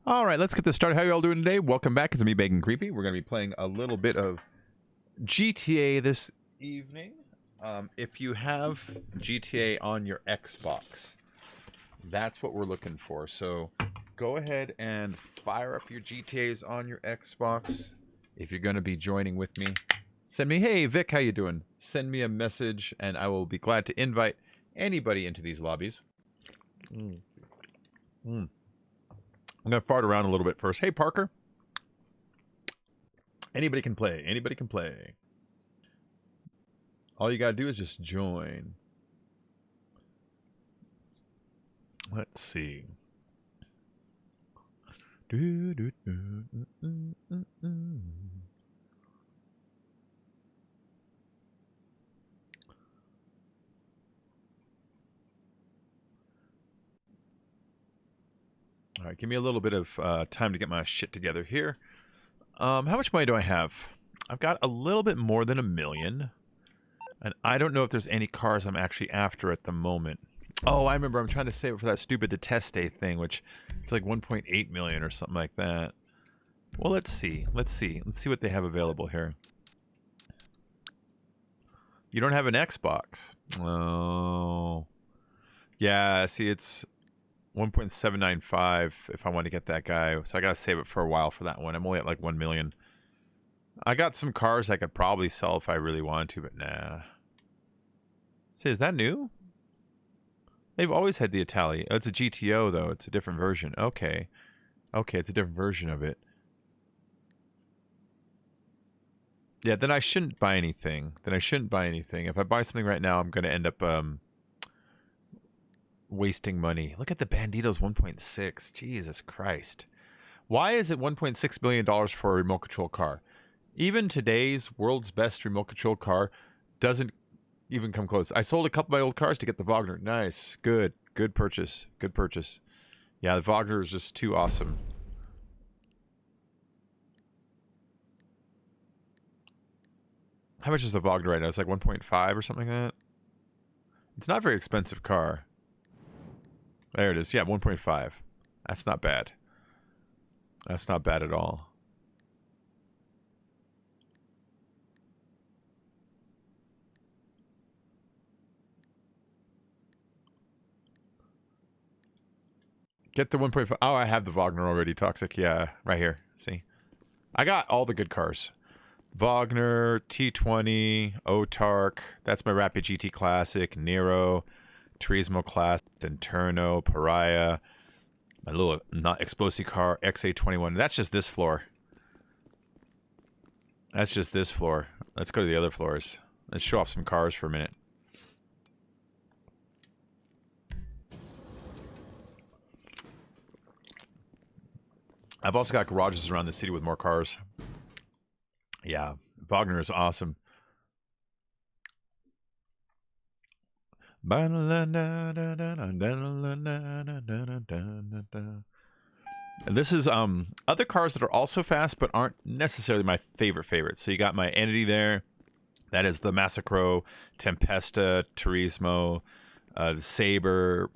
All right, let's get this started. How y'all doing today? Welcome back. It's me, Bacon Creepy. We're going to be playing a little bit of GTA this evening. If you have GTA on your Xbox, that's what we're looking for. So go ahead and fire up your GTAs on your Xbox. If you're going to be joining with me, send me, hey, Vic, how you doing? Send me a message, and I will be glad to invite anybody into these lobbies. I'm going to fart around a little bit first. Hey, Parker. Anybody can play. Anybody can play. All you got to do is just join. Let's see. All right, give me a little bit of time to get my shit together here. How much money do I have? I've got a little bit more than $1 million. And I don't know if there's any cars I'm actually after at the moment. Oh, I remember. I'm trying to save it for that stupid Deteste thing, which it's like 1.8 million or something like that. Well, let's see. Let's see what they have available here. You don't have an Xbox. Oh. Yeah, see, it's 1.795 if I want to get that guy. So I got to save it for a while for that one. I'm only at like 1 million. I got some cars I could probably sell if I really wanted to, but nah. See, is that new? They've always had the Italian. Oh, it's a GTO, though. It's a different version. Okay. Okay, it's a different version of it. Yeah, then I shouldn't buy anything. If I buy something right now, I'm going to end up wasting money. Look at the Banditos 1.6. Jesus Christ. Why is it $1.6 billion for a remote control car? Even today's world's best remote control car doesn't even come close. I sold a couple of my old cars to get the Wagner. Nice. Good. Good purchase. Good purchase. Yeah, the Wagner is just too awesome. How much is the Wagner right now? It's like 1.5 or something like that. It's not a very expensive car. There it is. Yeah, 1.5. That's not bad. That's not bad at all. Get the 1.5. Oh, I have the Wagner already. Toxic. Yeah, right here. See? I got all the good cars. Wagner, T20, Otark. That's my Rapid GT Classic. Nero, Turismo Classic, Interno, Pariah. My little not explosive car, XA21. That's just this floor. That's just this floor. Let's go to the other floors. Let's show off some cars for a minute. I've also got garages around the city with more cars. Yeah, Wagner is awesome. And this is other cars that are also fast but aren't necessarily my favorite. So you got my Entity there. That is the Massacro, Tempesta, Turismo, the Sabre,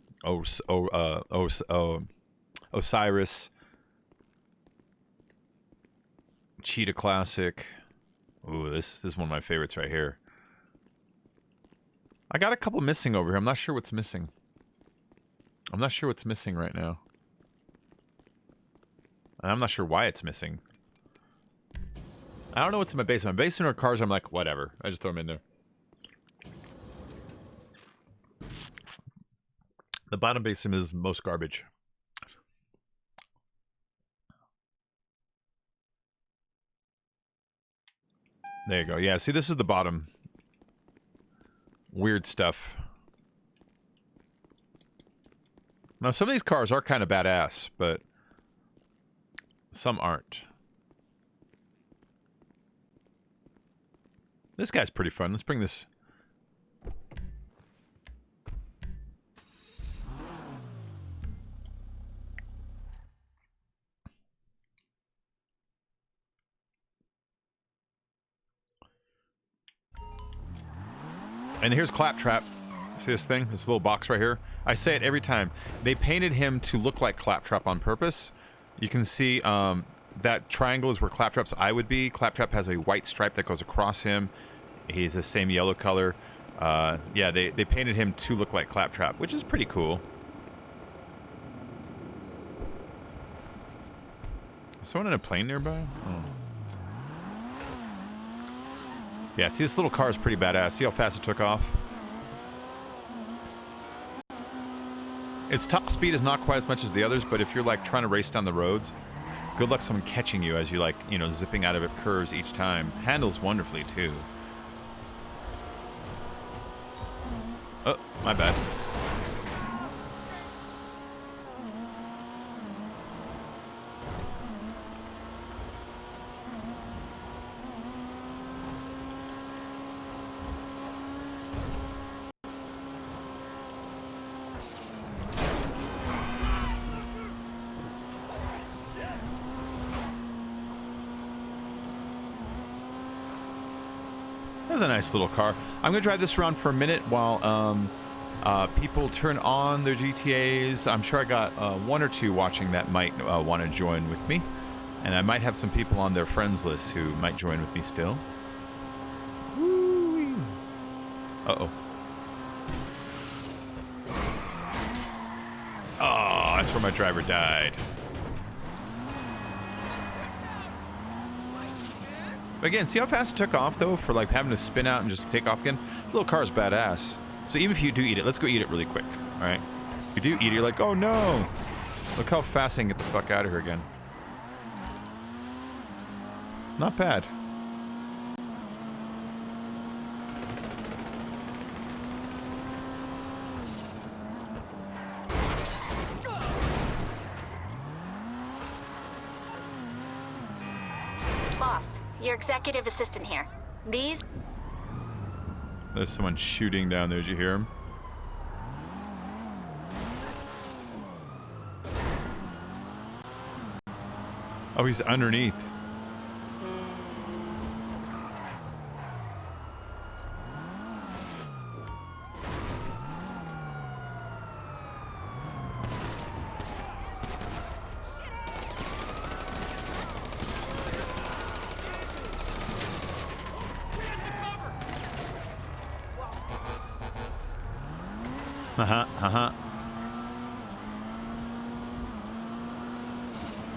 Osiris, Cheetah Classic. Ooh, this is one of my favorites right here. I got a couple missing over here. I'm not sure what's missing. I'm not sure what's missing right now. And I'm not sure why it's missing. I don't know what's in my basement. My basement are cars I'm like, whatever. I just throw them in there. The bottom basement is most garbage. There you go. Yeah, see, this is the bottom. Weird stuff. Now, some of these cars are kind of badass, but some aren't. This guy's pretty fun. Let's bring this. And here's Claptrap. See this thing? This little box right here? I say it every time. They painted him to look like Claptrap on purpose. You can see that triangle is where Claptrap's eye would be. Claptrap has a white stripe that goes across him. He's the same yellow color. Yeah, they painted him to look like Claptrap, which is pretty cool. Is someone in a plane nearby? Oh. Yeah, see, this little car is pretty badass. See how fast it took off? Its top speed is not quite as much as the others, but if you're like trying to race down the roads, good luck someone catching you as you like, you know, zipping out of it curves each time. Handles wonderfully too. Oh, my bad. That's a nice little car. I'm gonna drive this around for a minute while people turn on their GTAs. I'm sure I got one or two watching that might want to join with me, and I might have some people on their friends list who might join with me still. Woo-wee. Uh-oh. Oh, that's where my driver died. But again, see how fast it took off, though, for like having to spin out and just take off again? The little car is badass. So even if you do eat it, let's go eat it really quick, all right? If you do eat it, you're like, oh no! Look how fast I can get the fuck out of here again. Not bad. Your executive assistant here. These... There's someone shooting down there. Did you hear him? Oh, he's underneath.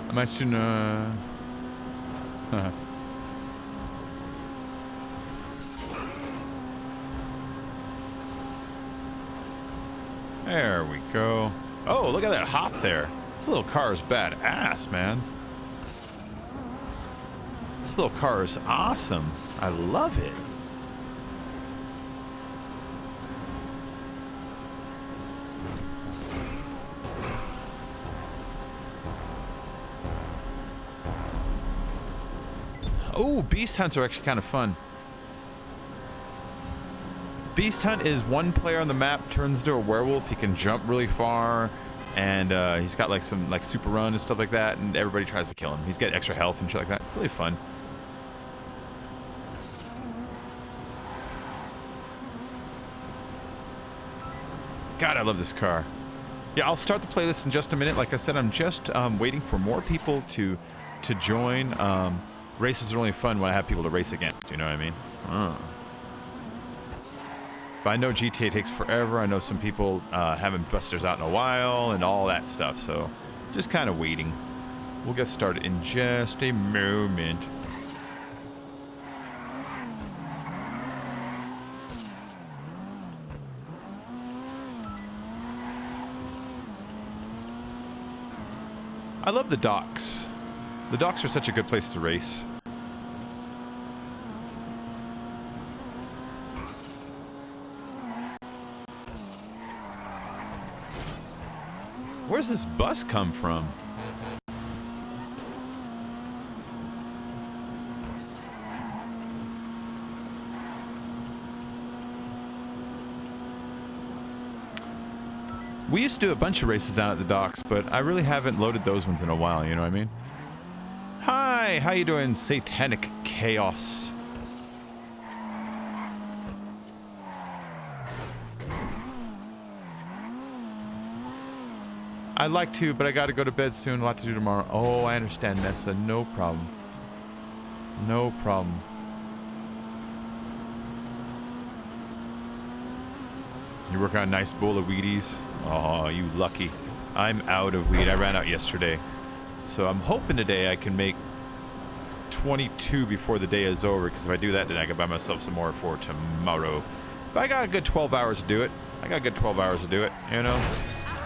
Am I soon, There we go. Oh, look at that hop there. This little car is badass, man. This little car is awesome. I love it. Oh, beast hunts are actually kind of fun. Beast hunt is one player on the map turns into a werewolf. He can jump really far, and he's got like some like super run and stuff like that, and everybody tries to kill him. He's got extra health and shit like that. Really fun. God, I love this car. Yeah, I'll start the playlist in just a minute. Like I said, I'm just waiting for more people to join. Races are only fun when I have people to race against, you know what I mean? But I know GTA takes forever. I know some people haven't busters out in a while and all that stuff, so just kind of waiting. We'll get started in just a moment. I love the docks. The docks are such a good place to race. Where's this bus come from? We used to do a bunch of races down at the docks, but I really haven't loaded those ones in a while, you know what I mean? Hi, how you doing, Satanic Chaos? I'd like to, but I got to go to bed soon. A lot to do tomorrow. Oh, I understand, Nessa. No problem. No problem. You're working on a nice bowl of Wheaties? Oh, you lucky. I'm out of weed. I ran out yesterday. So I'm hoping today I can make 22 before the day is over, because if I do that, then I can buy myself some more for tomorrow. But I got a good 12 hours to do it. You know?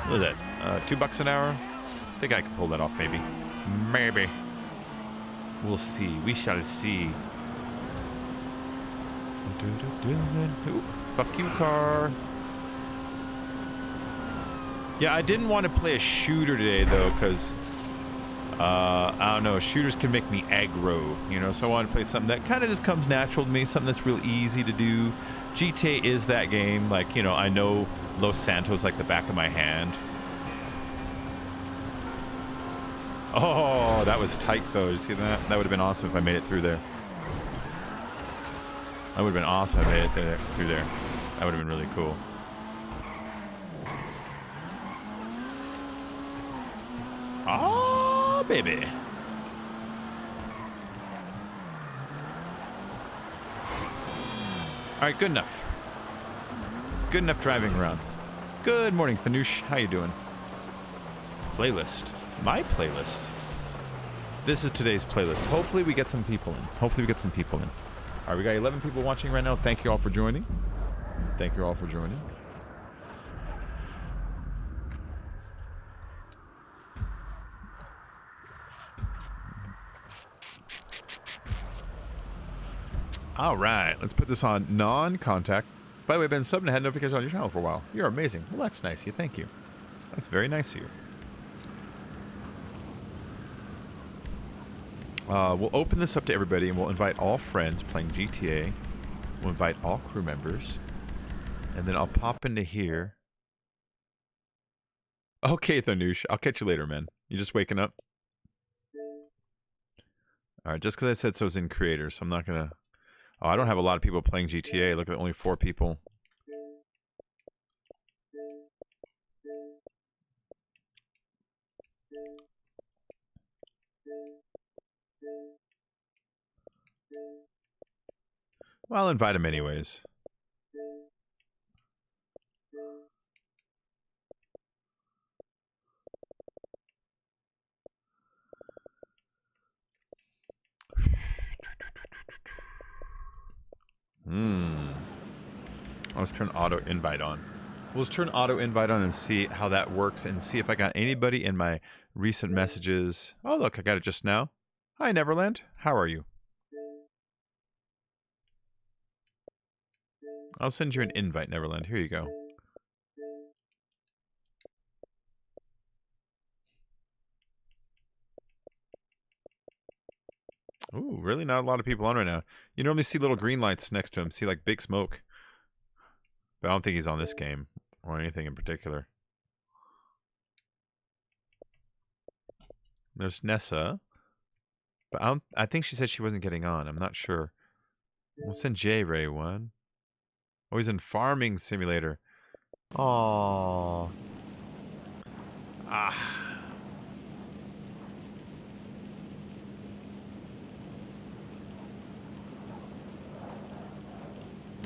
What is that? $2 an hour? I think I can pull that off, maybe. Maybe. We'll see. We shall see. Ooh, fuck you, car. Yeah, I didn't want to play a shooter today, though, because I don't know, shooters can make me aggro, you know, so I wanted to play something that kind of just comes natural to me, something that's real easy to do. GTA is that game, like, you know, I know Los Santos like the back of my hand. Oh, that was tight, though. You see that? That would have been awesome if I made it through there. That would have been awesome if I made it through there. That would have been really cool. Oh, baby. All right, good enough. Good enough driving around. Good morning, Thanoosh. How you doing? Playlist. My playlist. This is today's playlist. Hopefully we get some people in. All right, we got 11 people watching right now. Thank you all for joining. All right, let's put this on non-contact. By the way, I've been subbing and had notifications on your channel for a while. You're amazing. Well, that's nice of you. Thank you. That's very nice of you. We'll open this up to everybody, and we'll invite all friends playing GTA. We'll invite all crew members. And then I'll pop into here. Okay, Thanoosh. I'll catch you later, man. You just waking up? Alright, just because I said so is in creators, so I'm not going to... Oh, I don't have a lot of people playing GTA. Look at only 4 people. Well, I'll invite him anyways. Let's turn auto invite on. Let's turn auto invite on and see how that works, and see if I got anybody in my recent messages. Oh, look, I got it just now. Hi, Neverland. How are you? I'll send you an invite, Neverland. Here you go. Ooh, really not a lot of people on right now. You normally see little green lights next to him. See, like, big smoke. But I don't think he's on this game or anything in particular. There's Nessa. But I think she said she wasn't getting on. I'm not sure. We'll send J-Ray one. Oh, he's in Farming Simulator. Aww. Ah.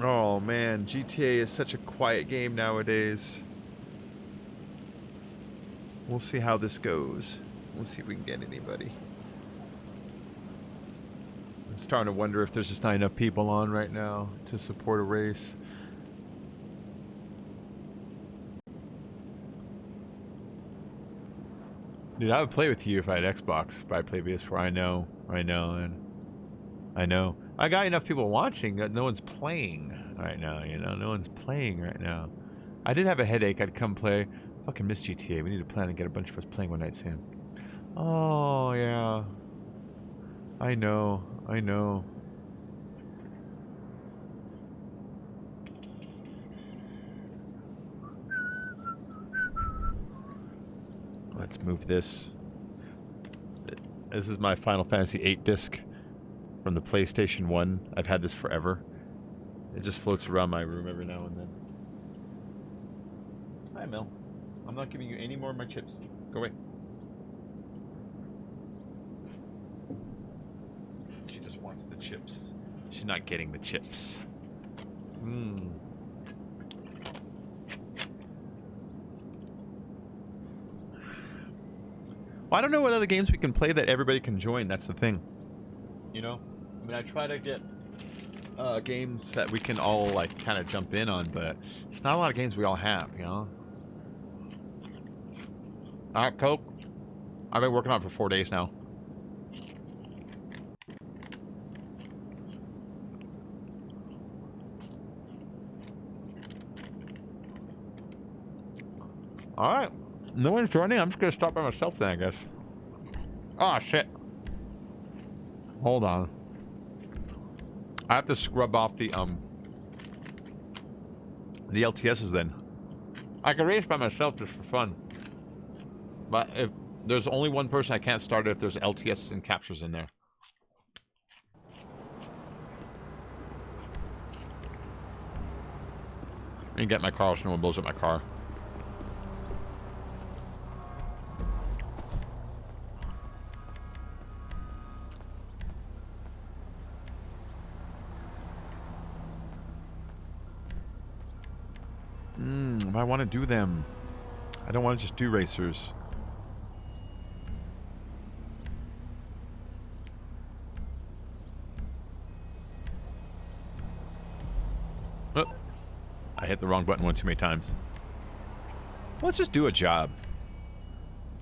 Oh man, GTA is such a quiet game nowadays. We'll see how this goes. We'll see if we can get anybody. I'm starting to wonder if there's just not enough people on right now to support a race. Dude, I would play with you if I had Xbox, but I play PS4. I know, and I know. I got enough people watching that no one's playing right now, you know? No one's playing right now. I did have a headache. I'd come play. Fucking miss GTA. We need to plan and get a bunch of us playing one night soon. Oh, yeah. I know. Let's move this. This is my Final Fantasy VIII disc from the PlayStation 1. I've had this forever. It just floats around my room every now and then. Hi, Mel. I'm not giving you any more of my chips. Go away. She just wants the chips. She's not getting the chips. Mmm. Well, I don't know what other games we can play that everybody can join. That's the thing. You know? I mean, I try to get games that we can all, like, kind of jump in on, but it's not a lot of games we all have, you know? Alright, Coke. I've been working on it for 4 days now. Alright. No one's joining. I'm just going to stop by myself then, I guess. Oh, shit. Hold on. I have to scrub off the LTSs then. I can race by myself just for fun. But if there's only one person, I can't start it if there's LTSs and captures in there. And get my car so no one blows up my car. I want to do them. I don't want to just do racers. Oh, I hit the wrong button one too many times. Let's just do a job.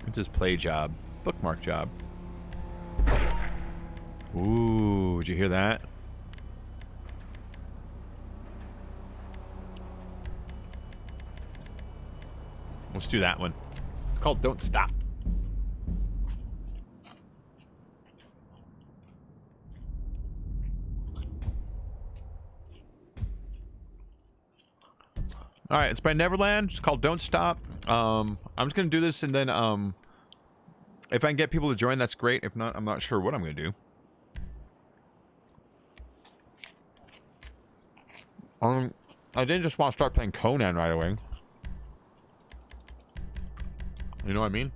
Let's just play job. Bookmark job. Ooh, did you hear that? Let's do that one. It's called Don't Stop. All right, it's by Neverland. It's called Don't Stop. I'm just gonna do this, and then if I can get people to join, that's great. If not, I'm not sure what I'm gonna do. I didn't just want to start playing Conan right away. You know what I mean?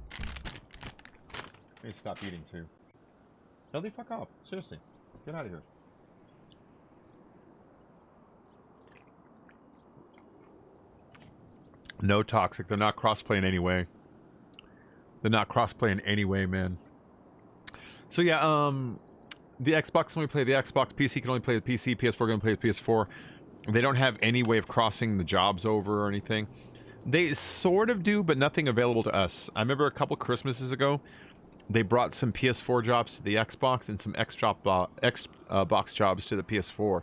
I need to stop eating too. Hell, fuck off. Seriously. Get out of here. No toxic. They're not crossplay in any way. They're not crossplay in any way, man. So yeah, the Xbox can only play the Xbox. PC can only play the PC. PS4 can only play the PS4. They don't have any way of crossing the jobs over or anything. They sort of do, but nothing available to us. I remember a couple Christmases ago, they brought some PS4 jobs to the Xbox and some Xbox jobs to the PS4.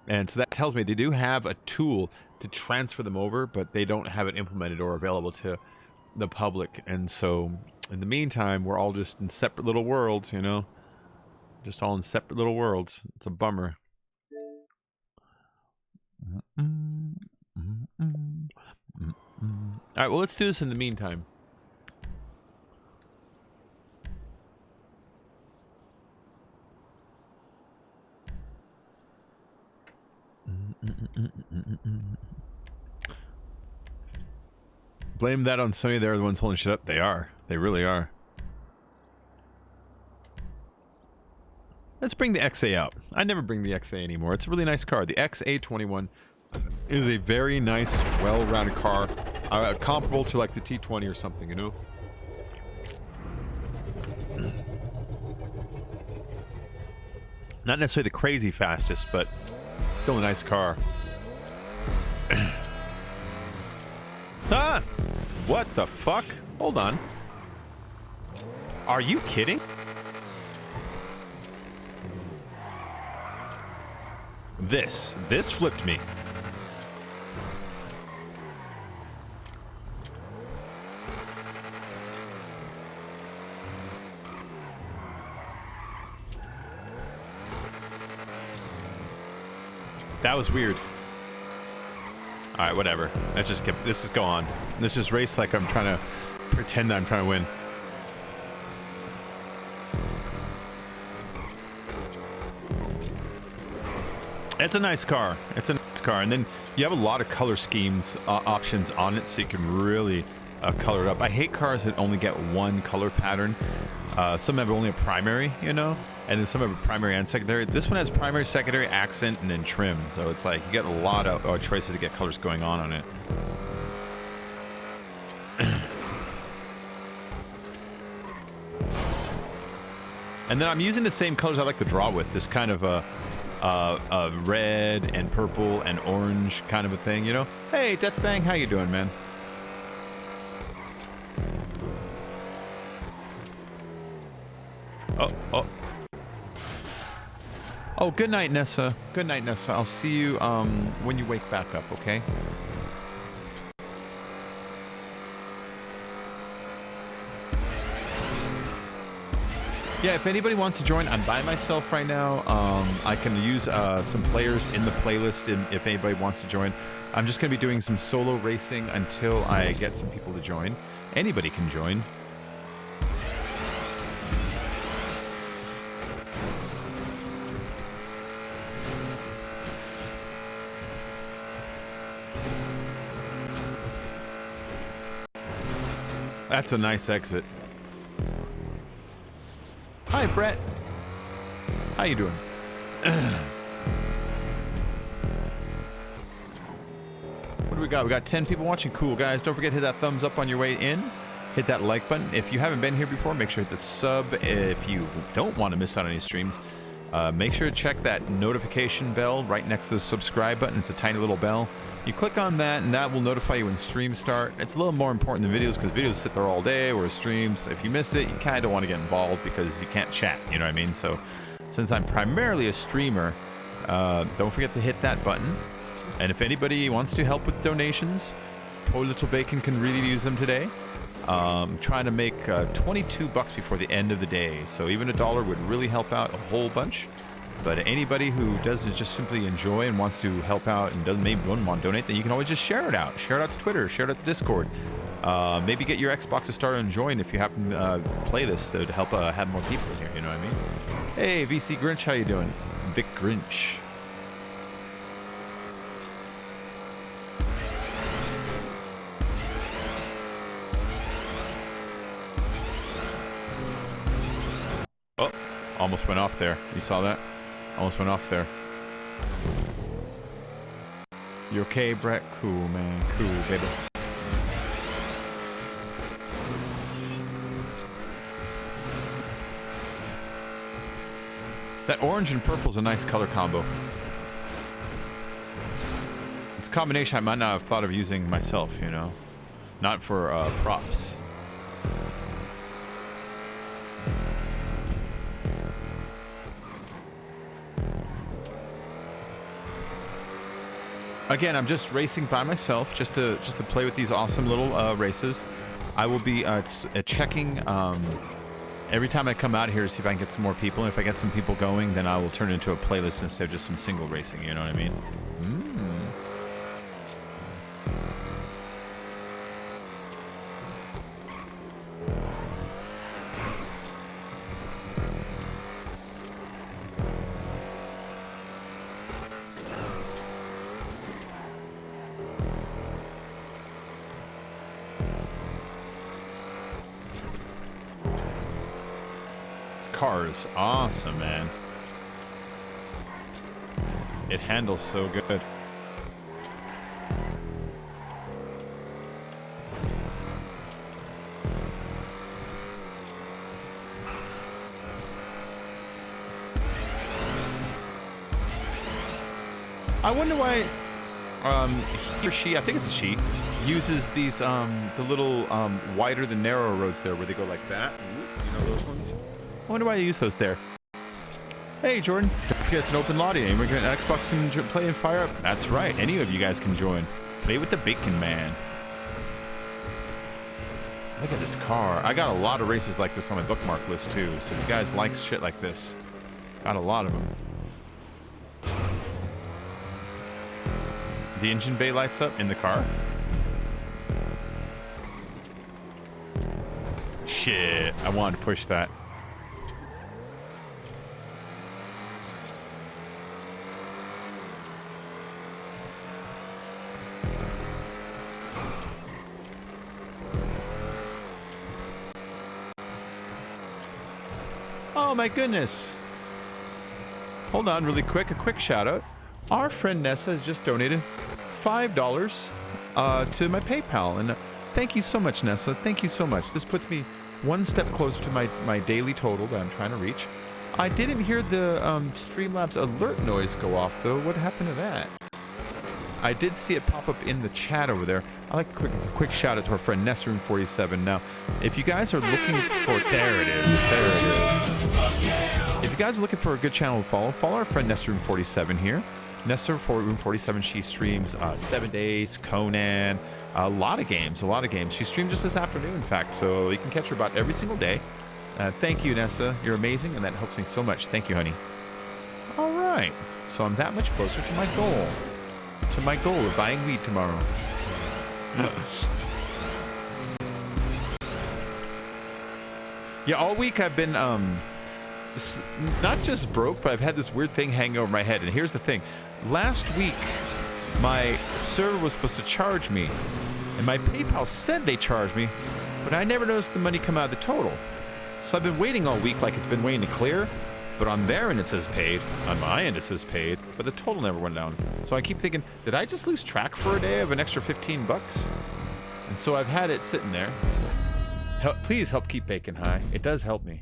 And so that tells me they do have a tool to transfer them over, but they don't have it implemented or available to the public. And so in the meantime, we're all just in separate little worlds, you know? Just all in separate little worlds. It's a bummer. All right, well, let's do this in the meantime. Blame that on Sony. They're the ones holding shit up. They are. They really are. Let's bring the XA out. I never bring the XA anymore. It's a really nice car. The XA21 is a very nice, well-rounded car. Comparable to like the T20 or something, you know? Not necessarily the crazy fastest, but still a nice car. Ah! What the fuck? Hold on. Are you kidding? This flipped me. That was weird. All right, whatever. Let's just go on. Let's just race like I'm trying to pretend that I'm trying to win. It's a nice car. It's a nice car. And then you have a lot of color schemes options on it, so you can really colored up. I hate cars that only get one color pattern. Some have only a primary, you know, and then some have a primary and secondary. This one has primary, secondary, accent, and then trim. So it's like you get a lot of choices to get colors going on it. And then I'm using the same colors I like to draw with. This kind of a red and purple and orange kind of a thing, you know? Hey, Deathbang, how you doing, man? Oh. Oh, good night, Nessa. Good night, Nessa. I'll see you when you wake back up, okay? Yeah, if anybody wants to join, I'm by myself right now. I can use some players in the playlist if anybody wants to join. I'm just going to be doing some solo racing until I get some people to join. Anybody can join. That's a nice exit. Hi, Brett. How you doing? What do we got? We got 10 people watching. Cool, guys. Don't forget to hit that thumbs up on your way in. Hit that like button. If you haven't been here before, make sure to hit the sub. If you don't want to miss out on any streams, make sure to check that notification bell right next to the subscribe button. It's a tiny little bell. You click on that, and that will notify you when streams start. It's a little more important than videos because videos sit there all day, whereas streams, if you miss it, you kind of don't want to get involved because you can't chat, you know what I mean? So since I'm primarily a streamer, don't forget to hit that button. And if anybody wants to help with donations, Poor Little Bacon can really use them today. Trying to make 22 bucks before the end of the day. So even $1 would really help out a whole bunch. But anybody who doesn't just simply enjoy and wants to help out and doesn't maybe want to donate, then you can always just share it out. Share it out to Twitter. Share it out to Discord. Maybe get your Xbox to start and join if you happen to play this to help have more people in here. You know what I mean? Hey, VC Grinch, how you doing? Vic Grinch. Oh, almost went off there. You saw that? Almost went off there. You okay, Brett? Cool, man. Cool, baby. That orange and purple is a nice color combo. It's a combination I might not have thought of using myself, you know? Not for props. Again, I'm just racing by myself, just to play with these awesome little races. I will be checking every time I come out here to see if I can get some more people. And if I get some people going, then I will turn it into a playlist instead of just some single racing. You know what I mean? Cars, awesome, man. It handles so good. I wonder why he or she, I think it's a she, uses these the little wider than narrow roads there where they go like that. You know those ones? I wonder why they use those there. Hey, Jordan. Don't forget it's an open lobby. Anyone got an Xbox can play and fire up? That's right. Any of you guys can join. Play with the Bacon Man. Look at this car. I got a lot of races like this on my bookmark list, too. So if you guys like shit like this, got a lot of them. The engine bay lights up in the car. Shit. I wanted to push that. Oh my goodness. Hold on really quick. A quick shout out. Our friend Nessa has just donated $5 to my PayPal. And thank you so much, Nessa. Thank you so much. This puts me one step closer to my daily total that I'm trying to reach. I didn't hear the Streamlabs alert noise go off, though. What happened to that? I did see it pop up in the chat over there. I like a quick shout out to our friend Nessroom47. Now, if you guys are looking for... There it is. There it is. If you guys are looking for a good channel to follow our friend Nessroom47 here. Nessroom47, she streams 7 Days, Conan, a lot of games. She streamed just this afternoon, in fact, so you can catch her about every single day. Thank you, Nessa. You're amazing, and that helps me so much. Thank you, honey. All right. So I'm that much closer to my goal. To my goal of buying weed tomorrow. Yeah, all week I've been not just broke, but I've had this weird thing hanging over my head. And here's the thing. Last week, my server was supposed to charge me. And my PayPal said they charged me, but I never noticed the money come out of the total. So I've been waiting all week like it's been waiting to clear. But on their end it says paid. On my end it says paid. But the total never went down. So I keep thinking, did I just lose track for a day of an extra 15 bucks? And so I've had it sitting there. Please help keep bacon high. It does help me.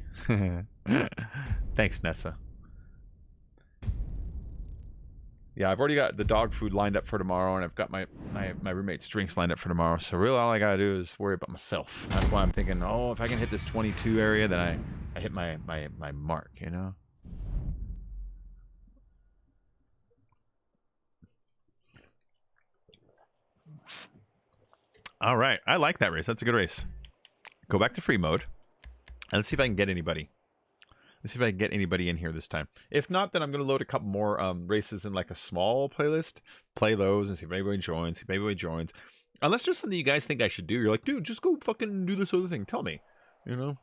Thanks, Nessa. Yeah, I've already got the dog food lined up for tomorrow, and I've got my roommate's drinks lined up for tomorrow. So really all I gotta do is worry about myself. That's why I'm thinking, oh, if I can hit this 22 area, then I hit my mark, you know? All right, I like that race. That's a good race. Go back to free mode. And let's see if I can get anybody. Let's see if I can get anybody in here this time. If not, then I'm going to load a couple more races in like a small playlist. Play those and see if anybody joins. Unless there's something you guys think I should do. You're like, dude, just go fucking do this other thing. Tell me. You know?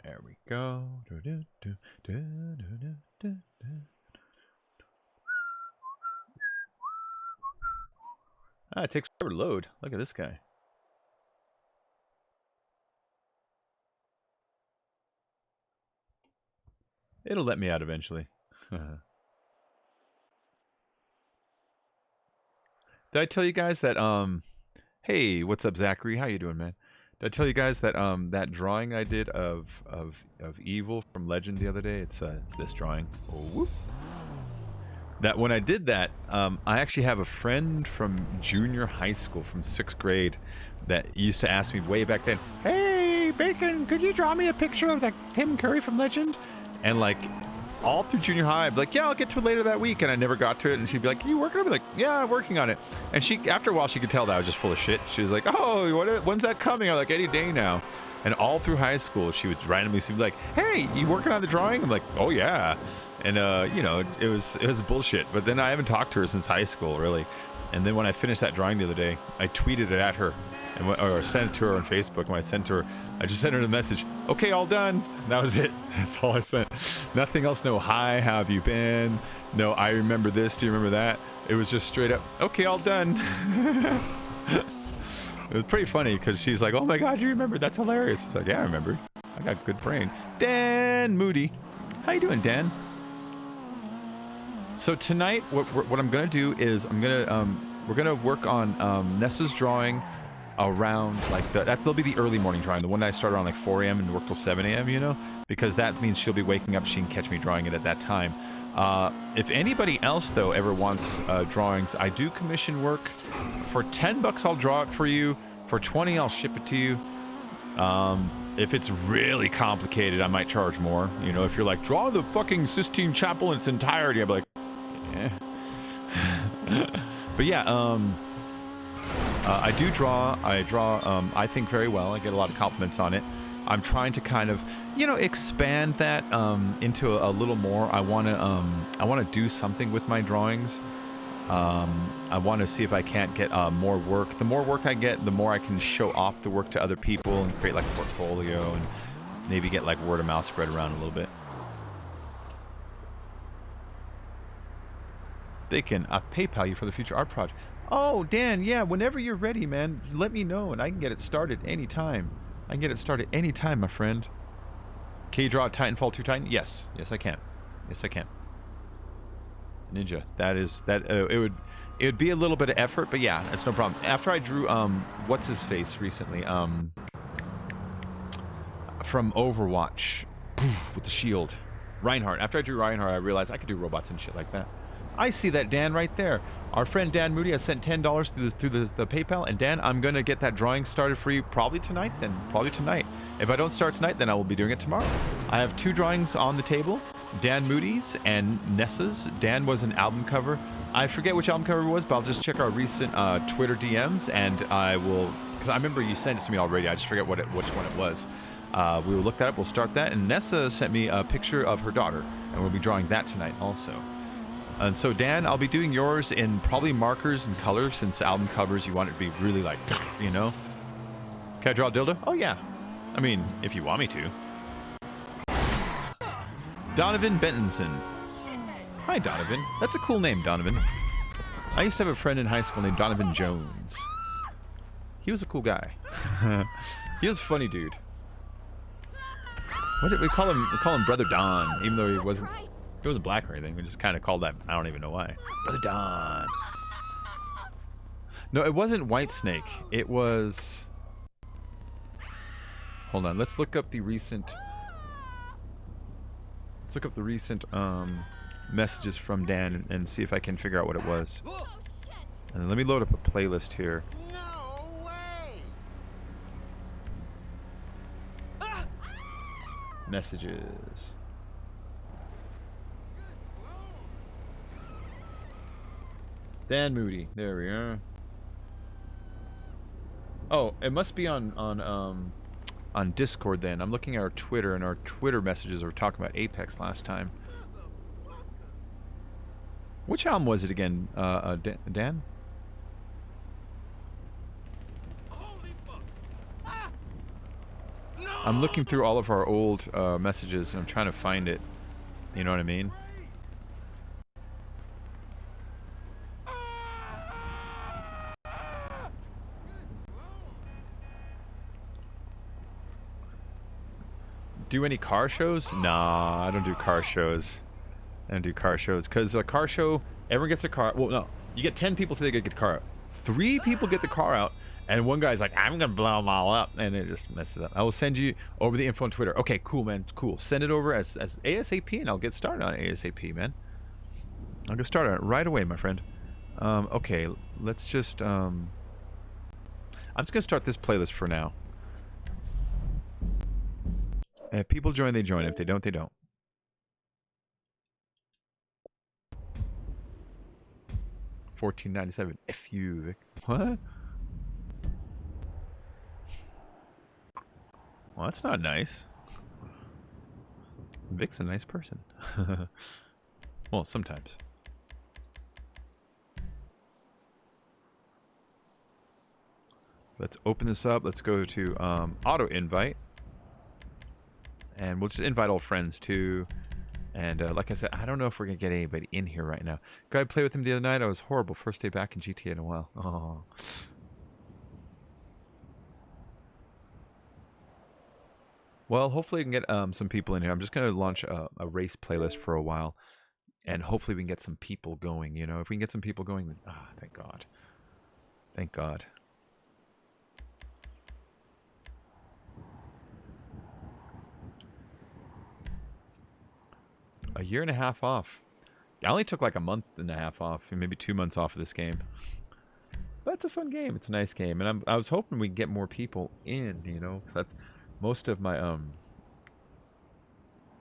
There we go. Ah, it takes forever to load. Look at this guy. It'll let me out eventually. Did I tell you guys that hey, what's up, Zachary? How you doing, man? Did I tell you guys that that drawing I did of Evil from Legend the other day? It's this drawing. Oh, whoop. That when I did that, I actually have a friend from junior high school, from 6th grade, that used to ask me way back then, "Hey, Bacon, could you draw me a picture of that Tim Curry from Legend?" And like all through junior high, I'd be like, "Yeah, I'll get to it later that week," and I never got to it. And she'd be like, "You working on it?" I'd be like, "Yeah, I'm working on it." And she, after a while, she could tell that I was just full of shit. She was like, "Oh, when's that coming?" I'm like, "Any day now." And all through high school, she would randomly be like, "Hey, you working on the drawing?" I'm like, "Oh yeah." And you know, it was bullshit. But then I haven't talked to her since high school, really. And then when I finished that drawing the other day, I tweeted it at her, or sent it to her on Facebook. When I sent her, I just sent her the message, "Okay, all done." And that was it. That's all I sent. Nothing else. No hi, how have you been? No, I remember this. Do you remember that? It was just straight up, "Okay, all done." It was pretty funny because she's like, "Oh my God, you remember? That's hilarious." It's like, "Yeah, I remember. I got a good brain." Dan Moody, how you doing, Dan? So tonight, what I'm gonna do is we're gonna work on Nessa's drawing around like that'll be the early morning drawing, the one that I start around like 4 a.m. and work till 7 a.m. You know, because that means she'll be waking up. She can catch me drawing it at that time. If anybody else though ever wants drawings, I do commission work. For $10, I'll draw it for you. For 20, I'll ship it to you. If it's really complicated, I might charge more. You know, if you're like, draw the fucking Sistine Chapel in its entirety, I'll be like, yeah. But yeah, I do draw. I draw, I think, very well. I get a lot of compliments on it. I'm trying to kind of, you know, expand that into a little more. I want to do something with my drawings. I want to see if I can't get more work. The more work I get, the more I can show off the work to other people and create like a portfolio and maybe get like word of mouth spread around a little bit. They can PayPal you for the future art project. Oh, Dan, yeah, whenever you're ready, man, let me know and I can get it started anytime. I can get it started anytime, my friend. Can you draw a Titanfall 2 Titan? Yes. Yes, I can. Yes, I can. Ninja. It would be a little bit of effort, but yeah, it's no problem. After I drew what's his face recently, from Overwatch with the shield, Reinhardt. After I drew Reinhardt, I realized I could do robots and shit like that. I see that, Dan, right there. Our friend Dan Moody has sent $10 through the PayPal, and Dan, I'm gonna get that drawing started for you probably tonight. If I don't start tonight, then I will be doing it tomorrow. I have 2 drawings on the table. Dan Moody's and Nessa's. Dan was an album cover. I forget which album cover it was, but I'll just check our recent Twitter DMs, and I will, because I remember you sent it to me already. I just forget which one it was. We will look that up. We'll start that. And Nessa sent me a picture of her daughter, and we'll be drawing that tonight also. And so, Dan, I'll be doing yours in probably markers and colors, since album covers you want it to be really like, you know. Can I draw a dildo? Oh yeah. I mean, if you want me to. Donovan Bentonson. Hi, Donovan. That's a cool name, Donovan. I used to have a friend in high school named Donovan Jones. He was a cool guy. He was a funny dude. What did we call him? We call him Brother Don, even though he wasn't black or anything. We just kind of called that. I don't even know why. Brother Don. No, it wasn't Whitesnake. It was. Hold on. Let's look up the recent. Messages from Dan and see if I can figure out what it was. And let me load up a playlist here. No way! Messages. Dan Moody. There we are. Oh, it must be on Discord then. I'm looking at our Twitter, and our Twitter messages were talking about Apex last time. Which album was it again, Dan? I'm looking through all of our old messages, and I'm trying to find it. You know what I mean? Do any car shows? Nah, I don't do car shows. I don't do car shows because a car show, everyone gets a car. Well, no, you get 10 people say they get the car out. 3 people get the car out, and one guy's like, "I'm gonna blow them all up," and it just messes up. I will send you over the info on Twitter. Okay, cool, man, cool. Send it over as ASAP, and I'll get started on it ASAP, man. I'll get started on it right away, my friend. Okay, let's just. I'm just gonna start this playlist for now. If people join, they join. If they don't, they don't. $14.97. F you, Vic. What? Well, that's not nice. Vic's a nice person. Well, sometimes. Let's open this up. Let's go to auto invite. And we'll just invite all friends too. And like I said, I don't know if we're going to get anybody in here right now. Got to play with him the other night. I was horrible. First day back in GTA in a while. Oh. Well, hopefully we can get some people in here. I'm just going to launch a race playlist for a while. And hopefully we can get some people going, you know. If we can get some people going, then, thank God. Thank God. A year and a half off. I only took like a month and a half off, and maybe 2 months off of this game. But it's a fun game. It's a nice game, and I was hoping we could get more people in. You know, 'cause that's most of my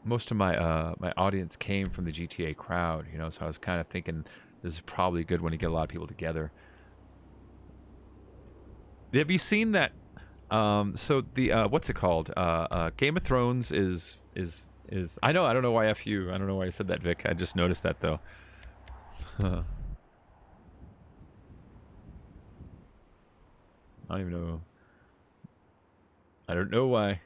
my audience came from the GTA crowd. You know, so I was kind of thinking this is probably a good one to get a lot of people together. Have you seen that? So the what's it called? Game of Thrones is I don't know why I don't know why I said that, Vic. I just noticed that though. I don't even know. I don't know why.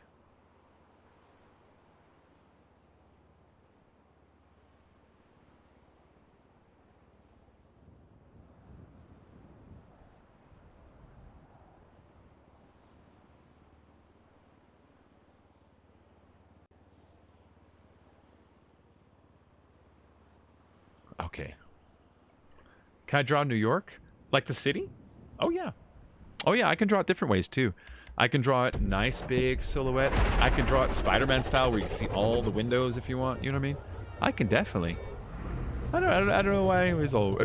Okay. Can I draw New York? Like the city? Oh yeah. Oh yeah, I can draw it different ways too. I can draw it nice big silhouette. I can draw it Spider-Man style where you can see all the windows if you want. You know what I mean? I can definitely. I don't know why it was all.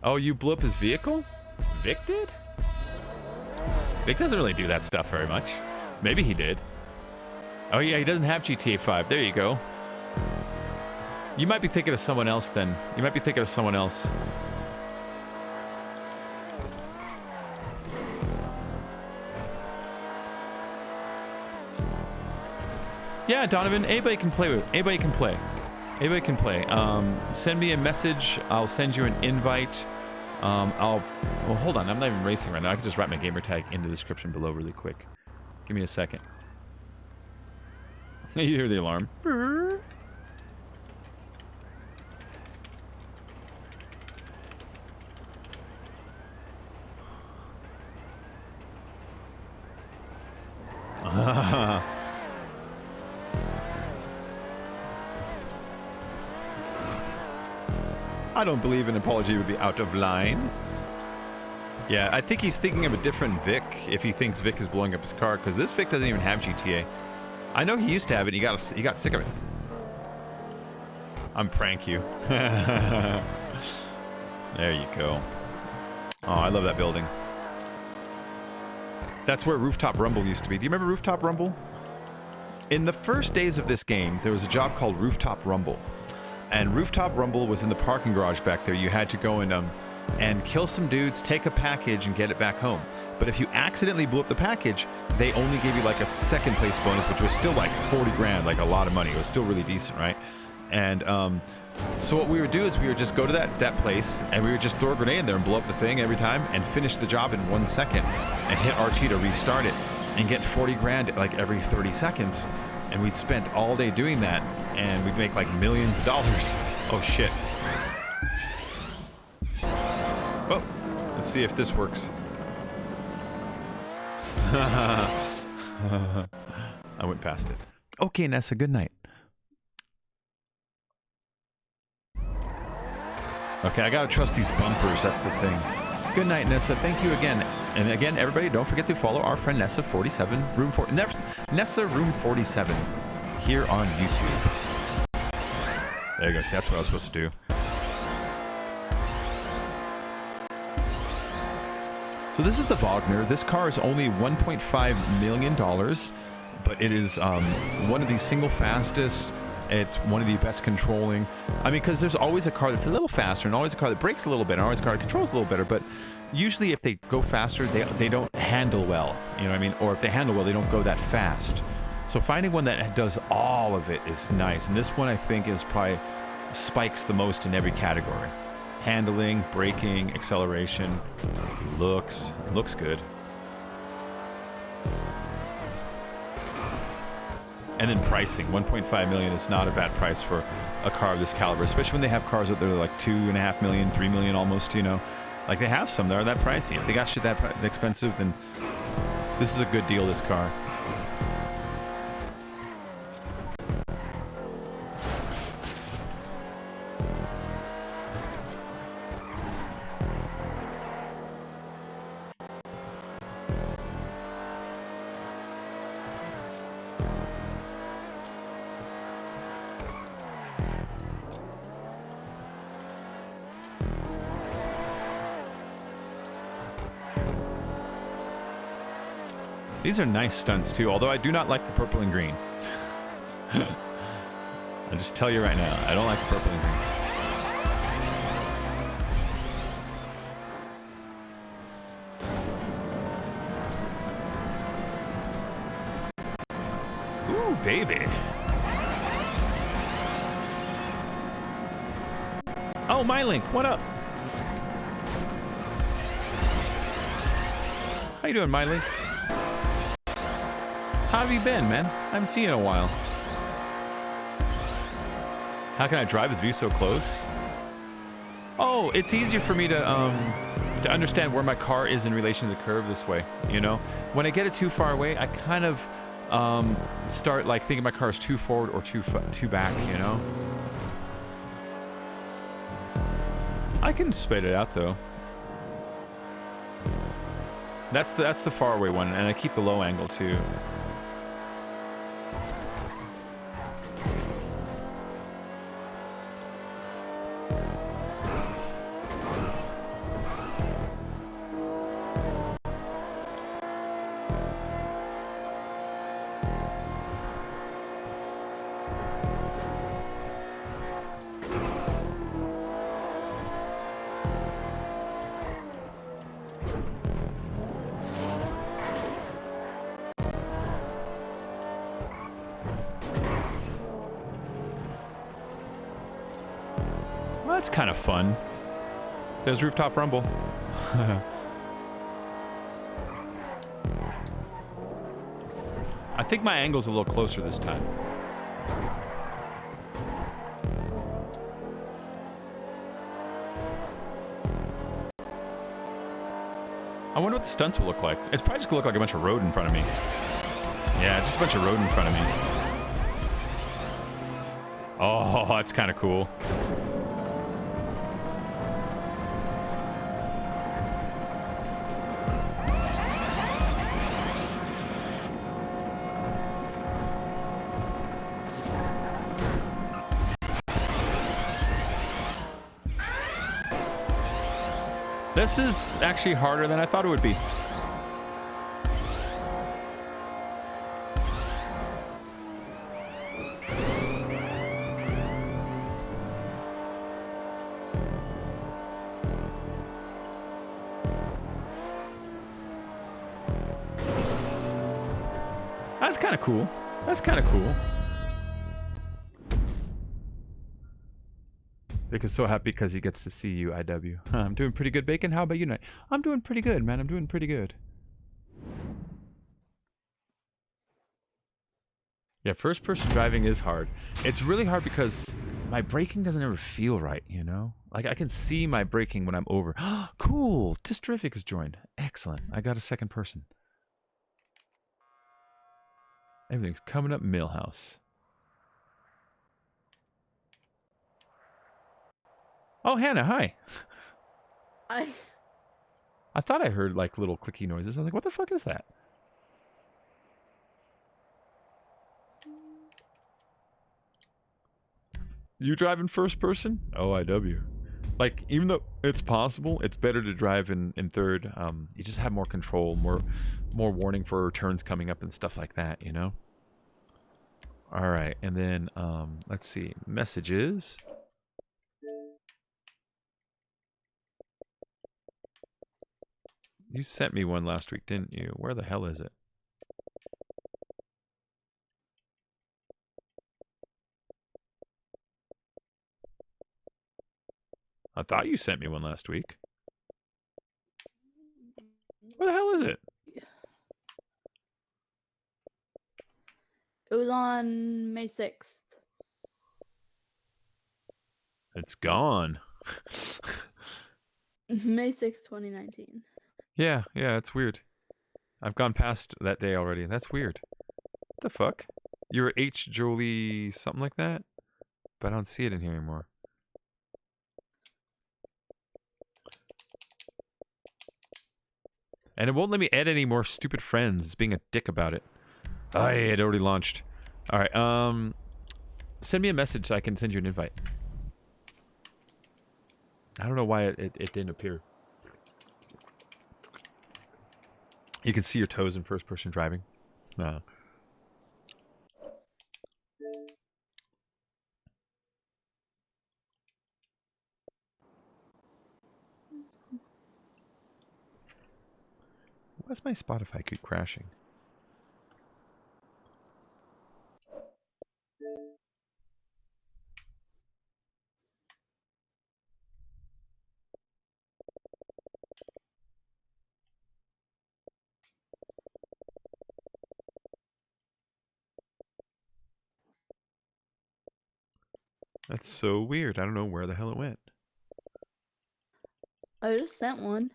Oh, you blew up his vehicle? Vic did? Vic doesn't really do that stuff very much. Maybe he did. Oh yeah, he doesn't have GTA 5. There you go. You might be thinking of someone else then. You might be thinking of someone else. Yeah, Donovan, anybody can play with. Anybody can play. Anybody can play. Send me a message. I'll send you an invite. Well, hold on. I'm not even racing right now. I can just write my gamer tag in the description below really quick. Give me a second. You hear the alarm. I don't believe an apology would be out of line. Yeah, I think he's thinking of a different Vic if he thinks Vic is blowing up his car, because this Vic doesn't even have GTA. I know he used to have it. He got sick of it. I'm prank you. There you go. Oh, I love that building. That's where Rooftop Rumble used to be. Do you remember Rooftop Rumble? In the first days of this game, there was a job called Rooftop Rumble. And Rooftop Rumble was in the parking garage back there. You had to go and kill some dudes, take a package, and get it back home. But if you accidentally blew up the package, they only gave you like a second place bonus, which was still like 40 grand, like a lot of money. It was still really decent, right? And so what we would do is we would just go to that place, and we would just throw a grenade in there and blow up the thing every time and finish the job in 1 second and hit RT to restart it and get 40 grand like every 30 seconds. And we'd spent all day doing that, and we'd make like millions of dollars. Oh shit. Well, let's see if this works. I went past it. Okay, Nessa, good night. Okay, I gotta trust these bumpers, that's the thing. Good night, Nessa. Thank you again. And again, everybody, don't forget to follow our friend Nessa47, Nessa Room 47 here on YouTube. There you go. See, that's what I was supposed to do. So this is the Wagner. This car is only $1.5 million, but it is one of the single fastest. It's one of the best controlling. I mean, because there's always a car that's a little faster and always a car that brakes a little bit and always a car that controls a little better. But usually if they go faster, they don't handle well. You know what I mean? Or if they handle well, they don't go that fast. So finding one that does all of it is nice. And this one, I think, is probably spikes the most in every category. Handling, braking, acceleration, looks good. And then pricing, 1.5 million is not a bad price for a car of this caliber, especially when they have cars that are like 2.5 million, 3 million almost, you know. Like they have some that are that pricey. If they got shit that expensive, then this is a good deal, this car. These are nice stunts too, although I do not like the purple and green. I'll just tell you right now, I don't like the purple and green. Oh, MyLink, what up? How you doing, MyLink? How have you been, man? I haven't seen you in a while. How can I drive with view so close? Oh, it's easier for me to understand where my car is in relation to the curve this way, you know? When I get it too far away, I kind of start like thinking my car is too forward or too back, you know? I can spit it out though. That's the far away one, and I keep the low angle too. Well, that's kind of fun. There's Rooftop Rumble. I think my angle's a little closer this time. I wonder what the stunts will look like. It's probably just gonna look like a bunch of road in front of me. Yeah, just a bunch of road in front of me. Oh, that's kind of cool. This is actually harder than I thought it would be. That's kind of cool. That's kind of cool. Vic is so happy because he gets to see you, IW. I'm doing pretty good, Bacon. How about you, Night? I'm doing pretty good, man. I'm doing pretty good. Yeah, first-person driving is hard. It's really hard because my braking doesn't ever feel right, you know? Like, I can see my braking when I'm over. Cool! Distrific has joined. Excellent. I got a second person. Everything's coming up Millhouse. Oh, Hannah, hi. I thought I heard, like, little clicky noises. I was like, what the fuck is that? You driving first person? Oh, IW. Like, even though it's possible, it's better to drive in third. You just have more control, more warning for turns coming up and stuff like that, you know? All right, and then, let's see. Messages. You sent me one last week, didn't you? Where the hell is it? I thought you sent me one last week. Where the hell is it? It was on May 6th. It's gone. May 6th, 2019. Yeah, it's weird. I've gone past that day already. That's weird. What the fuck? You're H. Jolie something like that? But I don't see it in here anymore. And it won't let me add any more stupid friends. It's being a dick about it. Oh, yeah, it already launched. Alright, send me a message so I can send you an invite. I don't know why it didn't appear. You can see your toes in first person driving. No. Why's my Spotify keep crashing? That's so weird. I don't know where the hell it went. I just sent one.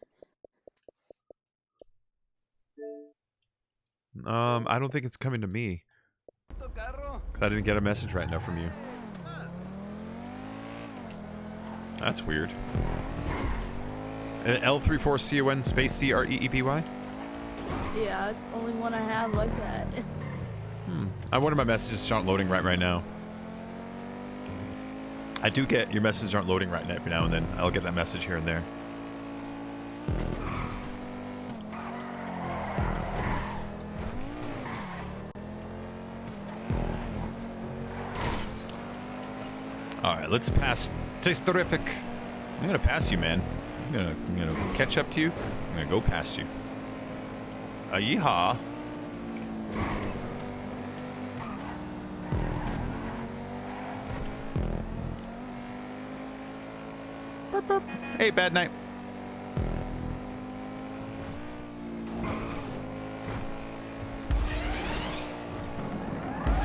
I don't think it's coming to me. 'Cause I didn't get a message right now from you. That's weird. An L34CON space CREEPY? Yeah, it's the only one I have like that. I wonder my messages aren't loading right now. I do get your messages aren't loading right now every now and then. I'll get that message here and there. Alright, let's pass. Tastes terrific. I'm gonna pass you, man. I'm gonna catch up to you. I'm gonna go past you. Yeehaw. Burp, burp. Hey, bad night.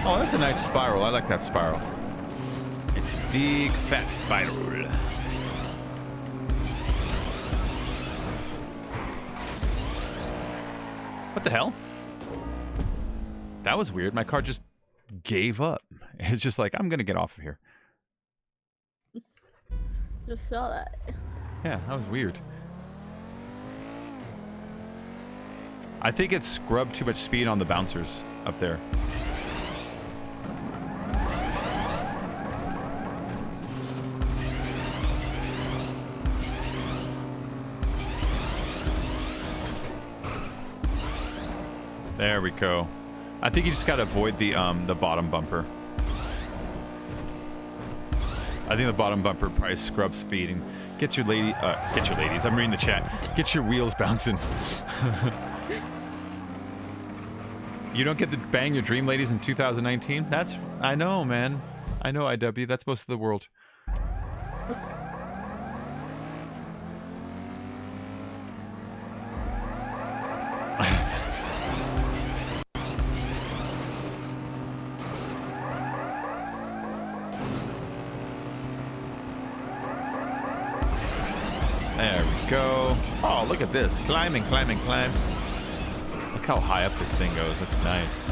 Oh, that's a nice spiral. I like that spiral. It's a big, fat spiral. What the hell? That was weird. My car just gave up. It's just like, I'm going to get off of here. Just saw that. Yeah, that was weird. I think it scrubbed too much speed on the bouncers up there. There we go. I think you just gotta avoid the bottom bumper. I think the bottom bumper probably scrub speed and get your ladies. I'm reading the chat. Get your wheels bouncing. You don't get to bang your dream ladies in 2019? I know, man. I know, IW. That's most of the world. There we go. Oh, look at this. Climbing, climbing, climb. Look how high up this thing goes. That's nice.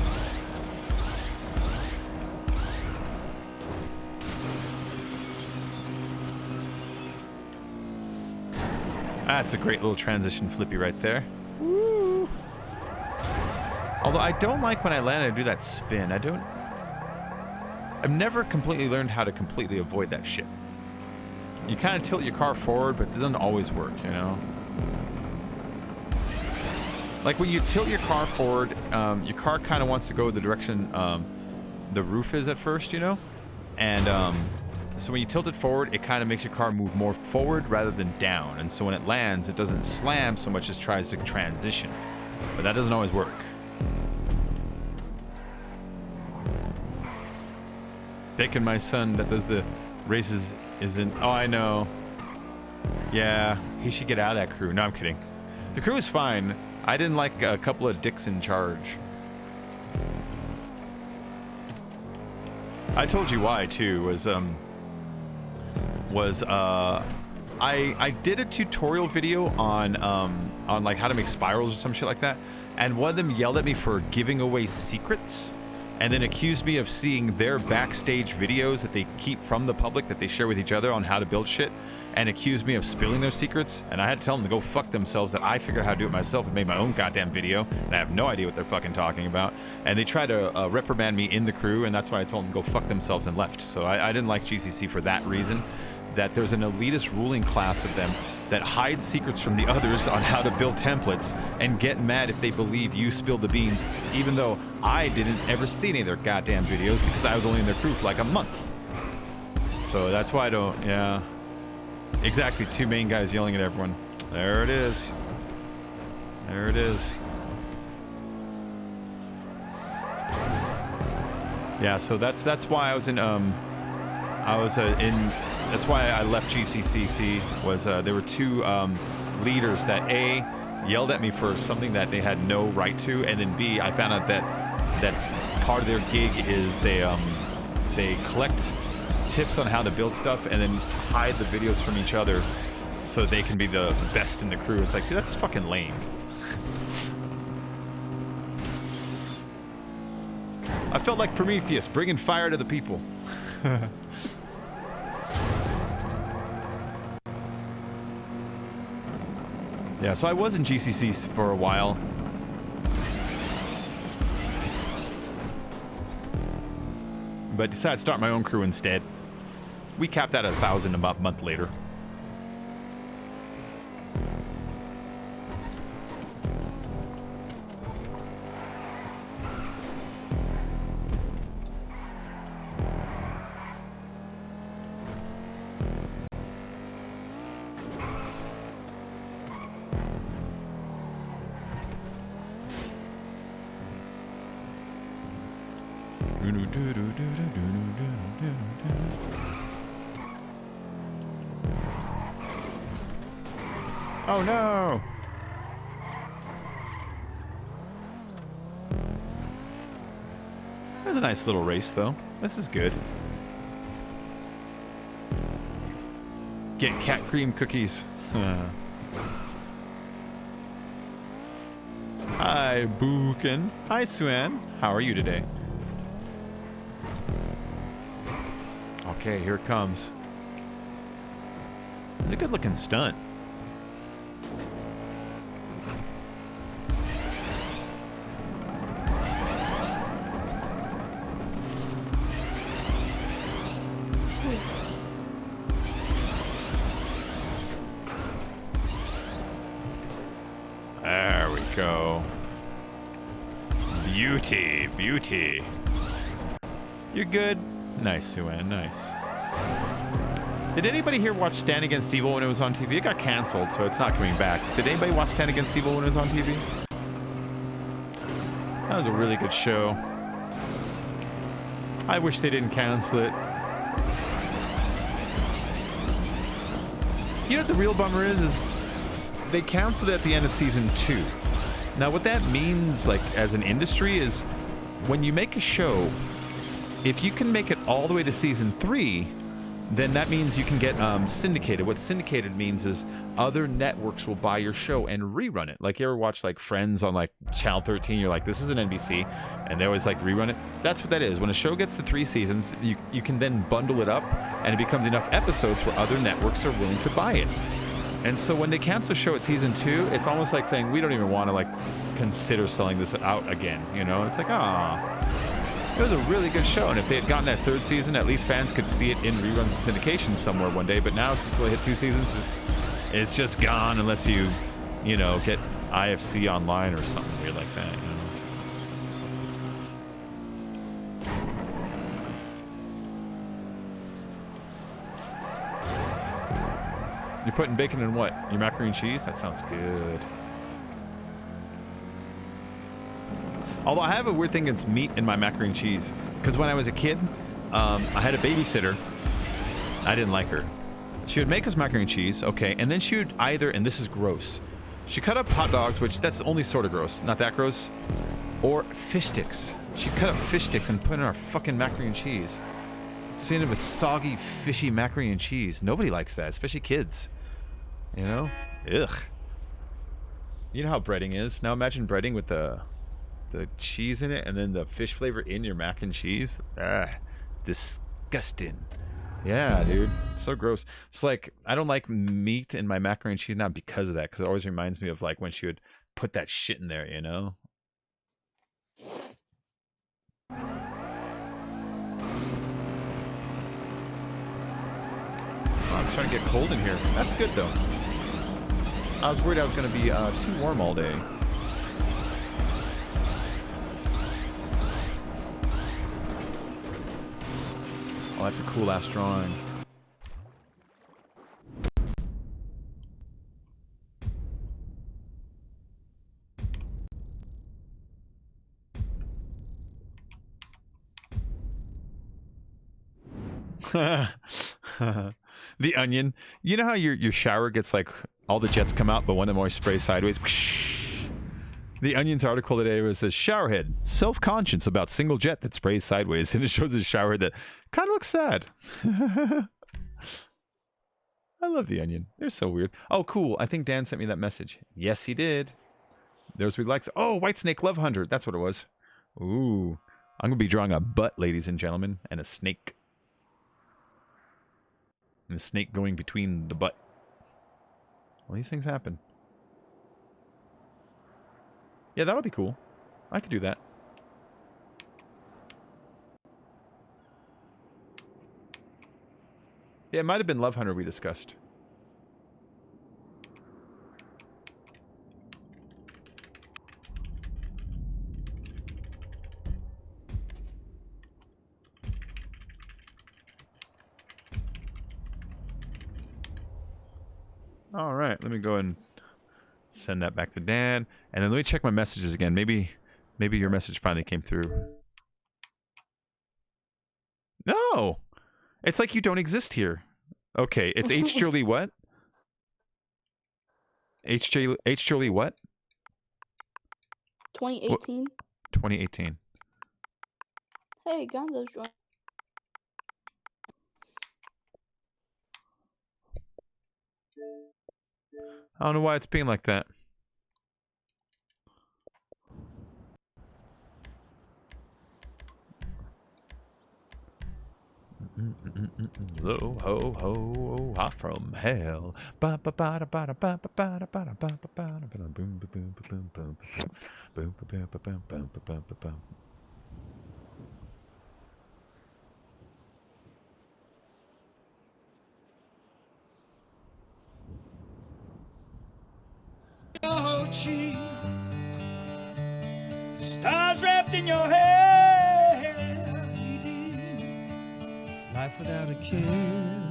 That's a great little transition flippy right there. Woo. Although I don't like when I land and I do that spin. I've never completely learned how to completely avoid that shit. You kind of tilt your car forward, but it doesn't always work, you know? Like when you tilt your car forward, your car kind of wants to go the direction the roof is at first, you know? And so when you tilt it forward, it kind of makes your car move more forward rather than down. And so when it lands, it doesn't slam so much as tries to transition. But that doesn't always work. Bacon, my son that does the races isn't... Oh, I know. Yeah, he should get out of that crew. No, I'm kidding. The crew is fine. I didn't like a couple of dicks in charge. I told you why, too, I did a tutorial video on like how to make spirals or some shit like that, and one of them yelled at me for giving away secrets, and then accused me of seeing their backstage videos that they keep from the public that they share with each other on how to build shit, and accused me of spilling their secrets. And I had to tell them to go fuck themselves, that I figured out how to do it myself and made my own goddamn video, and I have no idea what they're fucking talking about. And they tried to reprimand me in the crew, and that's why I told them to go fuck themselves and left. So I didn't like GCC for that reason, that there's an elitist ruling class of them that hide secrets from the others on how to build templates and get mad if they believe you spilled the beans, even though I didn't ever see any of their goddamn videos because I was only in their crew for like a month. So that's why I don't, yeah. Exactly, two main guys yelling at everyone. There it is. There it is. Yeah, so that's why I was in that's why I left GCCC, was there were two leaders that A, yelled at me for something that they had no right to, and then B, I found out that part of their gig is they collect tips on how to build stuff and then hide the videos from each other so they can be the best in the crew. It's like, dude, that's fucking lame. I felt like Prometheus, bringing fire to the people. Yeah, so I was in GCC for a while. But decided to start my own crew instead. We capped that at 1,000 about a month later. Oh no! That was a nice little race though. This is good. Get cat cream cookies. Hi, Bookin. Hi, Suen. How are you today? Okay, here it comes. It's a good looking stunt. There we go. Beauty, beauty. You're good. Nice, Suen, nice. Did anybody here watch Stand Against Evil when it was on TV? It got canceled, so it's not coming back. Did anybody watch Stand Against Evil when it was on TV? That was a really good show. I wish they didn't cancel it. You know what the real bummer is they canceled it at the end of season 2. Now what that means, like, as an industry is when you make a show, if you can make it all the way to season 3, then that means you can get syndicated. What syndicated means is other networks will buy your show and rerun it. Like, you ever watch like Friends on like Channel 13? You're like, this is an NBC, and they always like rerun it. That's what that is. When a show gets to 3 seasons, you can then bundle it up, and it becomes enough episodes where other networks are willing to buy it. And so when they cancel a show at season 2, it's almost like saying we don't even want to like consider selling this out again. You know, it's like, ah. It was a really good show, and if they had gotten that 3rd season, at least fans could see it in reruns and syndication somewhere one day. But now, since we hit 2 seasons, it's just gone unless you know, get IFC online or something weird like that. You know? You're putting bacon in what? Your macaroni and cheese? That sounds good. Although I have a weird thing against meat in my macaroni and cheese. Because when I was a kid, I had a babysitter. I didn't like her. She would make us macaroni and cheese, okay, and then she would either, and this is gross, she cut up hot dogs, which that's only sort of gross, not that gross, or fish sticks. She'd cut up fish sticks and put in our fucking macaroni and cheese. So you end up with soggy, fishy macaroni and cheese. Nobody likes that, especially kids. You know? Ugh. You know how breading is. Now imagine breading with the cheese in it and then the fish flavor in your mac and cheese. Ah, disgusting. Yeah, dude, so gross. It's like I don't like meat in my macaroni and cheese, not because of that, because it always reminds me of like when she would put that shit in there, you know. Oh, it's starting to get cold in here. That's good though. I was worried I was going to be too warm all day. Oh, that's a cool ass drawing. The onion. You know how your shower gets like all the jets come out, but one of them always sprays sideways? The Onion's article today was a showerhead, self-conscious about single jet that sprays sideways, and it shows a showerhead that kind of looks sad. I love the Onion. They're so weird. Oh, cool. I think Dan sent me that message. Yes, he did. There's what he likes. Oh, White Snake Love Hunter. That's what it was. Ooh. I'm going to be drawing a butt, ladies and gentlemen, and a snake. And the snake going between the butt. Well, these things happen. Yeah, that'll be cool. I could do that. Yeah, it might have been Love Hunter we discussed. All right, let me go and send that back to Dan, and then let me check my messages again. Maybe your message finally came through. No, it's like you don't exist here. Okay, it's H. Jolie what? H. Jolie what? 2018. 2018. Hey, Gonzo's joined. I don't know why it's being like that. Lo ho ho hot from hell. Ba ba ba da ba da ba ba ba da ba da ba ba ba da ba da boom boom boom boom boom boom boom boom boom boom boom boom boom. Oh, chief, stars wrapped in your hair, life without a care.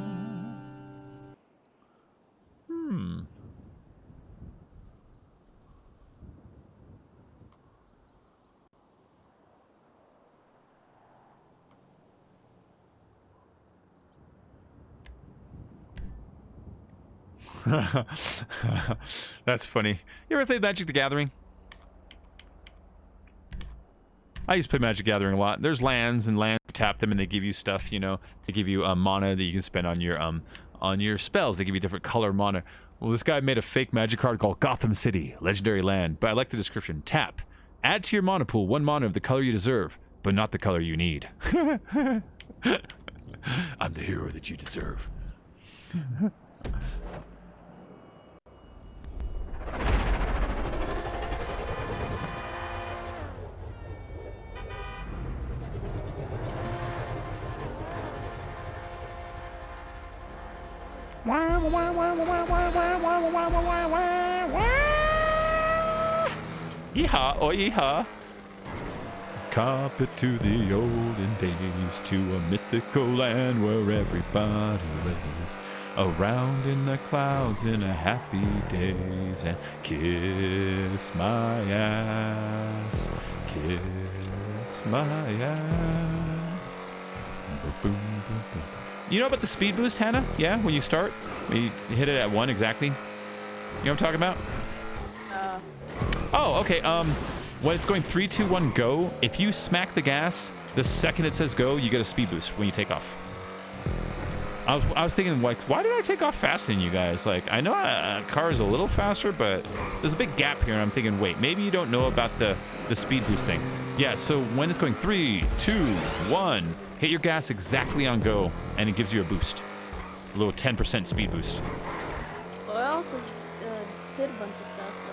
That's funny. You ever played Magic the Gathering? I used to play Magic the Gathering a lot. There's lands, and lands, tap them and they give you stuff, you know. They give you mana that you can spend on your spells. They give you different color mana. Well, this guy made a fake Magic card called Gotham City, Legendary Land. But I like the description. Tap. Add to your mana pool 1 mana of the color you deserve, but not the color you need. I'm the hero that you deserve. Yeehaw, oh yeehaw. Carpet to the olden days, to a mythical land where everybody lays around in the clouds in a happy days and kiss my ass, kiss my ass. Boom, boom, boom, boom. You know about the speed boost, Hannah? Yeah, when you start? When you hit it at 1 exactly? You know what I'm talking about? Oh, okay. When it's going 3, 2, 1, go, if you smack the gas, the second it says go, you get a speed boost when you take off. I was thinking, like, why did I take off faster than you guys? Like, I know a car is a little faster, but there's a big gap here, and I'm thinking, wait, maybe you don't know about the speed boost thing. Yeah, so when it's going 3, 2, 1, hit your gas exactly on go, and it gives you a boost. A little 10% speed boost. Well, I also hit a bunch of stuff, so.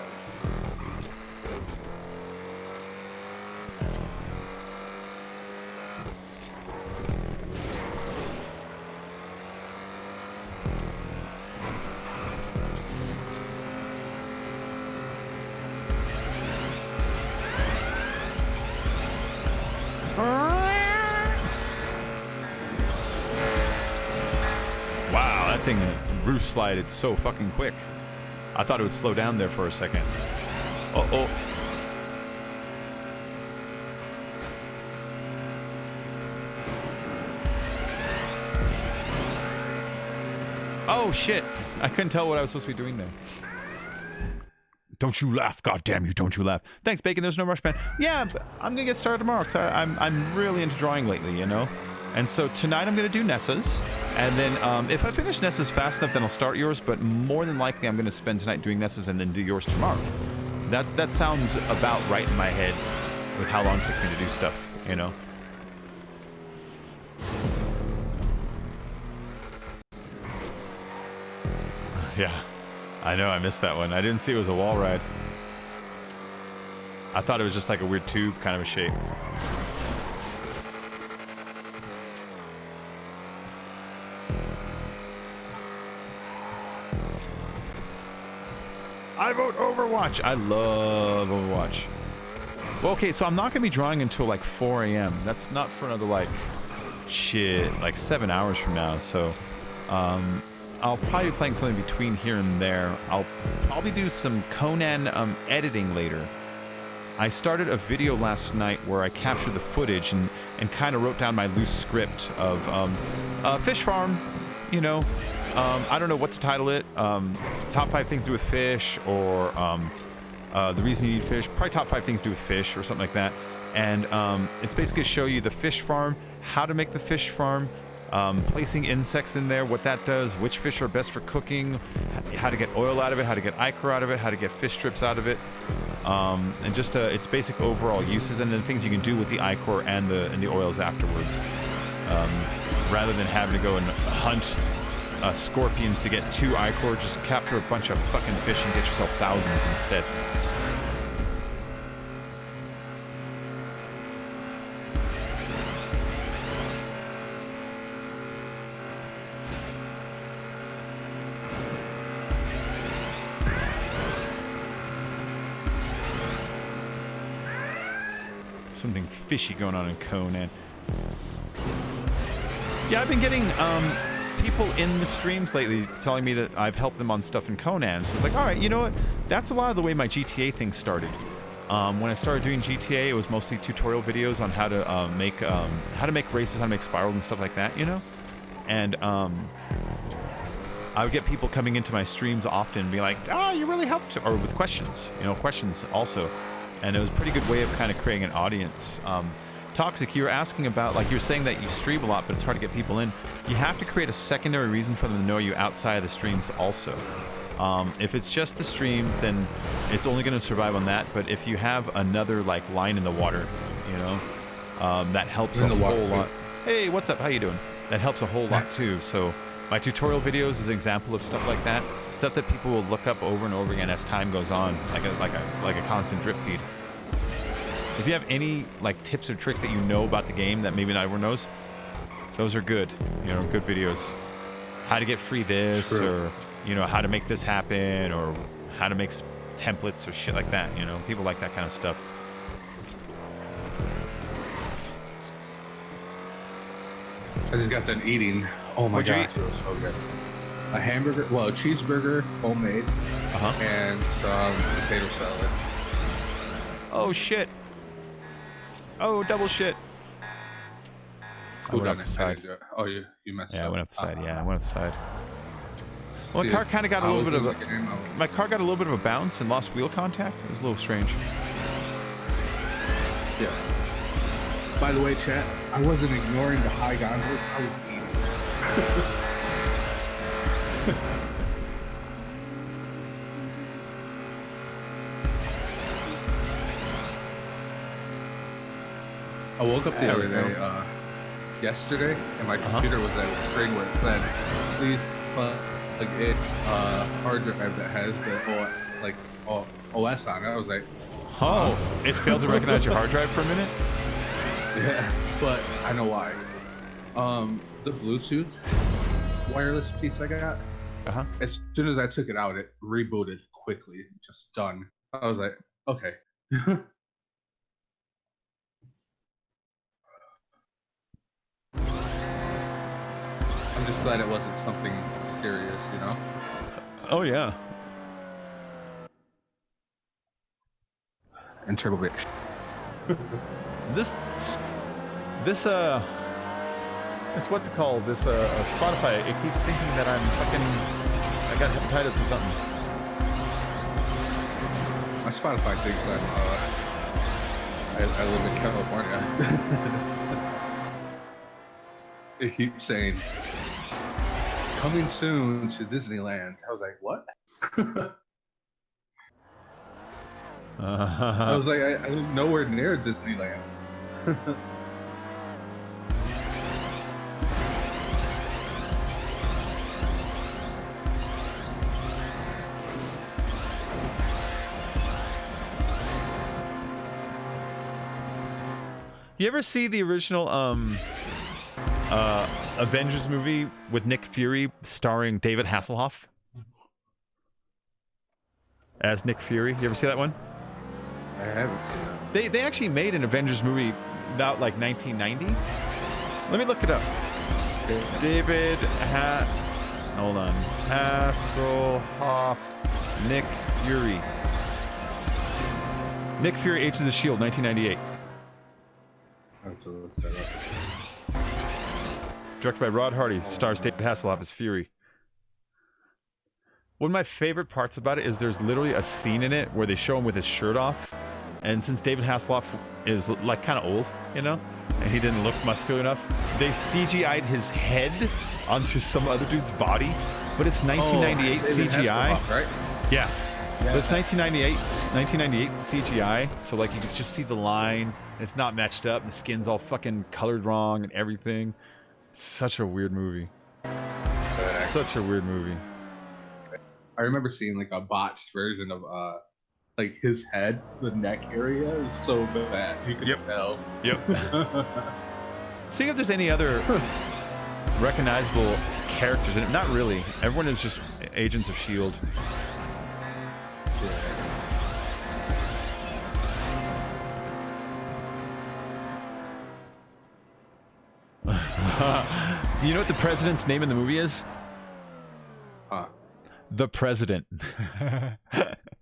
Wow, that thing roof slided so fucking quick. I thought it would slow down there for a second. Uh-oh. Oh shit, I couldn't tell what I was supposed to be doing there. don't you laugh, goddamn you, don't you laugh. Thanks, Bacon. There's no rush, man. Yeah, but I'm gonna get started tomorrow because I'm really into drawing lately, you know. And so tonight I'm gonna do Nessa's, and then if I finish Nessa's fast enough, then I'll start yours. But more than likely, I'm gonna spend tonight doing Nessa's and then do yours tomorrow. That sounds about right in my head with how long it takes me to do stuff, you know. Yeah, I know, I missed that one. I didn't see it was a wall ride. I thought it was just like a weird tube kind of a shape. I vote Overwatch. I love Overwatch. Well, okay, so I'm not gonna be drawing until like 4 a.m. That's not for another like, shit, like 7 hours from now. So, I'll probably be playing something between here and there. I'll probably do some Conan editing later. I started a video last night where I captured the footage and kind of wrote down my loose script of fish farm, you know. I don't know what to title it. Top 5 things to do with fish, or the reason you need fish. Probably top 5 things to do with fish, or something like that. And it's basically to show you the fish farm, how to make the fish farm, placing insects in there, what that does, which fish are best for cooking, how to get oil out of it, how to get ichor out of it, how to get fish strips out of it, and just its basic overall uses, and then things you can do with the ichor and the oils afterwards, rather than having to go and hunt scorpions to get 2 ichor. Just capture a bunch of fucking fish and get yourself thousands instead. Something fishy going on in Conan. Yeah, I've been getting people in the streams lately telling me that I've helped them on stuff in Conan. So it's like, all right, you know what? That's a lot of the way my GTA thing started. When I started doing GTA, it was mostly tutorial videos on how to make races, how to make spirals and stuff like that, you know. And I would get people coming into my streams often and be like, "Oh, you really helped," or with questions, you know, questions also. And it was a pretty good way of kind of creating an audience. Toxic, you were asking about, like, you're saying that you stream a lot, but it's hard to get people in. You have to create a secondary reason for them to know you outside of the streams also. If it's just the streams, then it's only going to survive on that. But if you have another, like, line in the water, you know, that helps a whole lot. Hey, what's up? How you doing? That helps a whole lot too. So my tutorial videos is an example of stuff like that. Stuff that people will look up over and over again as time goes on, like a constant drip feed. If you have any like tips or tricks that you know about the game that maybe not everyone knows, those are good. You know, good videos. How to get free this, or you know, how to make this happen, or how to make templates or shit like that. You know, people like that kind of stuff. I just got done eating. Oh my gosh, it was so good. A hamburger, well, a cheeseburger, homemade, and some potato salad. Oh shit. Oh, double shit. I went off the side. Oh, you messed up. Yeah, I went off the side. Yeah, I went off the side. Well, my car kind of got a little bit of a... My car got a little bit of a bounce and lost wheel contact. It was a little strange. Yeah. By the way, chat, I wasn't ignoring the high gondolas. I was eating. I woke up the other day, yesterday, and my computer was at a screen where it said, "Please plug in hard drive that has the OS on it." I was like, "Oh, it failed to recognize your hard drive for a minute." Yeah, but I know why. The Bluetooth wireless piece I got, as soon as I took it out, it rebooted quickly, just done. I was like, okay. I'm just glad it wasn't something serious, you know? Oh, yeah. And Turbo Bitch. This what to call this, Spotify, it keeps thinking that I got hepatitis or something. Spotify thinks I live in California. It keeps saying, coming soon to Disneyland. I was like, what? I was like, I'm nowhere near Disneyland. You ever see the original Avengers movie with Nick Fury starring David Hasselhoff as Nick Fury? You ever see that one? I haven't seen that. They actually made an Avengers movie about like 1990. Let me look it up. David hold on. Hasselhoff, Nick Fury. Nick Fury, Agents of the Shield, 1998. I have to look that up. Directed by Rod Hardy, stars David Hasselhoff as Fury. One of my favorite parts about it is there's literally a scene in it where they show him with his shirt off. And since David Hasselhoff is like kind of old, you know, and he didn't look muscular enough, they CGI'd his head onto some other dude's body. But it's 1998 CGI. Right? Yeah. But it's 1998 CGI. So like you can just see the line. It's not matched up. The skin's all fucking colored wrong and everything. It's such a weird movie. Such a weird movie. I remember seeing like a botched version of like his head, the neck area is so bad. You can tell. Yep. See if there's any other recognizable characters in it. Not really. Everyone is just Agents of S.H.I.E.L.D. You know what the president's name in the movie is? The President.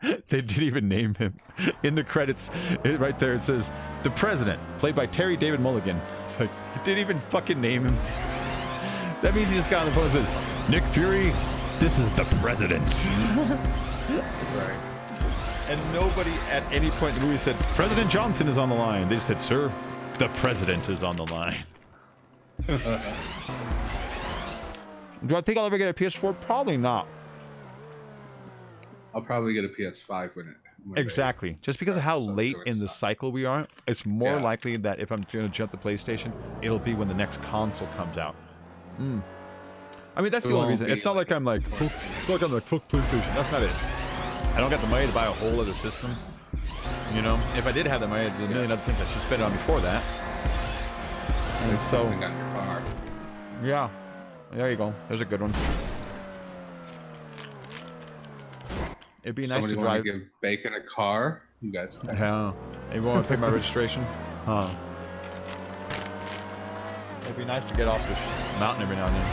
They didn't even name him. In the credits, right there, it says, The President, played by Terry David Mulligan. It's like, he didn't even fucking name him. That means he just got on the phone and says, Nick Fury, this is the President. Right. And nobody at any point in the movie said, President Johnson is on the line. They just said, Sir, the President is on the line. Do I think I'll ever get a PS4? Probably not. I'll probably get a PS5 when Exactly. Just because of how late in the cycle we are, it's more likely that if I'm going to jump the PlayStation, it'll be when the next console comes out. I mean, that's the only reason. It's not like I'm like, fuck PlayStation. That's not it. I don't got the money to buy a whole other system. You know, if I did have the money, there's a million other things I should spend it on before that. And so, yeah, there you go. There's a good one. It'd be nice to drive. Give Bacon a car. You guys. Yeah. You want to pay my registration? Huh. It'd be nice to get off this mountain every now and then.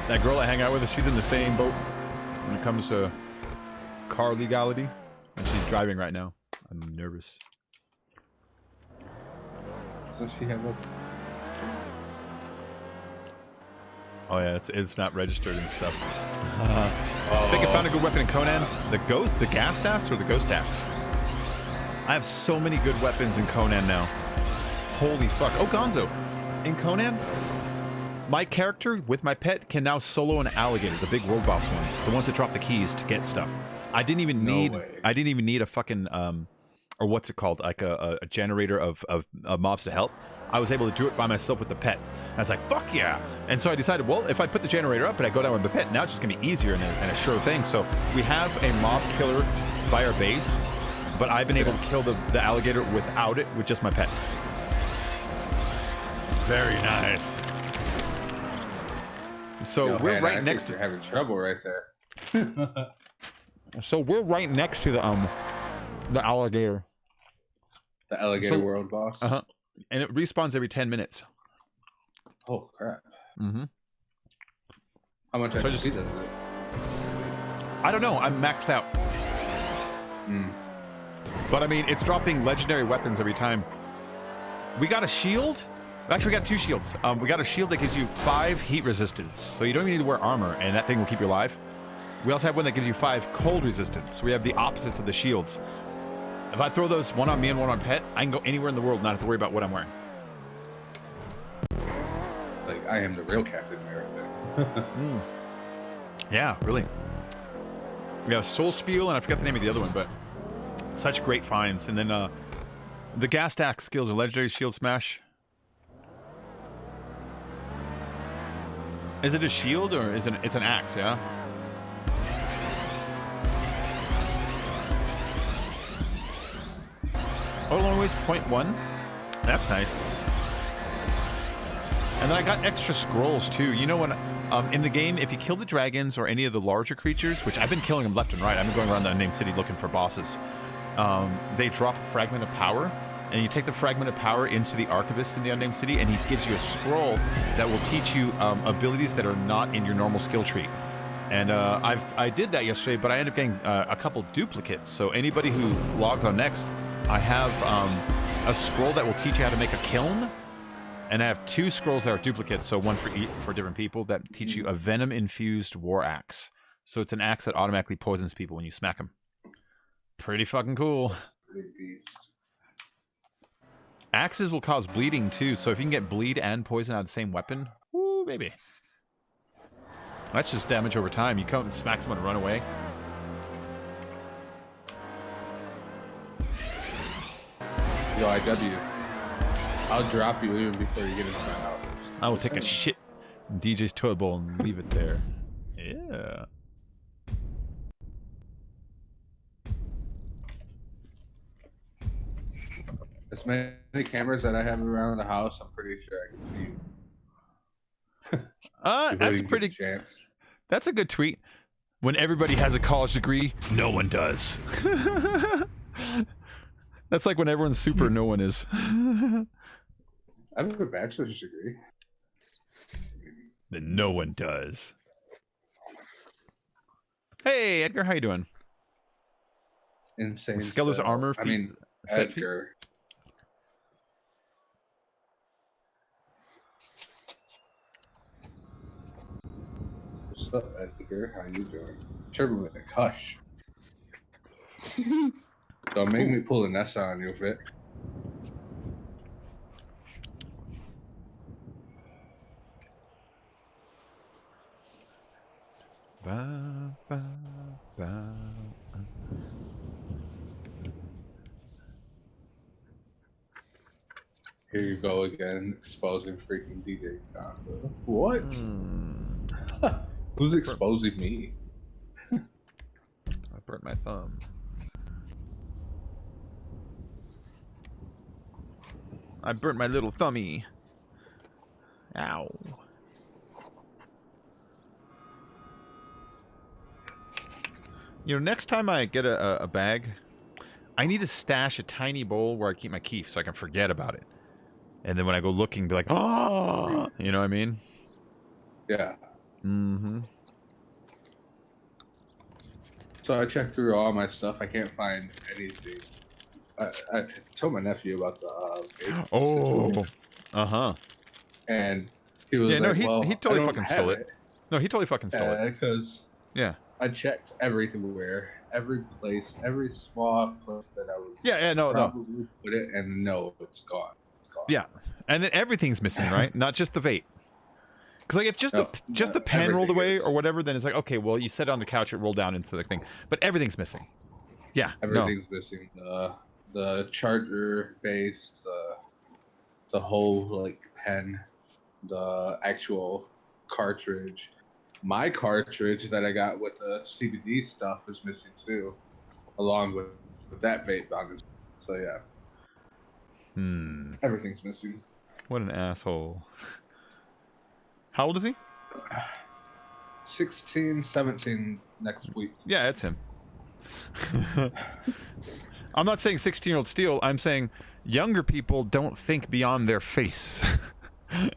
That girl I hang out with, she's in the same boat when it comes to car legality, and she's driving right now. I'm nervous. Does she have a... Oh yeah, it's not registered and stuff. I think I found a good weapon in Conan. The gas axe or the ghost axe? I have so many good weapons in Conan now. Holy fuck. Oh, Gonzo. In Conan, my character with my pet can now solo an alligator, the big world boss ones, the ones that drop the keys to get stuff. I didn't even need a fucking or what's it called, like a generator of mobs to help. I was able to do it by myself with the pet. And I was like, fuck yeah. And so I decided, well, if I put the generator up and I go down with the pet, now it's just gonna be easier and a sure thing. So we have a mob killer by our base, but I've been able to kill the alligator without it, with just my pet. Very nice. So we're right next to... You're having trouble right there. So we're right next to the alligator. The alligator world boss? Uh-huh. And it respawns every 10 minutes. Oh, crap. Mm-hmm. How much XP does it? I don't know. I'm maxed out. But I mean, it's dropping legendary weapons every time. We got a shield Actually, we got 2 shields. We got a shield that gives you 5 heat resistance, so you don't even need to wear armor, and that thing will keep you alive. We also have one that gives you 5 cold resistance. We have the opposites of the shields. If I throw those, one on me and one on Pet, I can go anywhere in the world, not have to worry about what I'm wearing. Like, I am the real Captain America. Yeah, really. We got a Soul Spiel, and I forgot the name of the other one, but such great finds. And then the gas stack skills are legendary shield smash. Is it a shield or is it? It's an axe, yeah. Oh, long ways 0.1. That's nice. And then I got extra scrolls too. You know when in the game, if you kill the dragons or any of the larger creatures, which I've been killing them left and right, I've been going around the unnamed city looking for bosses. They drop a fragment of power, and you take the fragment of power into the archivist in the unnamed city, and he gives you a scroll that will teach you abilities that are not in your normal skill tree. And I did that yesterday, but I ended up getting a couple duplicates. So anybody who logs on next, I have a scroll that will teach you how to make a kiln, and I have 2 scrolls that are duplicates, so one for different people, that teach you a venom-infused war axe. So it's an axe that automatically poisons people when you smack them. Pretty fucking cool. Axes will cause bleeding too, so if you can get bleed and poison out of the same weapon, woo, baby. That's just damage over time. You come and smack someone and run away. Yo, IW. I'll drop you even before you get into my house. I will take a shit in DJ's toilet bowl and leave it there. Yeah. As many cameras that I have around the house, I'm pretty sure I can see you. That's pretty. Chance. That's a good tweet. When everybody has a college degree, no one does. That's like when everyone's super, no one is. I have a bachelor's degree. Then no one does. Hey, Edgar, how you doing? Insane. Skeller's armor feet. I mean, set feet? Edgar. What's up, Edgar? How you doing? Turbulent, hush. Don't make me pull a Nessa on you, Fit. Ba, ba, ba. Here you go again, exposing freaking DJ Gonzo. What? Who's exposing me? I burnt my thumb. I burnt my little thummy. Ow. You know, next time I get a bag, I need to stash a tiny bowl where I keep my keef so I can forget about it. And then when I go looking, be like, oh, you know what I mean? Yeah. Mm-hmm. So I checked through all my stuff. I can't find anything. I told my nephew about the oh, uh-huh. And he was no, like, well, he totally fucking stole it. No, he totally fucking stole it. Because I checked everywhere, every place, every small place that I would probably put it, and no, it's gone. It's gone. Yeah, and then everything's missing, right? Not just the vape. Because like if just the pen rolled away or whatever, then it's like, okay, well, you set it on the couch, it rolled down into the thing, but everything's missing. Yeah, everything's missing. The charger base, the whole like pen, the actual cartridge. My cartridge that I got with the CBD stuff is missing too, along with that vape on it. So yeah. Everything's missing. What an asshole. How old is he? 16, 17 next week. Yeah, it's him. I'm not saying 16-year-old steal. I'm saying younger people don't think beyond their face.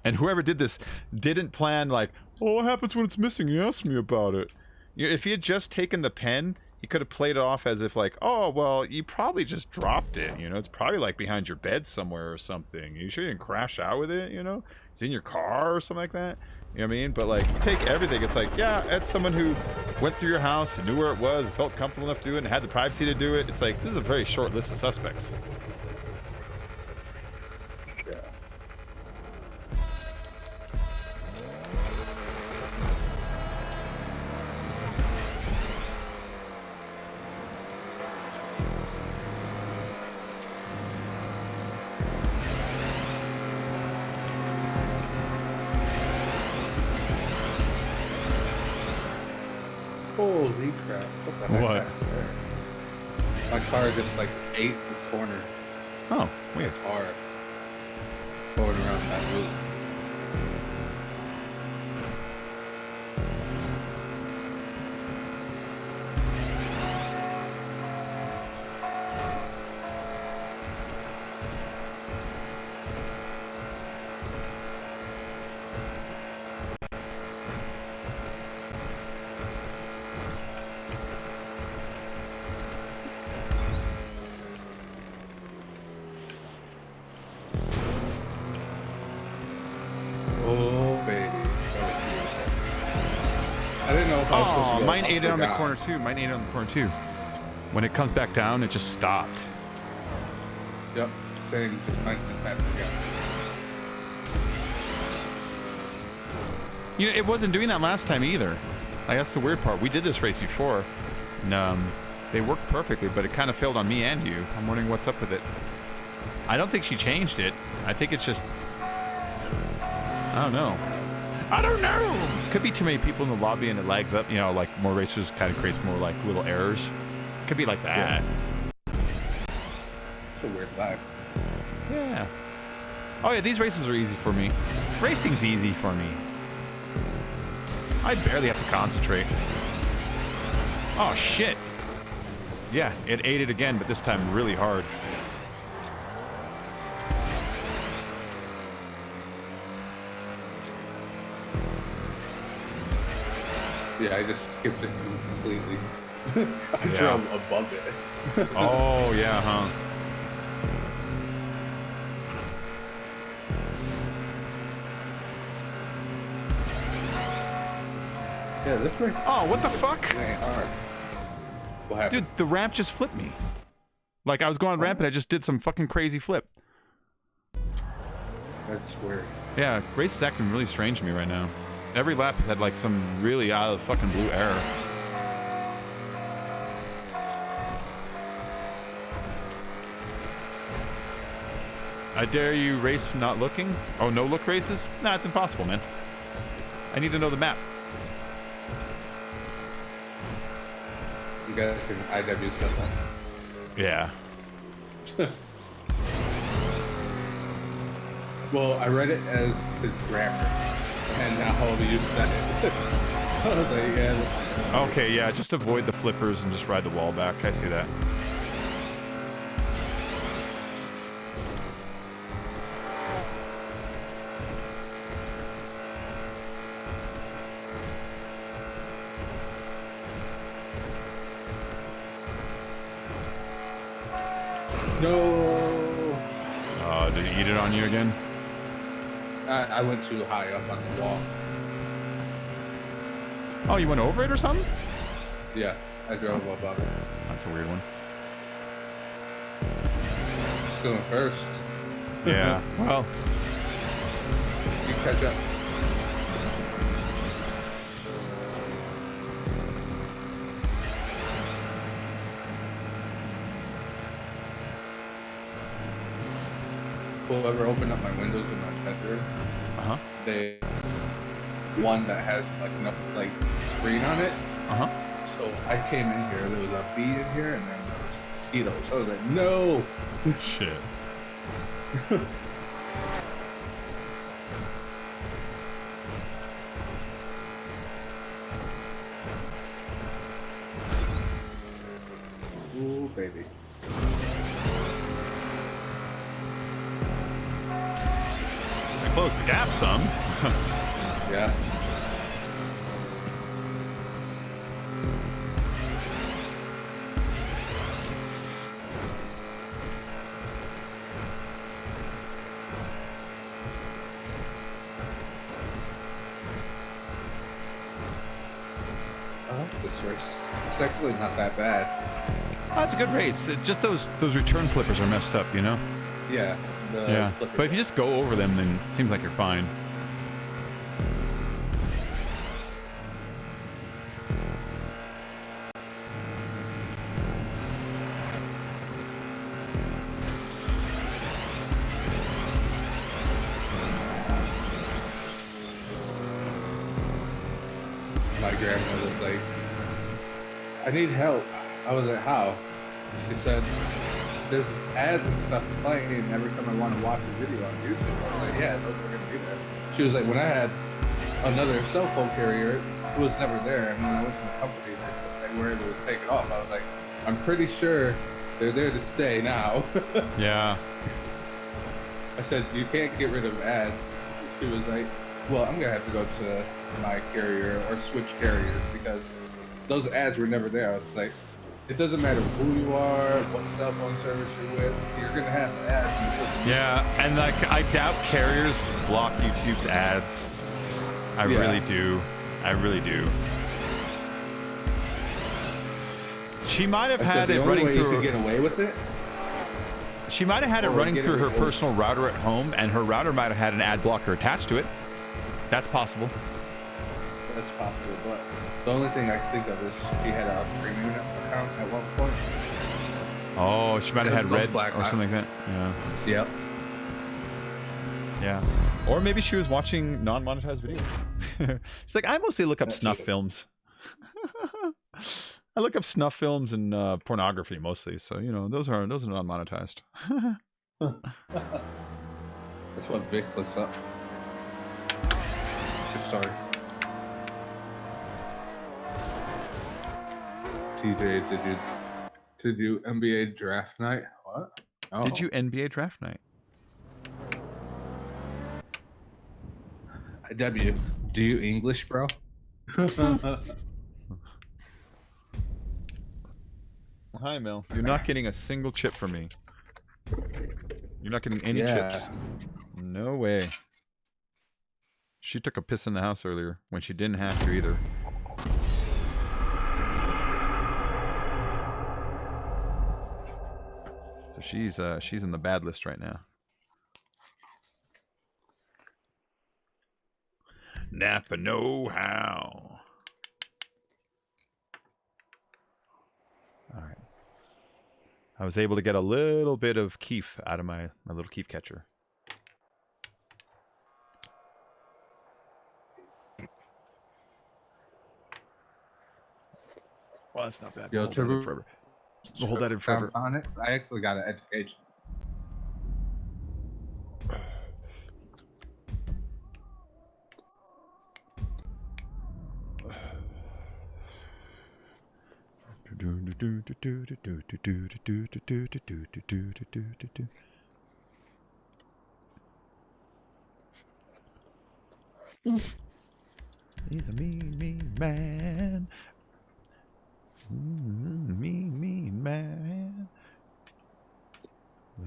And whoever did this didn't plan like, oh, what happens when it's missing? He asked me about it. You know, if he had just taken the pen he could have played it off as if like, oh, well, you probably just dropped it, you know? It's probably like behind your bed somewhere or something. You sure you didn't crash out with it, you know? It's in your car or something like that. You know what I mean? But like, you take everything. It's like, yeah, that's someone who went through your house and knew where it was and felt comfortable enough to do it and had the privacy to do it. It's like, this is a very short list of suspects. Holy crap. What the heck What? happened there? My car just like ate the corner. Oh, weird. My car going around that loop. Oh, baby. That was beautiful. I didn't know if I was supposed to Oh, go mine up ate it or on the down. corner too. Mine ate it on the corner too. When it comes back down, it just stopped. Yep. Same. Just mine just happened again. You know, it wasn't doing that last time either. Like, that's the weird part. We did this race before, and they worked perfectly, but it kind of failed on me and you. I'm wondering what's up with it. I don't think she changed it. I think it's just... I don't know. I don't know! Could be too many people in the lobby and it lags up. You know, like, more racers kind of creates more, like, little errors. Could be like that. It's a weird lag. Yeah. Oh, yeah, these races are easy for me. Racing's easy for me. I barely have to concentrate. Oh, shit. Yeah, it ate it again, but this time really hard. Yeah, I just skipped it completely. I Yeah. drove above it. Oh, yeah, huh? Yeah, this race Oh, what the fuck? ain't hard. What happened? Dude, the ramp just flipped me. Like, I was going on ramp and I just did some fucking crazy flip. That's weird. Yeah, race is acting really strange to me right now. Every lap has had, like, some really out of the fucking blue error. I dare you race not looking? Oh, no look races? Nah, it's impossible, man. I need to know the map. You guys can IW set that. Yeah. Well, I read it as his grammar, and now you said it. So I was like, yeah. Okay, yeah, just avoid the flippers and just ride the wall back. I see that. No. Did it eat it on you again? I went too high up on the wall. Oh, you went over it or something? Yeah, I drove That's- above it. That's a weird one. Still in first. Yeah, well, You catch up. Whoever opened up my windows in my bedroom, uh-huh, they one that has like enough like screen on it. uh-huh. So I came in here, there was a bee in here, and then there was mosquitoes. I was like, no. Shit. Ooh, baby. I closed the gap some. Yeah. It's actually not that bad. Oh, that's a good race. It's just those return flippers are messed up, you know? Yeah. Yeah. But if you just go over them, then it seems like you're fine. My grandmother's like, I need help. I was like, how? She said, there's ads and stuff playing every time I want to watch a video on YouTube. I was like, yeah, those are going to do that. She was like, when I had another cell phone carrier, it was never there. And when I went to the company, they were able to take it off. I was like, I'm pretty sure they're there to stay now. Yeah. I said, you can't get rid of ads. She was like, well, I'm going to have to go to my carrier or switch carriers because those ads were never there. I was like, it doesn't matter who you are, what cell phone service you're with, you're going to have ads. Yeah, and like I doubt carriers block YouTube's ads. I really do. I really do. She might have had it running through. You could get away with it. She might have had it running through her personal router at home, and her router might have had an ad blocker attached to it. That's possible. That's possible, but the only thing I can think of is she had a premium account at one point. Oh, she might have had Red or something like that. Yeah. Yep. Yeah. Or maybe she was watching non-monetized videos. It's like, I mostly look up snuff films. I look up snuff films and pornography mostly, so you know those are non-monetized. That's what Vic looks up. Sorry. TJ, did you NBA draft night? What? Oh. Did you NBA draft night? W, do you English, bro? Hi, Mel. You're not getting a single chip from me. You're not getting any chips. No way. She took a piss in the house earlier when she didn't have to either. So she's in the bad list right now. Napa know how. All right. I was able to get a little bit of keef out of my little keef catcher. Well, that's not bad. Yo, Hold that in forever. We'll hold that in forever. Phonics? I actually got an education. He's a mean man. Mean man.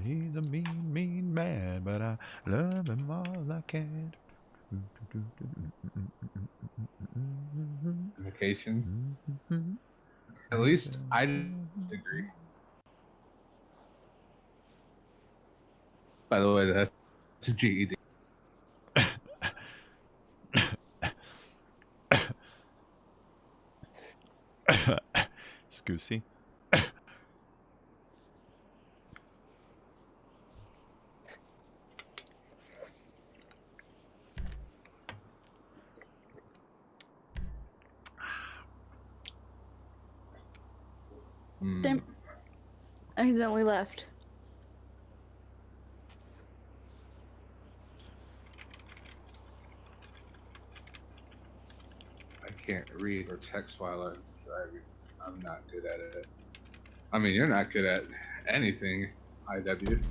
He's a mean man, but I love him all I can. Vacation. At least I disagree. By the way, that's a GED. Scoosy. Damn. Accidentally left. I can't read or text while I'm driving. I'm not good at it. I mean, you're not good at anything, IW.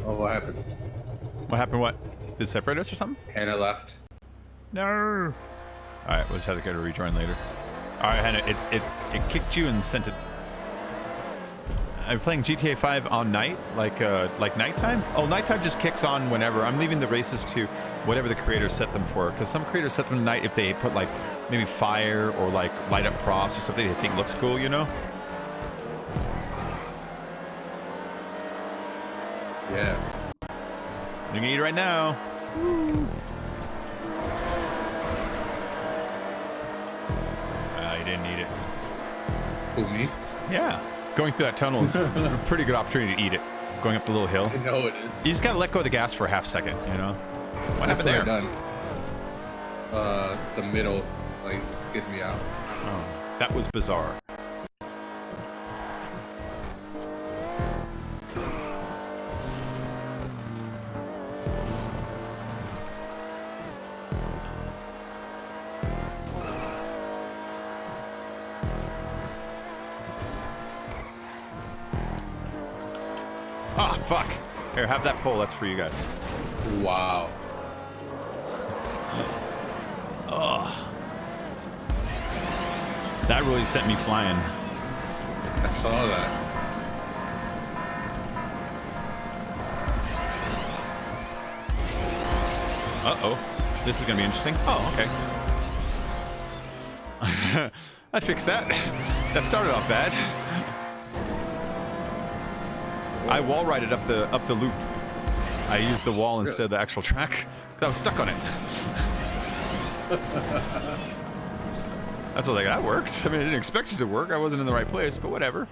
Oh, what happened? What happened? What? Did it separate us or something? Hannah left. No. All right, we'll just have to get a rejoin later. All right, Hannah, it kicked you and sent it. I'm playing GTA 5 on night, like nighttime. Oh, nighttime just kicks on whenever. I'm leaving the races to whatever the creators set them for, because some creators set them to night if they put like maybe fire or like light up props or something they think looks cool, you know? Yeah. You can eat it right now. You didn't eat it. Who, me? Yeah. Going through that tunnel is a pretty good opportunity to eat it. Going up the little hill. I know it is. You just gotta let go of the gas for a half second, you know? What That's happened there? Done. The middle, like, skid me out. Oh, that was bizarre. Ah, fuck. Here, have that pole. That's for you guys. Wow. Oh. That really sent me flying. I saw that. Uh-oh. This is going to be interesting. Oh, okay. I fixed that. That started off bad. I wall righted up the loop. I used the wall instead of the actual track. 'Cause I was stuck on it. That's what that worked. I mean, I didn't expect it to work. I wasn't in the right place, but whatever.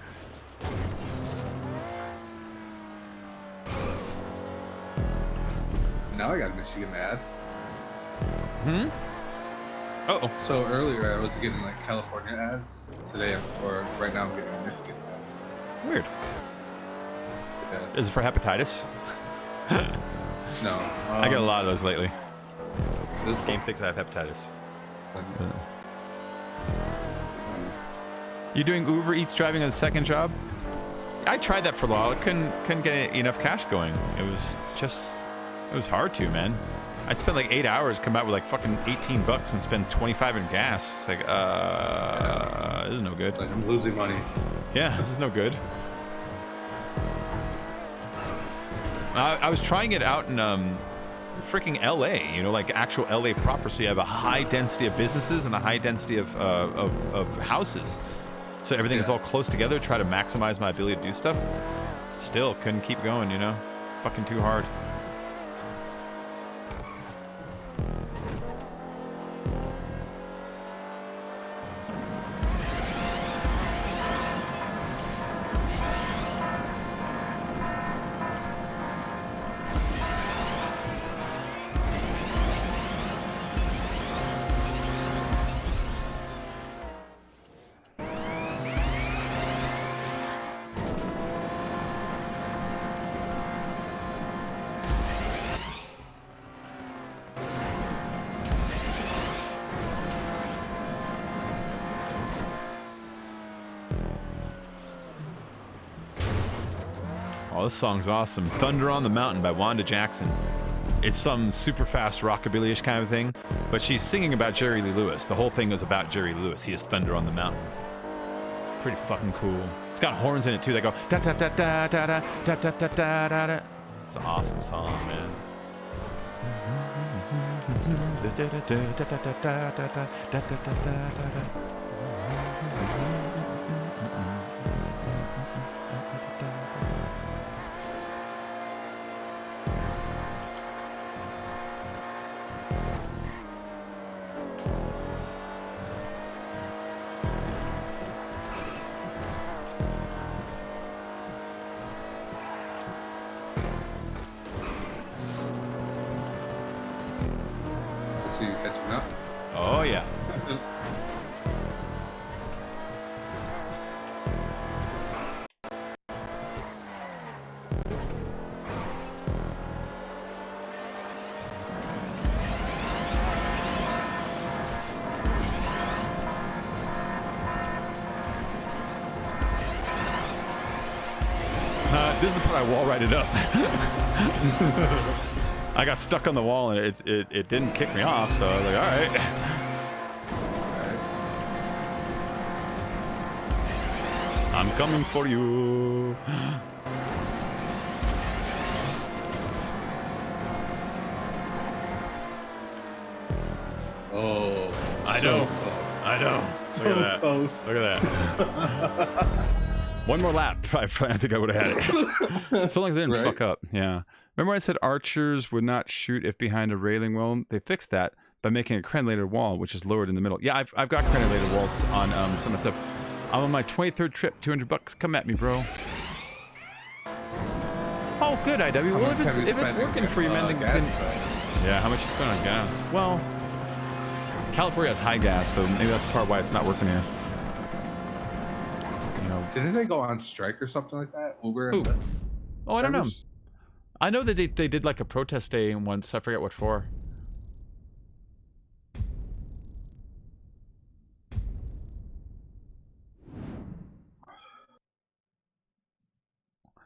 Now I got Michigan mad. Hmm? Uh-oh. So earlier I was getting like California ads. Today, or right now, I'm getting Michigan ads. Weird. Yeah. Is it for hepatitis? No. I get a lot of those lately. This Game thinks I have hepatitis. one. You doing Uber Eats driving as a second job? I tried that for a while. I couldn't get enough cash going. It was hard to, man. I'd spend like 8 hours, come out with like fucking $18 and spend 25 in gas. It's like, this is no good. Like, I'm losing money. Yeah, this is no good. I was trying it out in freaking LA, you know, like actual LA proper. So you have a high density of businesses and a high density of houses. So everything is all close together. Try to maximize my ability to do stuff. Still couldn't keep going, you know, fucking too hard. Oh, this song's awesome. Thunder on the Mountain by Wanda Jackson. It's some super fast rockabilly-ish kind of thing, but she's singing about Jerry Lee Lewis. The whole thing is about Jerry Lee Lewis. He is Thunder on the Mountain. It's pretty fucking cool. It's got horns in it too. They go da da da da da da da da da da da da. It's an awesome song, man. See you catching up. Oh yeah. This is the part I wall righted up. I got stuck on the wall and it didn't kick me off, so I was like, all right. I'm coming for you. Oh, I so know. close. I know. Look at that. Close. Look at that. One more lap. I think I would have had it. So long as they didn't Right? fuck up. Yeah. Remember I said archers would not shoot if behind a railing? Well, they fixed that by making a crenellated wall, which is lowered in the middle. Yeah, I've got crenellated walls on some of the stuff. I'm on my 23rd trip. $200. Come at me, bro. Oh, good, IW. Well, if it's working for you, man, then yeah. How much you spend on gas? Well, California has high gas, so maybe that's part of why it's not working here. You know. Didn't they go on strike or something like that? Uber Who? and Lyft Oh, I don't know. drivers? I know that they did like a protest day once. I forget what for.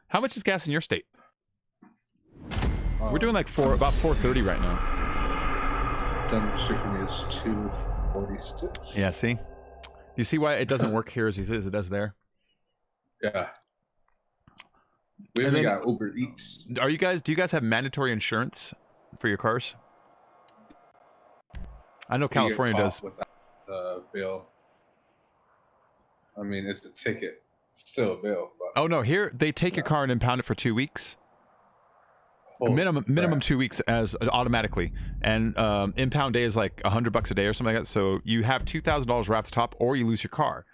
How much is gas in your state? We're doing like about 430 right now. Down the street from me is 246. Yeah, see? You see why it doesn't work here as it does there? Yeah. We And even then- got Uber Eats. Do you guys have mandatory insurance for your cars? I know California You get does. caught without the bill. I mean, it's a ticket. It's still a bill. But Oh no, here they take your car and impound it for 2 weeks. Minimum crap. 2 weeks as automatically, and impound day is like $100 a day or something like that. So you have $2,000 right off the top, or you lose your car.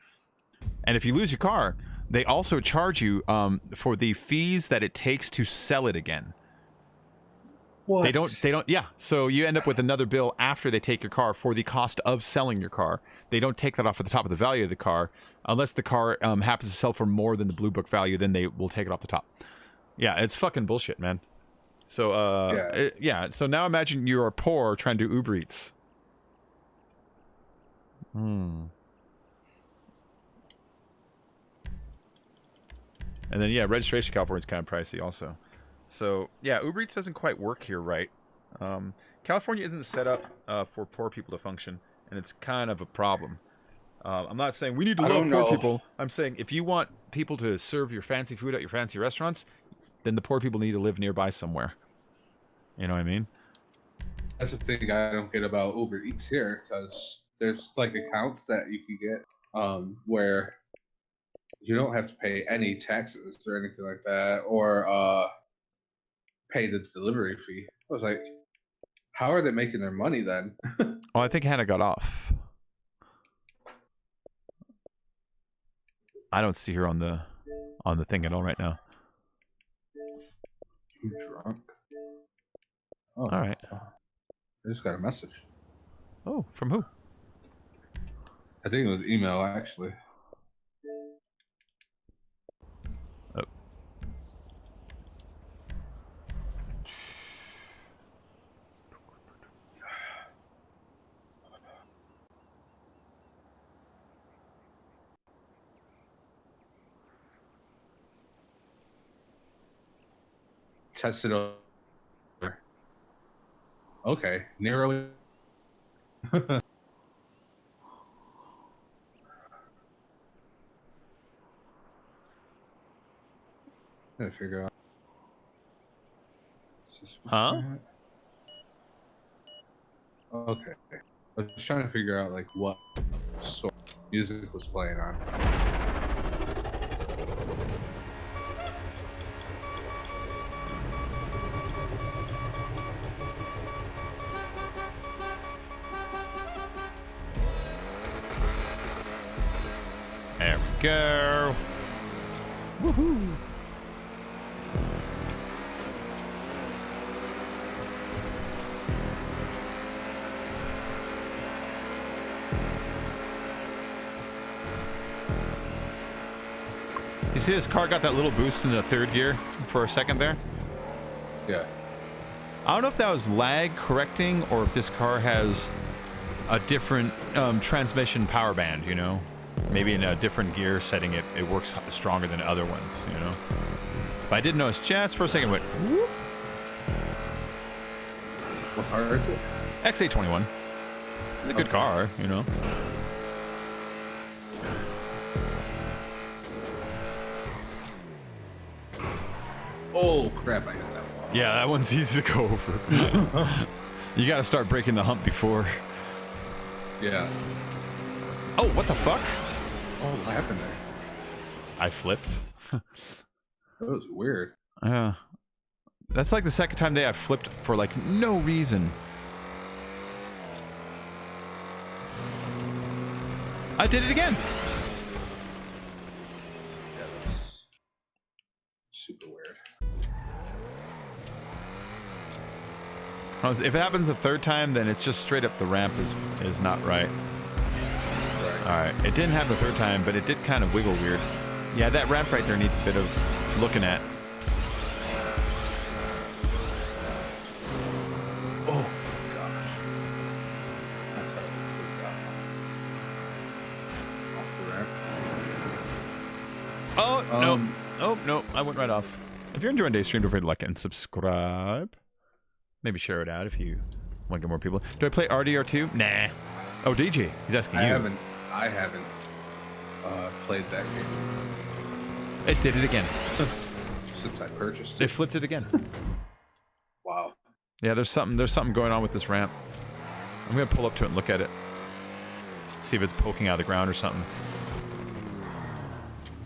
And if you lose your car, they also charge you for the fees that it takes to sell it again. What? They don't. Yeah. So you end up with another bill after they take your car for the cost of selling your car. They don't take that off at the top of the value of the car, unless the car happens to sell for more than the blue book value. Then they will take it off the top. Yeah, it's fucking bullshit, man. So yeah. So now imagine you are poor trying to do Uber Eats. And then yeah, registration in California is kind of pricey also. So yeah, Uber Eats doesn't quite work here, right? California isn't set up for poor people to function, and it's kind of a problem. I'm not saying we need to love poor people. I'm saying if you want people to serve your fancy food at your fancy restaurants, then the poor people need to live nearby somewhere. You know what I mean? That's the thing I don't get about Uber Eats here, because there's like accounts that you can get where you don't have to pay any taxes or anything like that, or pay the delivery fee. I was like, how are they making their money then? Oh, I think Hannah got off. I don't see her on the thing at all right now. You drunk? Oh, All right. I just got a message. Oh, from who? I think it was email, actually. Oh. Test it over. Okay, Nero. Gotta figure out. Huh? Okay. I was trying to figure out like what sort of music was playing on. There we go. Woohoo! You see this car got that little boost in the third gear for a second there? Yeah. I don't know if that was lag correcting or if this car has a different transmission power band, you know? Maybe in a different gear setting it works stronger than other ones, you know? But I did notice just for a second it went whoop. What car is it? XA21. It's a good car, you know? Oh crap! I hit that wall. Yeah, that one's easy to go over. You got to start breaking the hump before. Yeah. Oh, what the fuck? Oh, what happened there? I flipped. That was weird. Yeah. That's like the second time today I flipped for like no reason. I did it again. Yeah, that's super weird. If it happens a third time, then it's just straight up the ramp is not right. Right. All right. It didn't happen the third time, but it did kind of wiggle weird. Yeah, that ramp right there needs a bit of looking at. Oh gosh. Off the ramp. Oh, no. Oh, no. I went right off. If you're enjoying today's stream, don't forget to like and subscribe. Maybe share it out if you want to get more people. Do I play RDR2? Nah. Oh, DJ. He's asking you. I haven't played that game It did it again. since I purchased They it. flipped it again. Wow. Yeah, there's something going on with this ramp. I'm gonna pull up to it and look at it. See if it's poking out of the ground or something.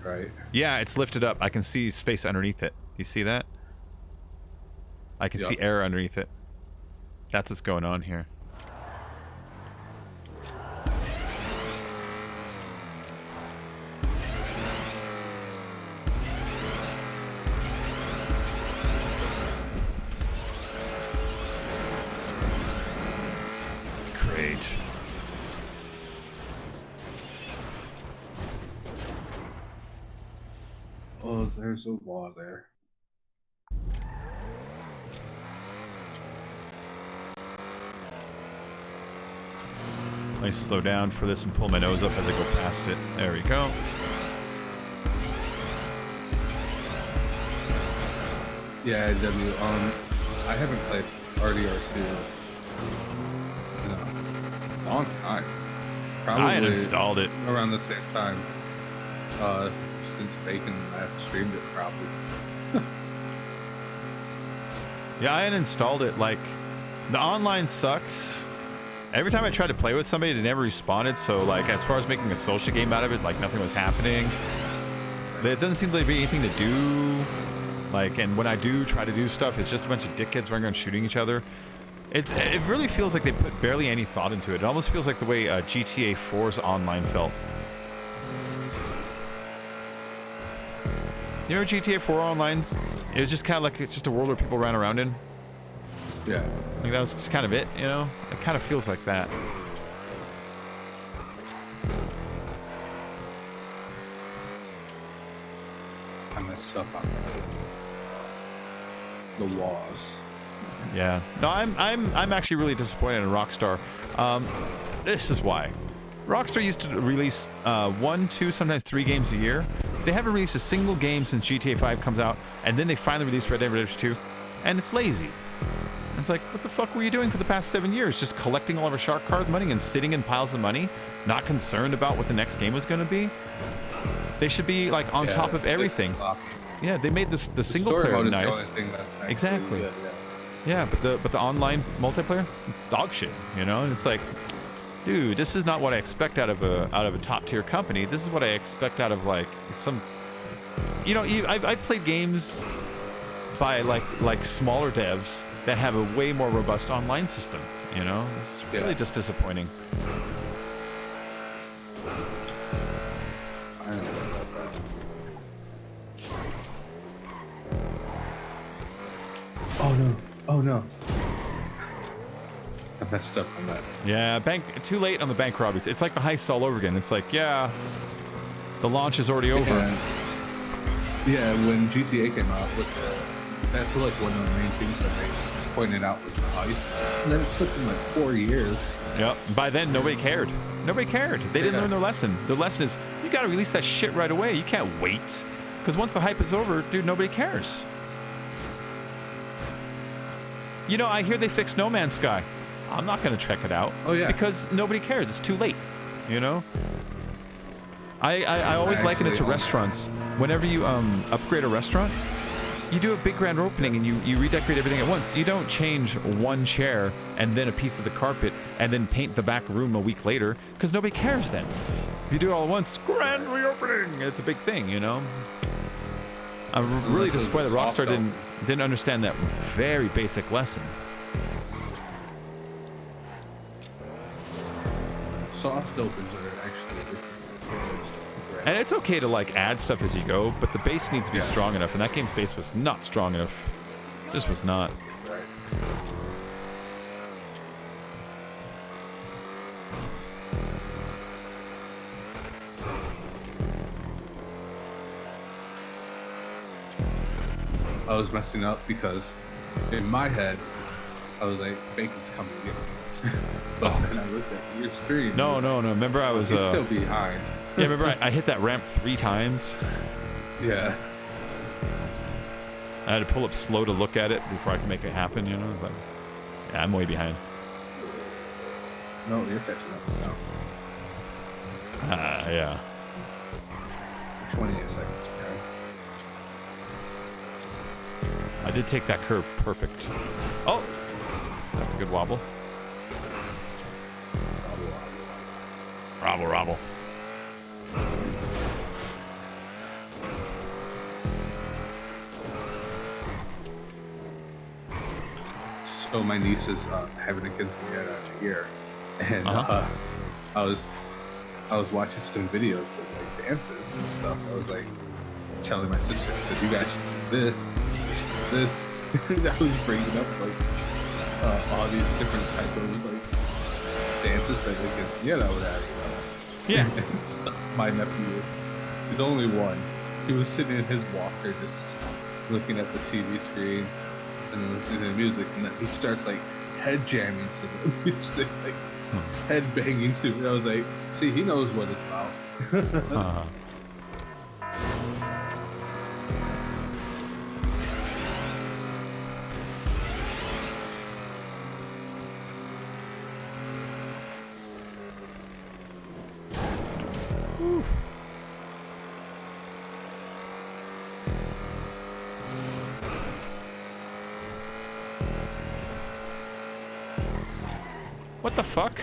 Right. Yeah, it's lifted up. I can see space underneath it. You see that? I can see air underneath it. That's what's going on here. Great. Oh, there's a wall there. Let me slow down for this and pull my nose up as I go past it. There we go. Yeah, I haven't played RDR2 in a long time. Probably I had installed it. around the same time. Since Bacon last streamed it, probably. Yeah, I had installed it. Like, the online sucks. Every time I tried to play with somebody, they never responded. So, like, as far as making a social game out of it, like, nothing was happening. It doesn't seem to be anything to do. Like, and when I do try to do stuff, it's just a bunch of dickheads running around shooting each other. It really feels like they put barely any thought into it. It almost feels like the way GTA 4's online felt. You know, GTA 4 Online's, it was just kind of like just a world where people ran around in. Yeah. Like that was just kind of it, you know? It kind of feels like that. I messed up on the walls. Yeah. No, I'm actually really disappointed in Rockstar. This is why. Rockstar used to release 1, 2, sometimes 3 games a year. They haven't released a single game since GTA 5 comes out, and then they finally released Red Dead Redemption 2, and it's lazy. And it's like, what the fuck were you doing for the past 7 years? Just collecting all of our shark card money and sitting in piles of money, not concerned about what the next game was going to be? They should be like on top of everything. Yeah, they made this the single player nice. Exactly. Good, yeah, but the online multiplayer, it's dog shit, you know? And it's like, dude, this is not what I expect out of a top tier company. This is what I expect out of like some, you know, I've played games by like smaller devs that have a way more robust online system. You know, it's really just disappointing. I don't know about that. Oh no! Oh no! I messed up on that. Yeah, too late on the bank robberies. It's like the heist all over again. It's like, yeah, the launch is already over. Yeah, when GTA came out, that's like one of the main things that they pointed out was the heist. And then it took them like 4 years. Yep. By then, nobody cared. Nobody cared. They didn't learn their lesson. Their lesson is, you got to release that shit right away. You can't wait. Because once the hype is over, dude, nobody cares. You know, I hear they fixed No Man's Sky. I'm not going to check it out. Oh, yeah. Because nobody cares. It's too late. You know? I always liken it to restaurants. Whenever you upgrade a restaurant, You do a big grand opening and you redecorate everything at once. You don't change one chair and then a piece of the carpet and then paint the back room a week later because nobody cares then. If you do it all at once, grand reopening. It's a big thing, you know. I'm really disappointed that Rockstar didn't understand that very basic lesson. Soft opens are actually. And it's okay to like add stuff as you go, but the base needs to be strong enough, and that game's base was not strong enough. Just was not. Right. I was messing up because in my head I was like, Bacon's coming to get me. But then I looked at your screen. No. Remember I was he's still behind. Yeah, remember I hit that ramp 3 times. Yeah. I had to pull up slow to look at it before I could make it happen, you know? It's like, yeah, I'm way behind. No, you're catching up now. Yeah. 28 seconds, okay? I did take that curve perfect. Oh! That's a good wobble. Robble. So my niece is having a quinceañera here, and I was watching some videos of like dances and stuff. I was like telling my sister, I said, "You guys should do this." I was bringing up like all these different types of like dances that the quinceañera would have. Yeah. My nephew is only one. He was sitting in his walker just looking at the TV screen and listening to music, and then he starts like head jamming to the music, like head banging to it. I was like, see, he knows what it's about. What the fuck?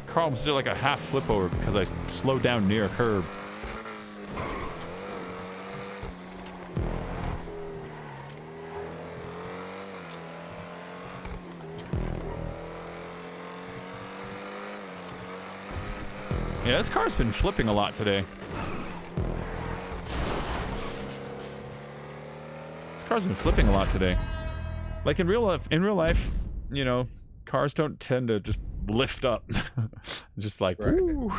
Carl almost did like a half flip over because I slowed down near a curb. Yeah, this car's been flipping a lot today. This car's been flipping a lot today. Like in real life, you know, cars don't tend to just lift up. Just like, woo.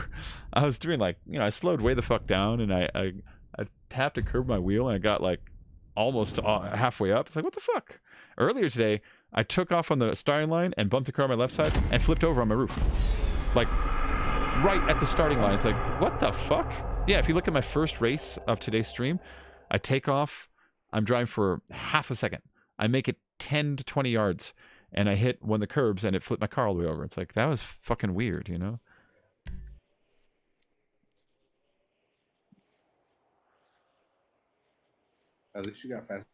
I was doing like, you know, I slowed way the fuck down and I tapped and curved my wheel and I got like almost halfway up. It's like, what the fuck? Earlier today, I took off on the starting line and bumped the car on my left side and flipped over on my roof. Like, right at the starting line. It's like, what the fuck? Yeah, if you look at my first race of today's stream, I take off, I'm driving for half a second. I make it 10 to 20 yards. And I hit one of the curbs and it flipped my car all the way over. It's like, that was fucking weird, you know? At least you got fast.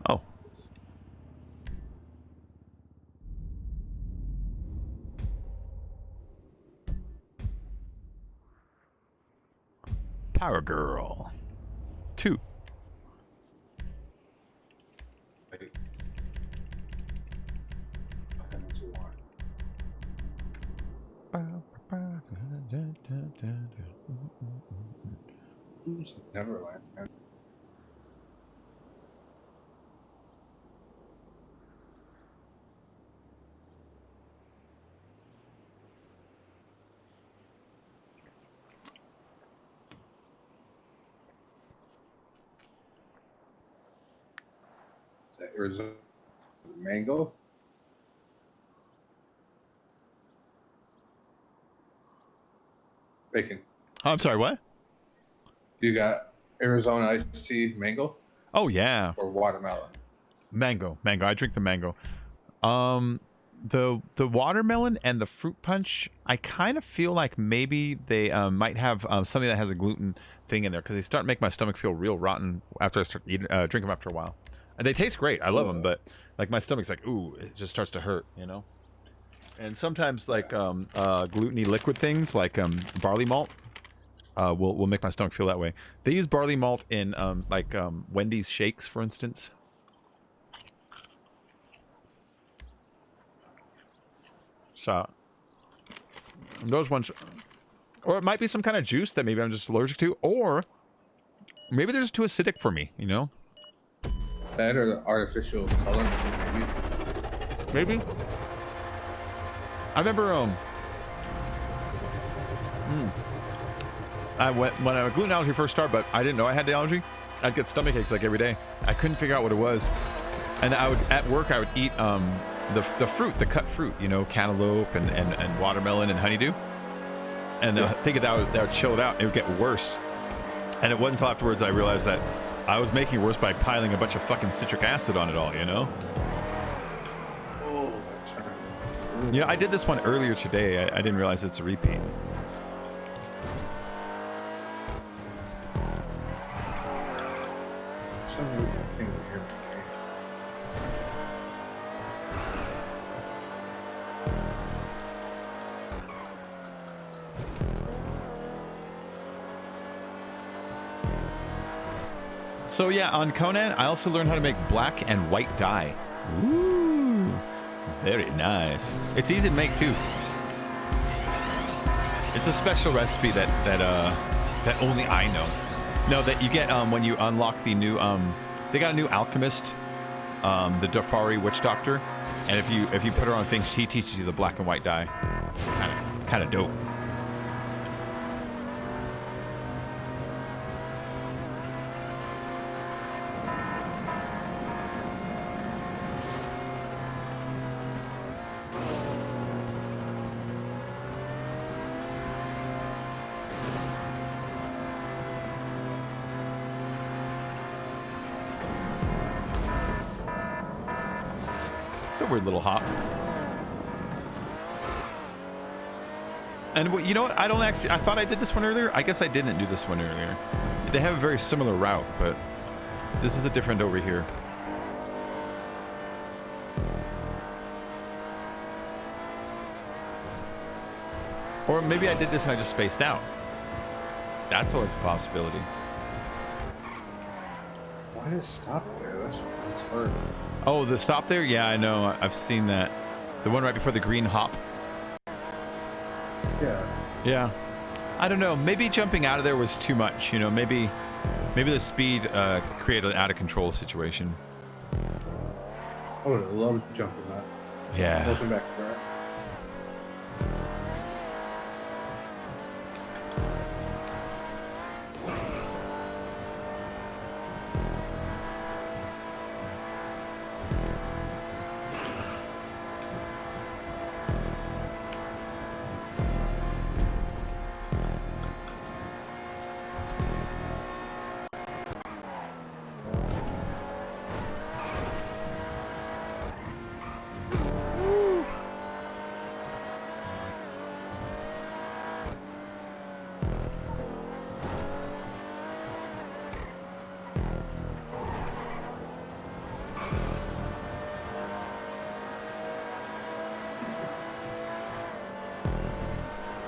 Oh. Power Girl 2. Neverland. The Arizona mango. Bacon. Oh, I'm sorry, what? You got Arizona iced tea mango Oh, yeah. or watermelon? Mango. I drink the mango. The watermelon and the fruit punch, I kind of feel like maybe they might have something that has a gluten thing in there, because they start to make my stomach feel real rotten after I start drink them after a while. And they taste great. I love them, but like my stomach's like, ooh, it just starts to hurt, you know? And sometimes like gluten-y liquid things like barley malt will make my stomach feel that way. They use barley malt in like Wendy's shakes, for instance. So those ones, or it might be some kind of juice that maybe I'm just allergic to, or maybe they're just too acidic for me, you know? That or the artificial color, maybe. Maybe. I remember when a gluten allergy first started, but I didn't know I had the allergy. I'd get stomach aches like every day. I couldn't figure out what it was, and I would at work I would eat the fruit, the cut fruit, you know, cantaloupe and watermelon and honeydew, and thinking that would chill it out. It would get worse, and it wasn't until afterwards I realized that I was making it worse by piling a bunch of fucking citric acid on it all, you know. You know, I did this one earlier today. I didn't realize it's a repeat. So yeah, on Conan, I also learned how to make black and white dye. Ooh, very nice. It's easy to make too. It's a special recipe that only I know. No, that you get when you unlock the new they got a new alchemist, the Dafari witch doctor, and if you put her on things, she teaches you the black and white dye. Kind of dope. It's a weird little hop. And you know what? I thought I did this one earlier. I guess I didn't do this one earlier. They have a very similar route, but this is a different over here. Or maybe I did this and I just spaced out. That's always a possibility. Why did it stop there? That's hard. Oh, the stop there? Yeah, I know. I've seen that. The one right before the green hop. Yeah. Yeah. I don't know. Maybe jumping out of there was too much. You know, maybe the speed created an out of control situation. I would have loved jumping that. Yeah. Welcome back to that.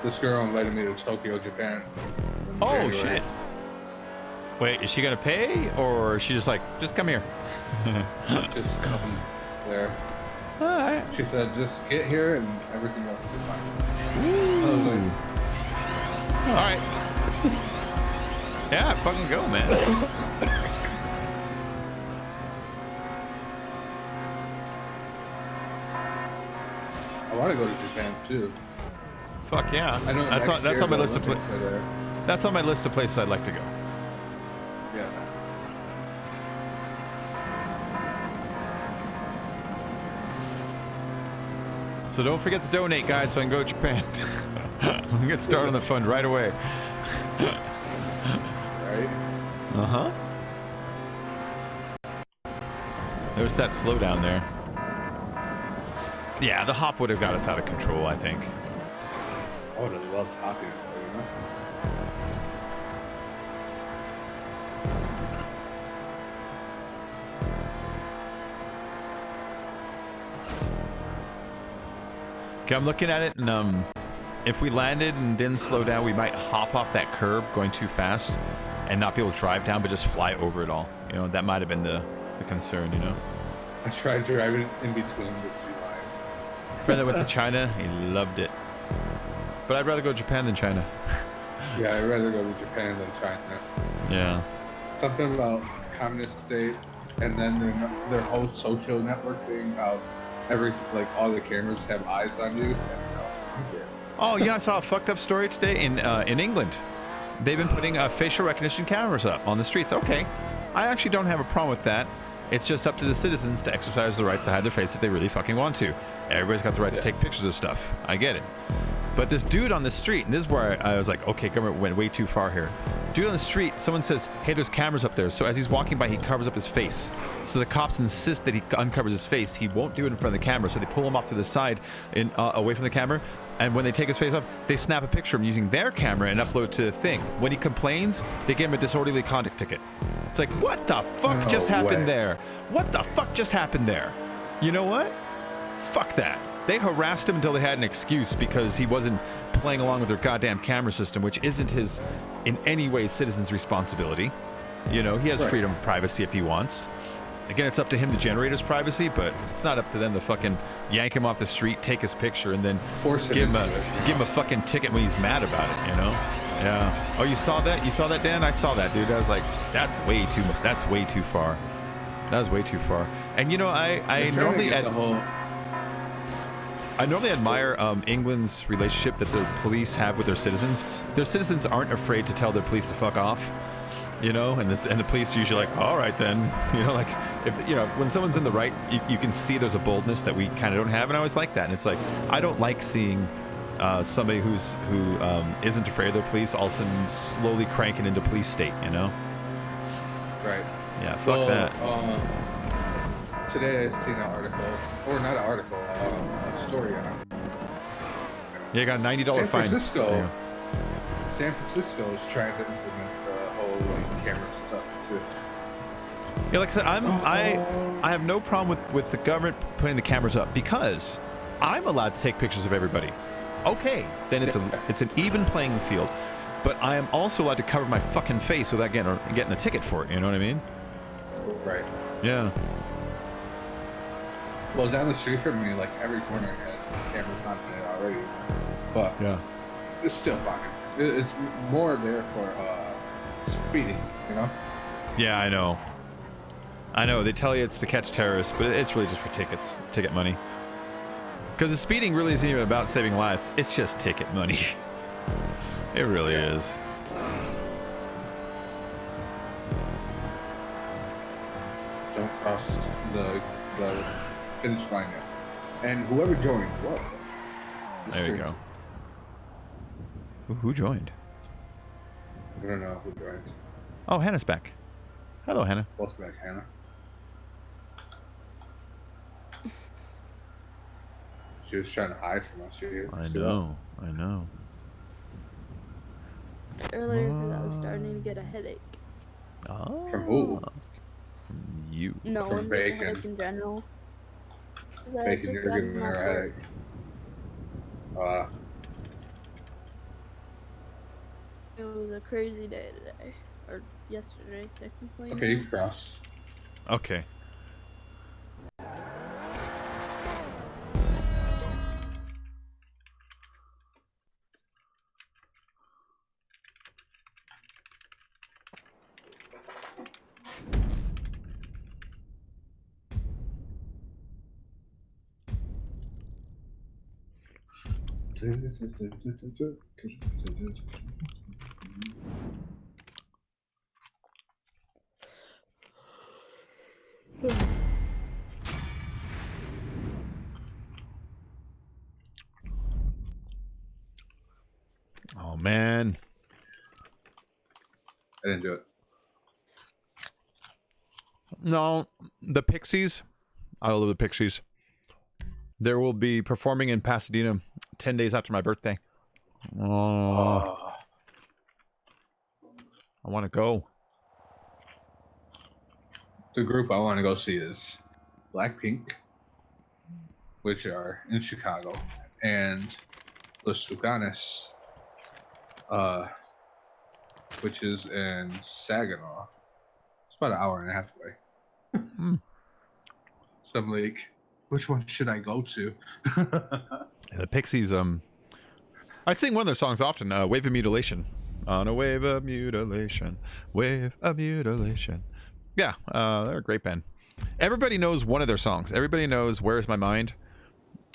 This girl invited me to Tokyo, Japan. Oh, January. shit. Wait, is she going to pay? Or is she just like, just come here? Just come there. All right. She said, just get here and everything else will be fine. All right. Yeah, fucking go, man. I want to go to Japan too. Fuck yeah. I know That's on my list of places. That's on my list of places I'd like to go. Yeah. So don't forget to donate, guys, so I can go to Japan. I'm get started on the fund right away. Right? Uh-huh. There's that slowdown there. Yeah, the hop would have got us out of control, I think. I would have loved hopping, you know? Okay, I'm looking at it, and if we landed and didn't slow down, we might hop off that curb going too fast and not be able to drive down, but just fly over it all. You know, that might have been the concern, you know? I tried driving in between the two lines. Friend that went to China, he loved it. But I'd rather go to Japan than China. Yeah, I'd rather go to Japan than China. Yeah. Something about communist state, and then their whole social network thing, how all the cameras have eyes on you. Oh, yeah, I saw a fucked up story today in England. They've been putting facial recognition cameras up on the streets. Okay, I actually don't have a problem with that. It's just up to the citizens to exercise the rights to hide their face if they really fucking want to. Everybody's got the right to take pictures of stuff. I get it. But this dude on the street, and this is where I was like, okay, government went way too far here. Dude on the street, someone says, hey, there's cameras up there. So as he's walking by, he covers up his face. So the cops insist that he uncovers his face. He won't do it in front of the camera. So they pull him off to the side, away from the camera. And when they take his face off, they snap a picture of him using their camera and upload it to the thing. When he complains, they give him a disorderly conduct ticket. It's like, what the fuck just happened there? What the fuck just happened there? You know what? Fuck that. They harassed him until they had an excuse because he wasn't playing along with their goddamn camera system, which isn't his, in any way, citizen's responsibility. You know, he has freedom of privacy if he wants. Again, it's up to him to generate his privacy, but it's not up to them to fucking yank him off the street, take his picture, and then give him a fucking ticket when he's mad about it, you know? Yeah. Oh, you saw that? You saw that, Dan? I saw that, dude. I was like, that's way too much. That's way too far. That was way too far. And, you know, I normally admire England's relationship that the police have with their citizens. Their citizens aren't afraid to tell their police to fuck off, you know, and the police are usually like, all right then, you know, like if you know when someone's in the right, you can see there's a boldness that we kind of don't have, and I always like that. And it's like I don't like seeing somebody who isn't afraid of the police all of a sudden slowly cranking into police state, you know? Right. Yeah. Fuck that. Today I seen an article, or not an article, a story on. Yeah, you got a $90 fine. San Francisco is trying to implement the whole camera stuff too. Yeah, like I said, I have no problem with the government putting the cameras up because I'm allowed to take pictures of everybody. Okay, then it's an even playing field. But I am also allowed to cover my fucking face without getting a ticket for it. You know what I mean? Right. Yeah. Well, down the street from me, like every corner has cameras on it already, but yeah, it's still fine. It's more there for speeding, you know? Yeah, I know. I know. They tell you it's to catch terrorists, but it's really just for ticket money. Because the speeding really isn't even about saving lives. It's just ticket money. It really is. Don't cross the finish line yet. And whoever joined, what? There you go. Who joined? I don't know who joined. Oh, Hannah's back. Hello, Hannah. Welcome back, Hannah. She was trying to hide from us. I know. I know. Earlier, because I was starting to get a headache. Oh. From who? From you. No, From bacon. headache in general. Bacon, you're giving her a headache. It was a crazy day today. Or yesterday, technically. Okay, you cross. Okay. I didn't do it. No, the Pixies. I love the Pixies. There will be performing in Pasadena 10 days after my birthday. Oh, I want to go. The group I want to go see is Blackpink, which are in Chicago, and Los Tucanes, which is in Saginaw. It's about an hour and a half away. So I'm like, which one should I go to? The Pixies, I sing one of their songs often, Wave of Mutilation. On a wave of mutilation, wave of mutilation. Yeah, they're a great band. Everybody knows one of their songs. Everybody knows Where's My Mind.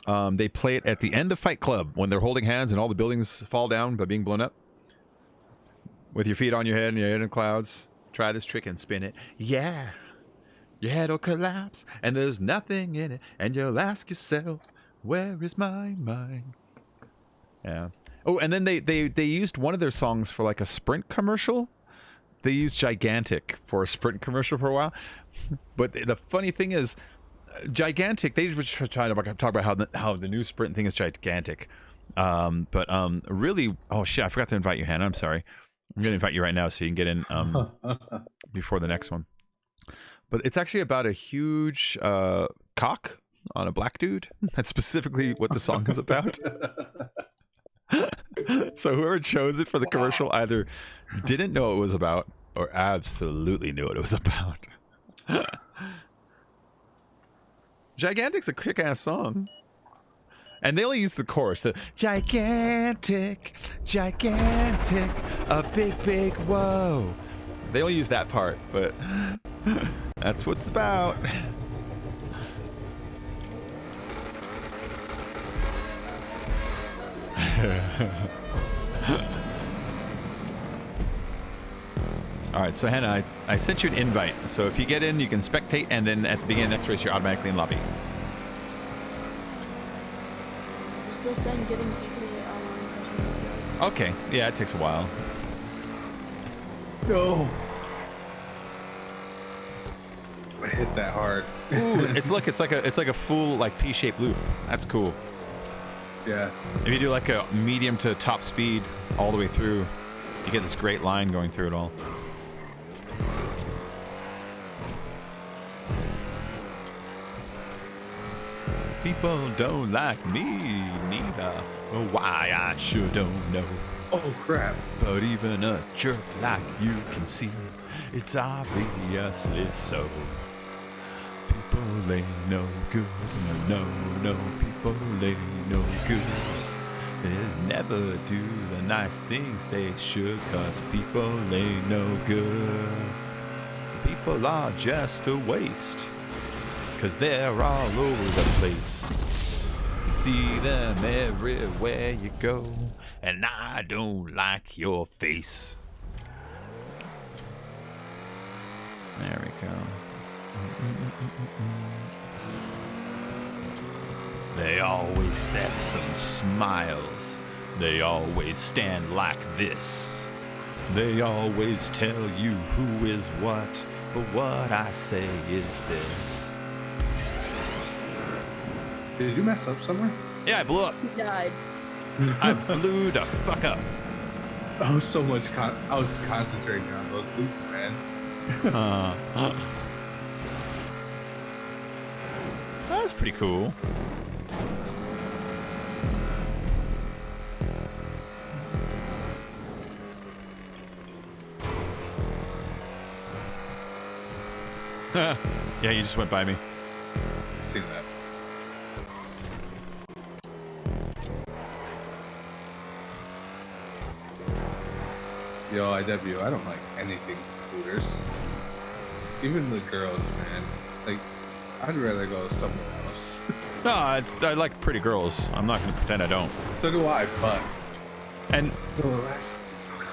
They play it at the end of Fight Club when they're holding hands and all the buildings fall down by being blown up. With your feet on your head and your head in the clouds. Try this trick and spin it. Yeah. Your head will collapse and there's nothing in it. And you'll ask yourself, where is my mind? Yeah. Oh, and then they used one of their songs for like a Sprint commercial. They used Gigantic for a Sprint commercial for a while. But the funny thing is, Gigantic, they were trying to talk about how the new Sprint thing is gigantic. Really, oh shit, I forgot to invite you, Hannah. I'm sorry. I'm going to invite you right now so you can get in before the next one. But it's actually about a huge cock on a black dude. That's specifically what the song is about. So whoever chose it for the commercial either didn't know what it was about or absolutely knew what it was about. Gigantic's a kick-ass song. And they only use the chorus, the gigantic, gigantic, a big, big whoa. They only use that part, but that's what it's about. All right, so Hannah, I sent you an invite. So if you get in, you can spectate, and then at the beginning of the next race, you're automatically in lobby. I'm still saying getting GTA online session. Okay, yeah, it takes a while. No. I hit that hard. Ooh, it's like a full like P-shaped loop. That's cool. Yeah. If you do like a medium to top speed all the way through, you get this great line going through it all. People don't like me neither. Why I sure don't know. Oh crap. But even a jerk like you can see, it's obviously so. People ain't no good. No, people ain't no good. They never do the nice things they should, 'cause people ain't no good. People are just a waste, 'cause they're all over the place. You see them everywhere you go, and I don't like your face. There we go. They always set some smiles. They always stand like this. They always tell you who is what, but what I say is this. Did you mess up somewhere? Yeah, I blew up. He died. I blew the fuck up. I was so much. I was concentrating on those loops, man. That's pretty cool. Yeah, you just went by me. Seen that. Yo, IW, I don't like anything Hooters. Even the girls, man. Like, I'd rather go somewhere else. No, I like pretty girls. I'm not going to pretend I don't. So do I, but... And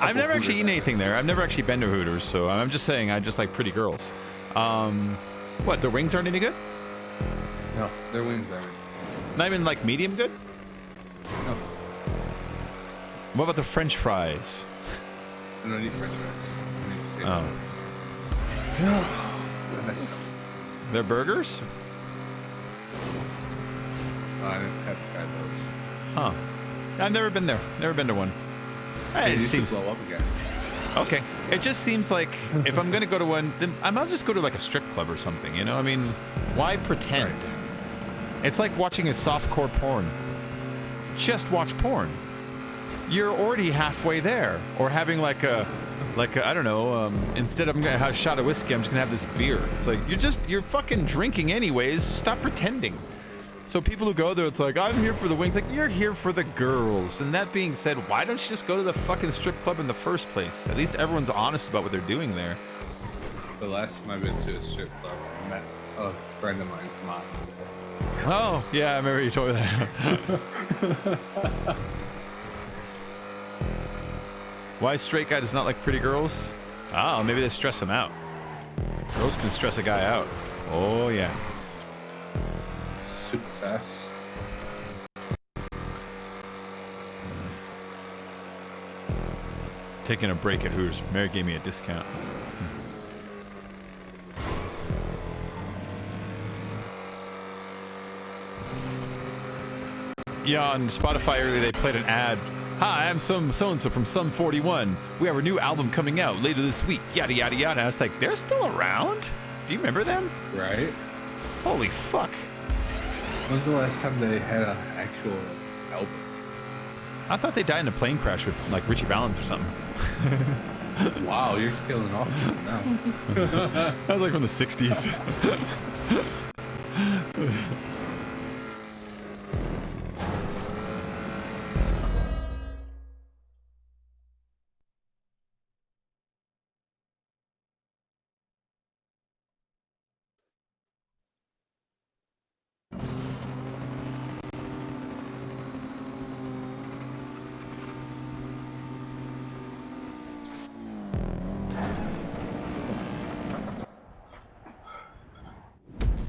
I've never actually eaten anything there. I've never actually been to Hooters, so I'm just saying I just like pretty girls. What, their wings aren't any good? No, their wings aren't. Not even like medium good? No. What about the French fries? I don't eat French fries. Oh. They're burgers? I didn't have to try those. Huh. I've never been there. Never been to one. Hey, It you seems should blow up again. okay. It just seems like if I'm gonna go to one, then I might as well just go to like a strip club or something. You know? I mean, why pretend? Right. It's like watching a softcore porn. Just watch porn. You're already halfway there. Or having like a I don't know. Instead of I'm gonna have a shot of whiskey, I'm just gonna have this beer. It's like you're fucking drinking anyways. Stop pretending. So people who go there, it's like, I'm here for the wings. Like, you're here for the girls. And that being said, why don't you just go to the fucking strip club in the first place? At least everyone's honest about what they're doing there. The last time I've been to a strip club, I met a friend of mine's mom. Oh, yeah, I remember you told me that. Why straight guy does not like pretty girls? Oh, maybe they stress him out. Girls can stress a guy out. Oh, yeah. Super fast. Taking a break at Hooters. Mary gave me a discount. Yeah, on Spotify earlier they played an ad. Hi, I'm so-and-so from Sum 41. We have a new album coming out later this week. Yada, yada, yada. I was like, they're still around? Do you remember them? Right? Holy fuck. When's the last time they had an actual album? I thought they died in a plane crash with, like, Richie Valens or something. Wow, you're killing off now. That was like from the 60s.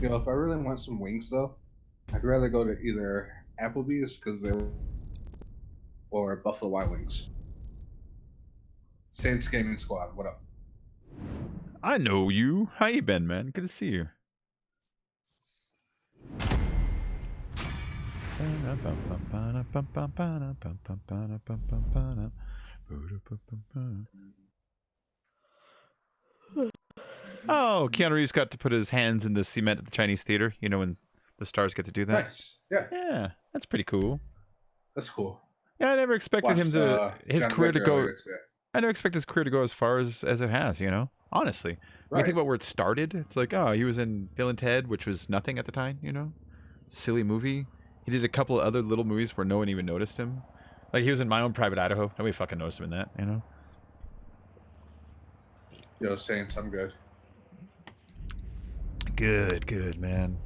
You know, if I really want some wings, though, I'd rather go to either Applebee's because they're or Buffalo Wild Wings. Saints Gaming Squad, what up? I know you. How you been, man? Good to see you. Oh, Keanu Reeves got to put his hands in the cement at the Chinese theater. You know when the stars get to do that? Nice. Yeah, Yeah, that's pretty cool. that's cool. Yeah, I never expected him to his John career to Wick go. earlier today. I never expected his career to go as far as it has. You know, honestly, when you Right. think about where it started, it's like, oh, he was in Bill and Ted, which was nothing at the time. You know, silly movie. He did a couple of other little movies where no one even noticed him. Like he was in My Own Private Idaho. Nobody fucking noticed him in that. You know. Yo, Saints, I'm good. Good, man.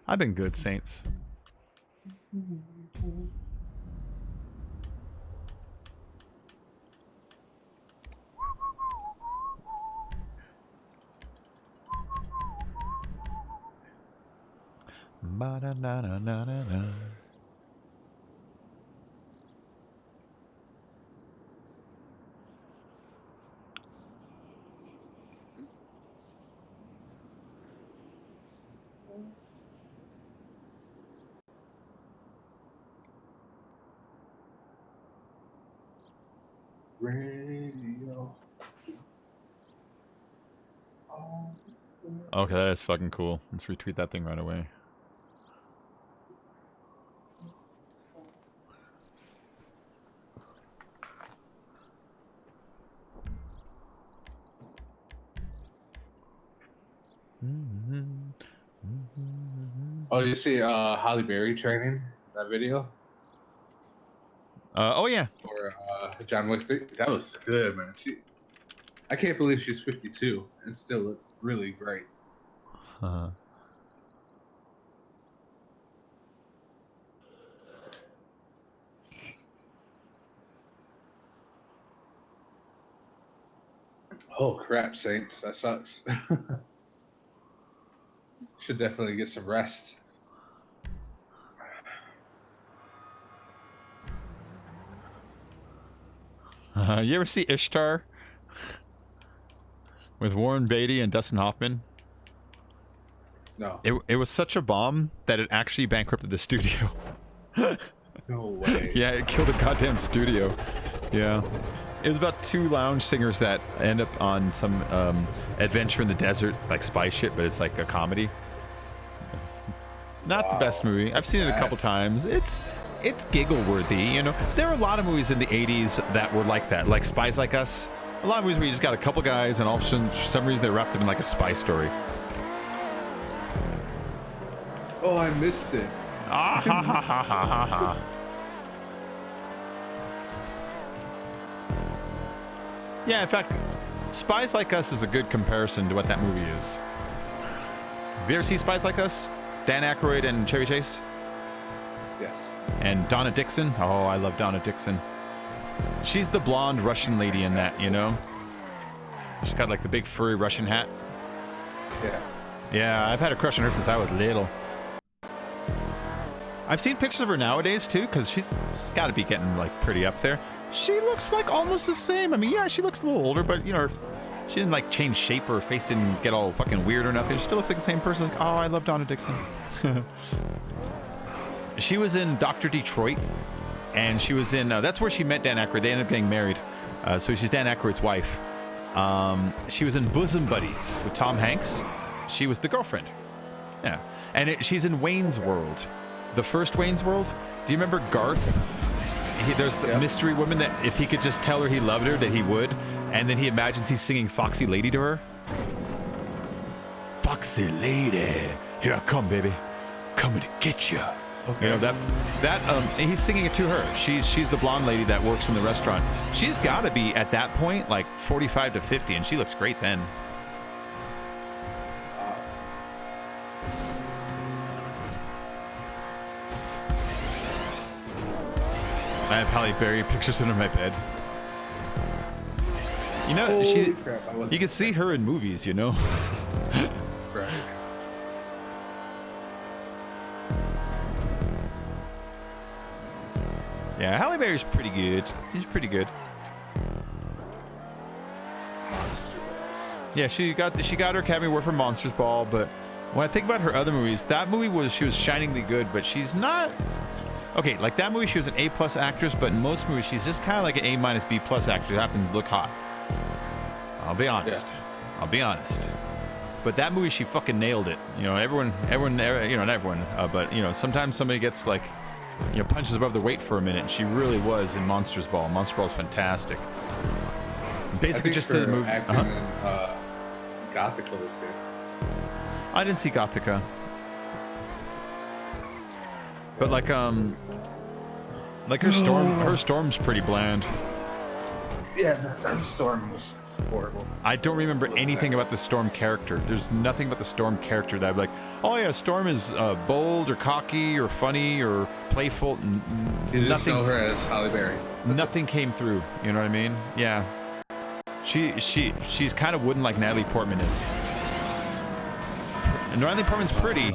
I've been good, Saints. Ba-da-na-na-na-na-na. Radio. Okay, that is fucking cool. Let's retweet that thing right away. Oh, you see Holly Berry training that video Oh yeah. for John Wick 3? That was good, man. I can't believe she's 52 and still looks really great. Oh crap, Saints, that sucks. Should definitely get some rest. You ever see Ishtar? With Warren Beatty and Dustin Hoffman. No. It was such a bomb that it actually bankrupted the studio. No way. Yeah, it killed the goddamn studio. Yeah. It was about two lounge singers that end up on some adventure in the desert, like spy shit, but it's like a comedy. Not the best movie. I've seen it a couple times. It's giggle worthy, you know. There are a lot of movies in the 80s that were like that, like Spies Like Us. A lot of movies where you just got a couple guys and all of a sudden, for some reason, they're wrapped up in like a spy story. Oh, I missed it. Ah ha ha ha ha ha ha. Yeah, in fact, Spies Like Us is a good comparison to what that movie is. Have you ever seen Spies Like Us? Dan Aykroyd and Chevy Chase? Yes. And Donna Dixon? Oh, I love Donna Dixon. She's the blonde Russian lady in that, you know? She's got like the big furry Russian hat. Yeah. Yeah, I've had a crush on her since I was little. I've seen pictures of her nowadays too, because she's got to be getting like pretty up there. She looks like almost the same. I mean, yeah, she looks a little older, but you know, she didn't like change shape. Her face didn't get all fucking weird or nothing. She still looks like the same person. Like, oh, I love Donna Dixon. She was in Dr. Detroit, and she was in. That's where she met Dan Aykroyd. They ended up getting married. So she's Dan Aykroyd's wife. She was in Bosom Buddies with Tom Hanks. She was the girlfriend. Yeah, and she's in Wayne's World. The first Wayne's World. Do you remember Garth? There's the mystery woman that if he could just tell her he loved her, that he would. And then he imagines he's singing Foxy Lady to her. Foxy Lady, here I come, baby. Coming to get you. Okay. You know, and he's singing it to her. She's the blonde lady that works in the restaurant. She's got to be, at that point, like 45 to 50, and she looks great then. I have Halle Berry pictures under my bed. You know, Holy crap, you can see her in movies, you know? Right. Yeah, Halle Berry's pretty good. She's pretty good. Yeah, she got her Academy Award for Monsters Ball, but when I think about her other movies, that movie she was shiningly good, but she's not. Okay, like that movie, she was an A+ actress, but in most movies, she's just kind of like an A- B+ actress who happens to look hot. I'll be honest. Yeah. I'll be honest. But that movie, she fucking nailed it. You know, everyone, you know, not everyone, but you know, sometimes somebody gets like, you know, punches above their weight for a minute. And she really was in Monsters Ball. Monsters Ball is fantastic. Basically, just the movie. Acting in Gothica was good. I didn't see Gothica. But like her storm's pretty bland. Yeah, her storm was horrible. I don't remember anything about the Storm character. There's nothing about the Storm character that I'd be like, oh yeah, Storm is bold or cocky or funny or playful. You just nothing. know her as Halle Berry. Nothing came through. You know what I mean? Yeah. She's kind of wooden like Natalie Portman is. And Natalie Portman's pretty,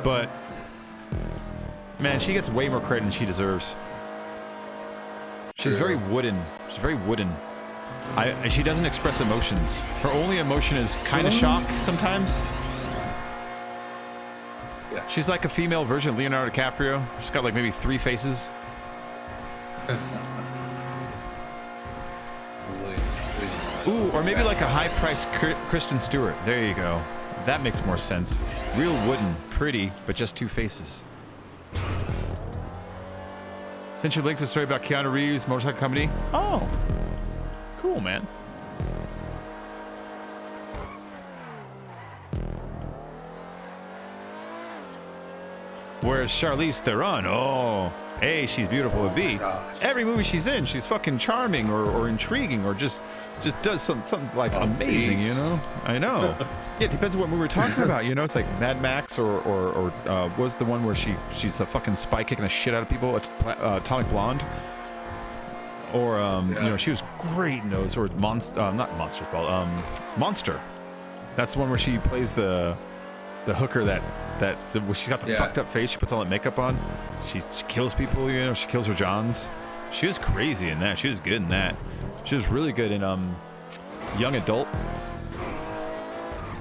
but man, she gets way more credit than she deserves. She's very wooden. She's very wooden. She doesn't express emotions. Her only emotion is kind of shock sometimes. Yeah. She's like a female version of Leonardo DiCaprio. She's got like maybe 3 faces. Ooh, or maybe like a high-priced Kristen Stewart. There you go. That makes more sense. Real wooden, pretty, but just 2 faces. Sent you a link to the story about Keanu Reeves, motorcycle company. Oh, cool, man. Whereas Charlize Theron, oh, A, she's beautiful, but B, every movie she's in, she's fucking charming or intriguing or just does something like amazing, you know? I know. Yeah, it depends on what movie we're talking about, you know? It's like Mad Max or was the one where she's a fucking spy kicking the shit out of people, Atomic Blonde. Or, you know, she was great in those, or not Monster Ball, Monster. That's the one where she plays the hooker that she's got the fucked up face, she puts all that makeup on. She kills people, you know, she kills her Johns. She was crazy in that. She was good in that. She was really good in young adult.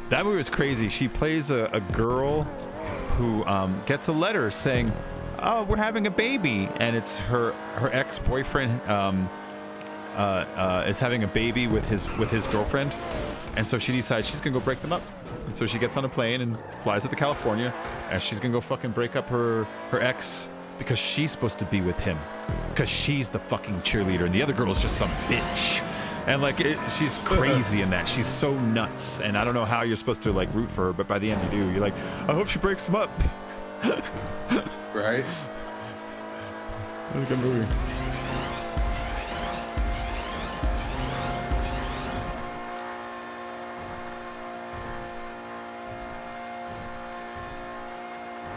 That movie was crazy. She plays a girl who gets a letter saying, "Oh, we're having a baby," and it's her ex-boyfriend is having a baby with his girlfriend, and so she decides she's gonna go break them up. And so she gets on a plane and flies to California, and she's gonna go fucking break up her ex because she's supposed to be with him, because she's the fucking cheerleader, and the other girl is just some bitch. And like she's crazy in that. She's so nuts, and I don't know how you're supposed to like root for her, but by the end you do. You're like, I hope she breaks them up. Right? What a good movie.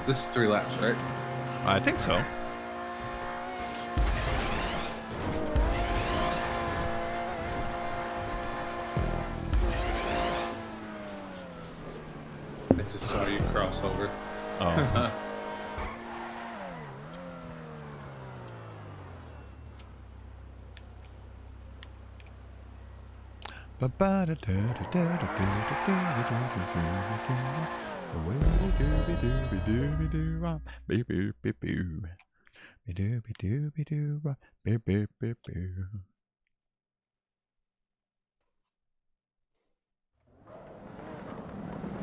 This is 3 laps, right? I think so. I just saw you cross over. Oh.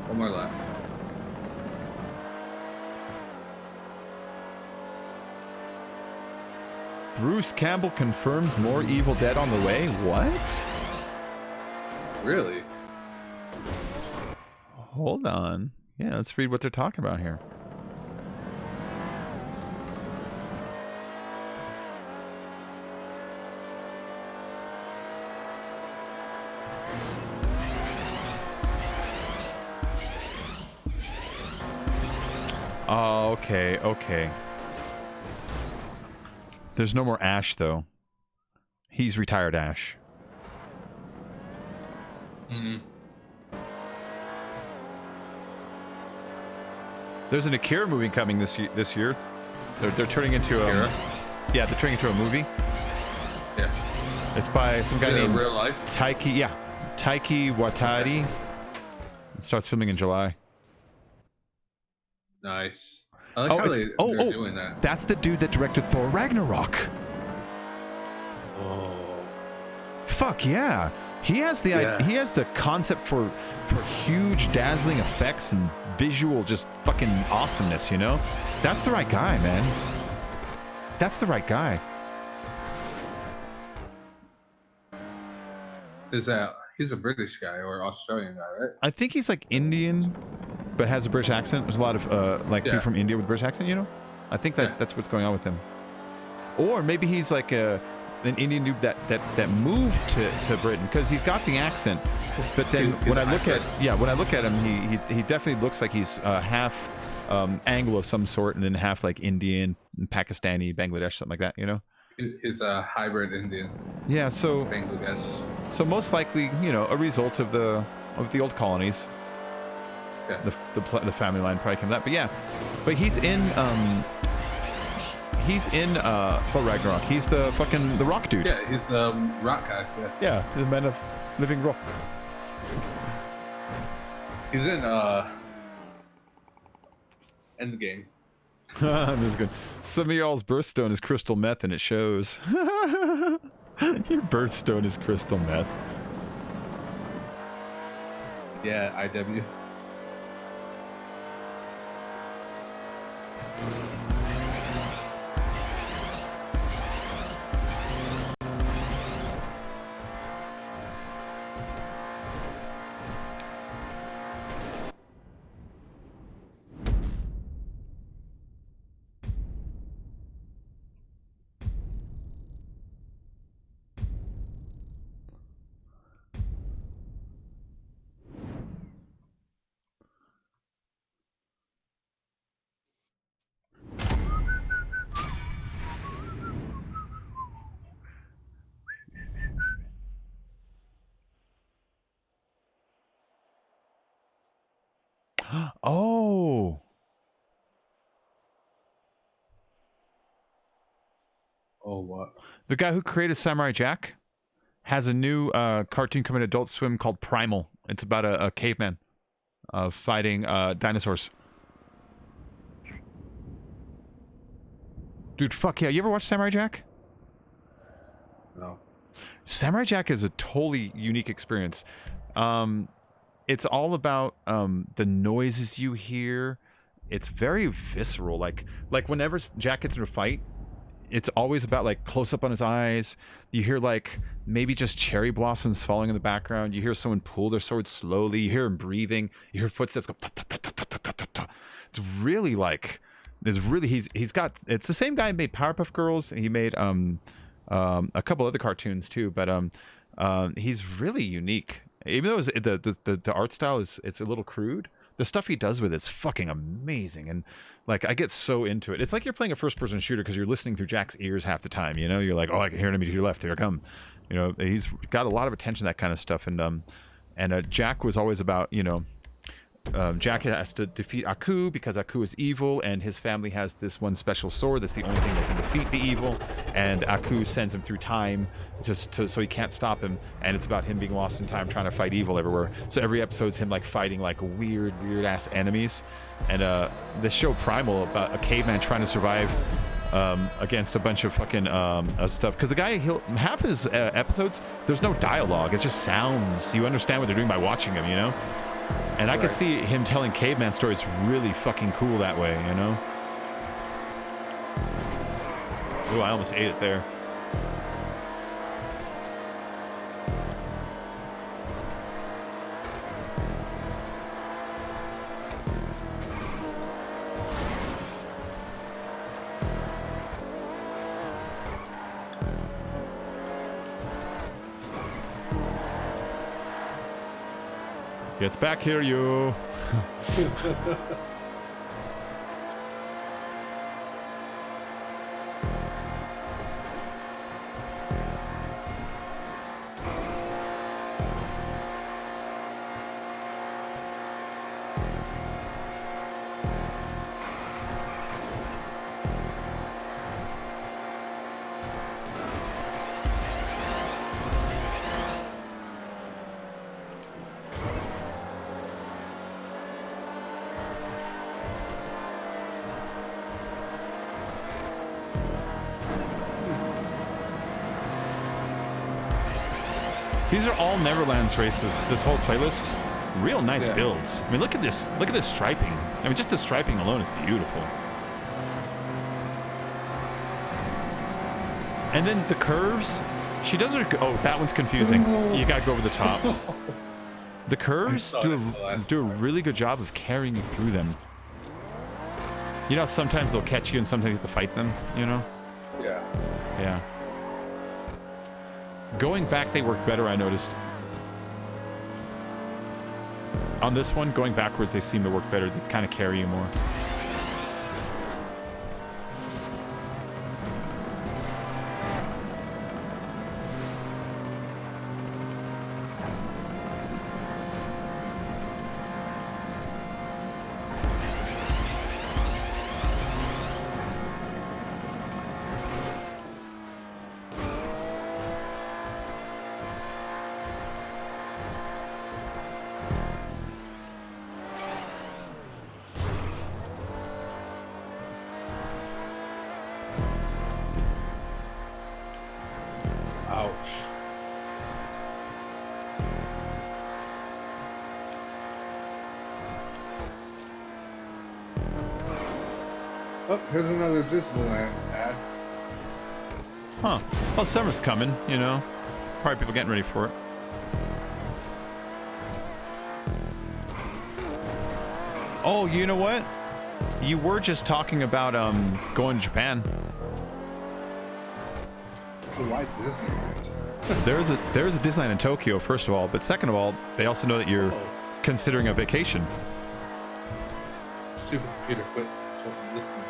One more lap. Bruce Campbell confirms more Evil Dead on the way. What? Really? Hold on. Yeah, let's read what they're talking about here. Oh, okay, okay. There's no more Ash, though. He's retired Ash. Mm-hmm. There's an Akira movie coming this year. They're turning into a... Yeah, they're turning into a movie. Yeah. It's by some guy named... real life? Taiki Watari. It starts filming in July. Nice. I like how they're doing that. That's the dude that directed Thor Ragnarok. Oh. Fuck yeah. He has the concept for huge dazzling effects and visual just fucking awesomeness, you know? That's the right guy, man. That's the right guy. He's a British guy or Australian guy, right? I think he's like Indian, but has a British accent. There's a lot of people from India with a British accent, you know? I think that's what's going on with him. Or maybe he's like an Indian dude that moved to Britain, because he's got the accent. But then when I look at him, he definitely looks like he's half Anglo of some sort, and then half like Indian, Pakistani, Bangladesh, something like that, you know? He's a hybrid Indian. Yeah, so Bangladesh. So most likely, you know, a result of the old colonies. Yeah. The family line probably came that, but yeah, but he's in Thor Ragnarok. He's the rock dude. Yeah, he's the rock guy. Yeah, he's a man of living rock. He's in Endgame. This is good. Some of y'all's birthstone is crystal meth, and it shows. Your birthstone is crystal meth. Yeah, IW. Oh. Oh, what? The guy who created Samurai Jack, has a new cartoon coming to Adult Swim called Primal. It's about a caveman fighting dinosaurs. Dude, fuck yeah. You ever watch Samurai Jack? No. Samurai Jack is a totally unique experience. It's all about the noises you hear. It's very visceral. Like whenever Jack gets in a fight, it's always about like close up on his eyes. You hear like maybe just cherry blossoms falling in the background. You hear someone pull their sword slowly. You hear him breathing. You hear footsteps go. Ta, ta, ta, ta, ta, ta, ta, ta. It's really like, he's got. It's the same guy who made Powerpuff Girls. He made a couple other cartoons too. But he's really unique. Even though the art style it's a little crude. The stuff he does with it's fucking amazing, and like I get so into it. It's like you're playing a first-person shooter because you're listening through Jack's ears half the time. You know, you're like, oh, I can hear enemy to your left. Here I come. You know, he's got a lot of attention, that kind of stuff, and Jack was always about, you know, Jack has to defeat Aku because Aku is evil, and his family has this one special sword that's the only thing that can defeat the evil. And Aku sends him through time so he can't stop him. And it's about him being lost in time, trying to fight evil everywhere. So every episode's him like fighting like weird ass enemies. And the show Primal about a caveman trying to survive against a bunch of fucking stuff. Because the guy, half his episodes, there's no dialogue. It's just sounds. You understand what they're doing by watching him, you know. And I could see him telling caveman stories really fucking cool that way, you know? Ooh, I almost ate it there. Get back here, you. These are all Neverlands races, this whole playlist. Real nice builds. I mean, look at this striping. I mean, just the striping alone is beautiful. And then the curves, she does her, oh, that one's confusing. You gotta go over the top. The curves do a really good job of carrying you through them. You know, sometimes they'll catch you and sometimes you have to fight them, you know? Yeah. Yeah. Going back, they work better, I noticed. On this one, going backwards, they seem to work better. They kind of carry you more. Oh, here's another Disneyland ad. Huh. Well, summer's coming, you know. Probably people getting ready for it. Oh, you know what? You were just talking about going to Japan. Why Disneyland? There's a Disneyland in Tokyo, first of all, but second of all, they also know that you're considering a vacation. Supercomputer quit listening.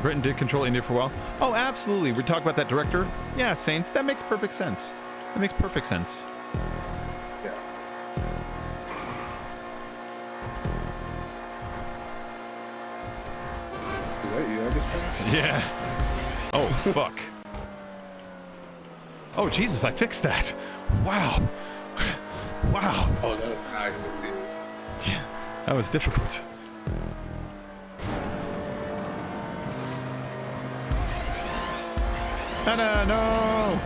Britain did control India for a while. Oh, absolutely. We talk about that director. Yeah, Saints. That makes perfect sense. That makes perfect sense. Yeah. Is that you? I just Yeah. Oh, fuck. Oh, Jesus, I fixed that. Wow. Wow. Oh, that was nice to see. Yeah, that was difficult. Anna, no!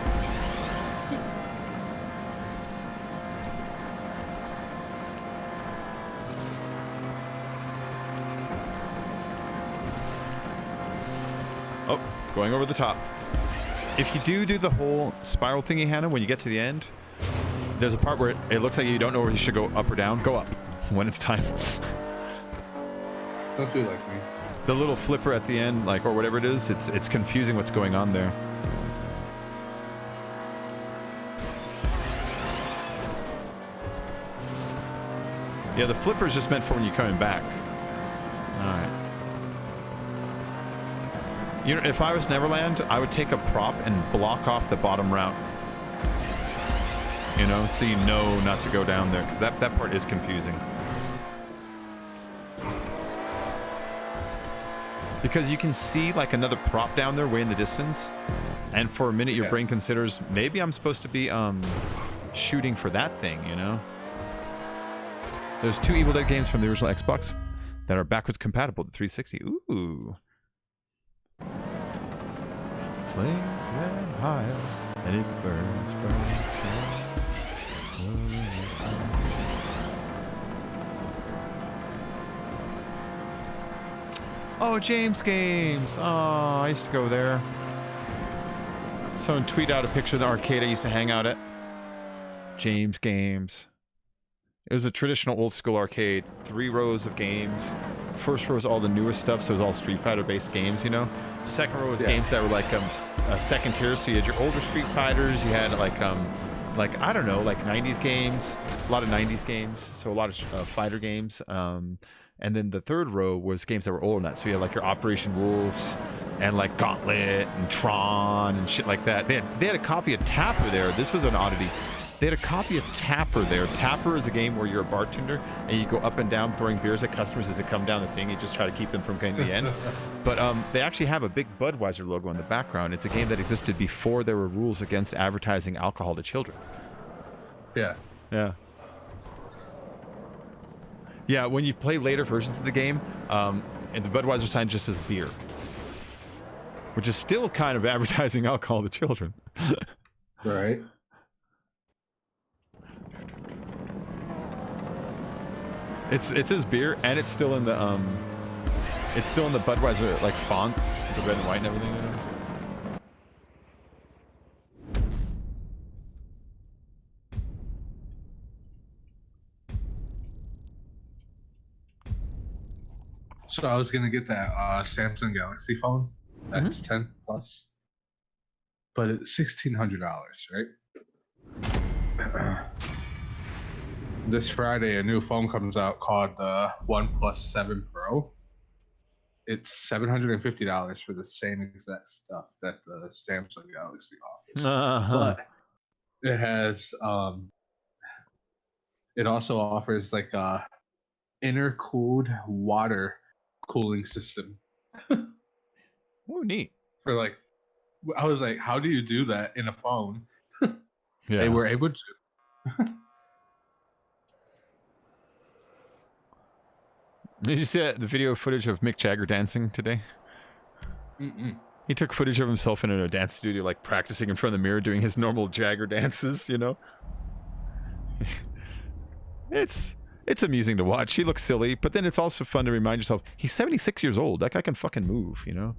Oh, going over the top. If you do the whole spiral thingy, Hannah, when you get to the end, there's a part where it looks like you don't know where you should go up or down. Go up when it's time. Don't do like me. The little flipper at the end, like, or whatever it is, it's confusing what's going on there. Yeah, the flipper is just meant for when you're coming back. Alright. You know, if I was Neverland, I would take a prop and block off the bottom route. You know, so you know not to go down there, because that part is confusing. Because you can see, like, another prop down there way in the distance, and for a minute your brain considers, maybe I'm supposed to be, shooting for that thing, you know? There's 2 Evil Dead games from the original Xbox that are backwards compatible to 360. Ooh. Flames went higher, and it burns, burns, burns. Oh, James Games. Oh, I used to go there. Someone tweet out a picture of the arcade I used to hang out at. James Games. It was a traditional old school arcade. 3 rows of games. First row was all the newest stuff, so it was all Street Fighter based games, you know? Second row was games that were like a second tier, so you had your older Street Fighters, you had like I don't know, like 90s games, a lot of 90s games, so a lot of fighter games. And then the third row was games that were older than that, so you had like your Operation Wolves and like Gauntlet and Tron and shit like that. They had a copy of Tapper there. This was an oddity. They had a copy of Tapper there. Tapper is a game where you're a bartender and you go up and down throwing beers at customers as they come down the thing. You just try to keep them from getting to the end. But they actually have a big Budweiser logo in the background. It's a game that existed before there were rules against advertising alcohol to children. Yeah. Yeah. Yeah, when you play later versions of the game, and the Budweiser sign just says beer. Which is still kind of advertising alcohol to children. Right. It says beer, and it's still in the Budweiser like font, the red and white and everything. You know? So I was gonna get that Samsung Galaxy phone, X10 Plus, but it's $1,600, right? This Friday, a new phone comes out called the OnePlus 7 Pro. It's $750 for the same exact stuff that the Samsung Galaxy offers, but it has it also offers like a intercooled water cooling system. Oh, neat. For like, I was like, how do you do that in a phone? Yeah. They were able to. Did you see the video footage of Mick Jagger dancing today? He took footage of himself in a dance studio, like practicing in front of the mirror, doing his normal Jagger dances, you know? It's amusing to watch. He looks silly, but then it's also fun to remind yourself, he's 76 years old. That guy can fucking move, you know?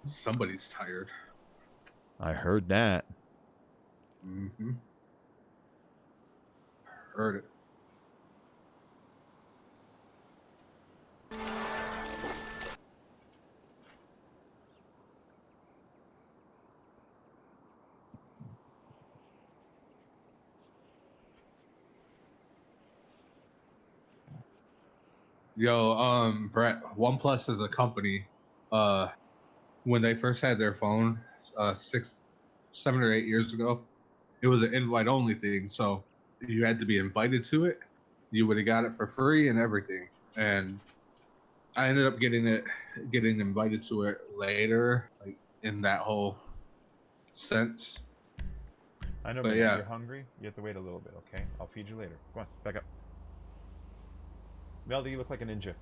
Somebody's tired. I heard that. Heard it. Yo, Brett, OnePlus is a company. When they first had their phone, 7 or 8 years ago, it was an invite-only thing. So you had to be invited to it. You would have got it for free and everything. And I ended up getting invited to it later, like in that whole sense. I know, But but yeah. you're hungry. You have to wait a little bit, okay? I'll feed you later. Come on, back up. Melody, you look like a ninja.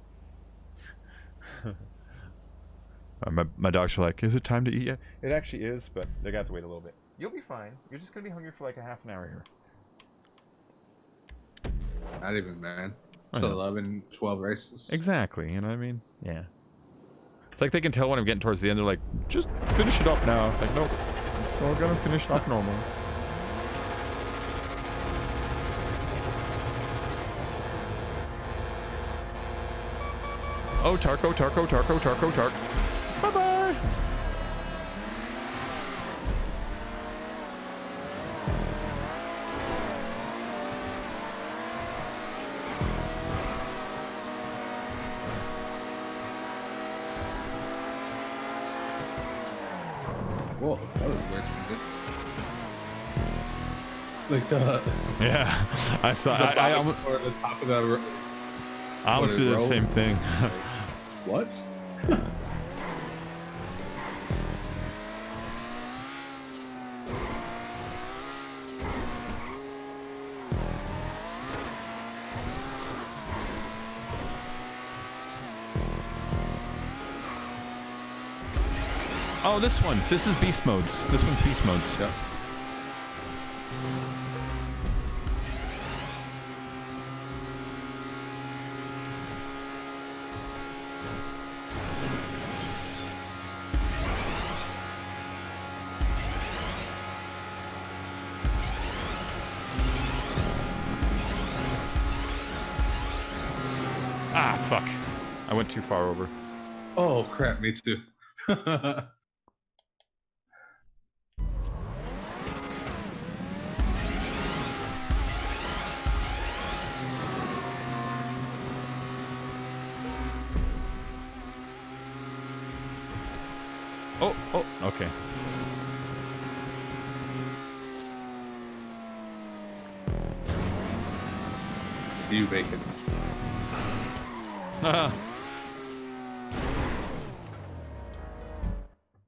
My dogs are like, is it time to eat yet? It actually is, but they got to wait a little bit. You'll be fine. You're just going to be hungry for like a half an hour here. Not even, man. I It's know. 11, 12 races. Exactly, you know what I mean? Yeah. It's like they can tell when I'm getting towards the end. They're like, just finish it up now. It's like, nope. We're going to finish it up normal. Oh, Tarko. Bye-bye. Whoa, that was weird. Like the Yeah, I saw. I almost, or the top of the. I almost did the same thing. What? Oh, this one. This is beast modes. This one's beast modes. Yeah. Ah, fuck. I went too far over. Oh crap! Me too. Oh, okay. See you, bacon.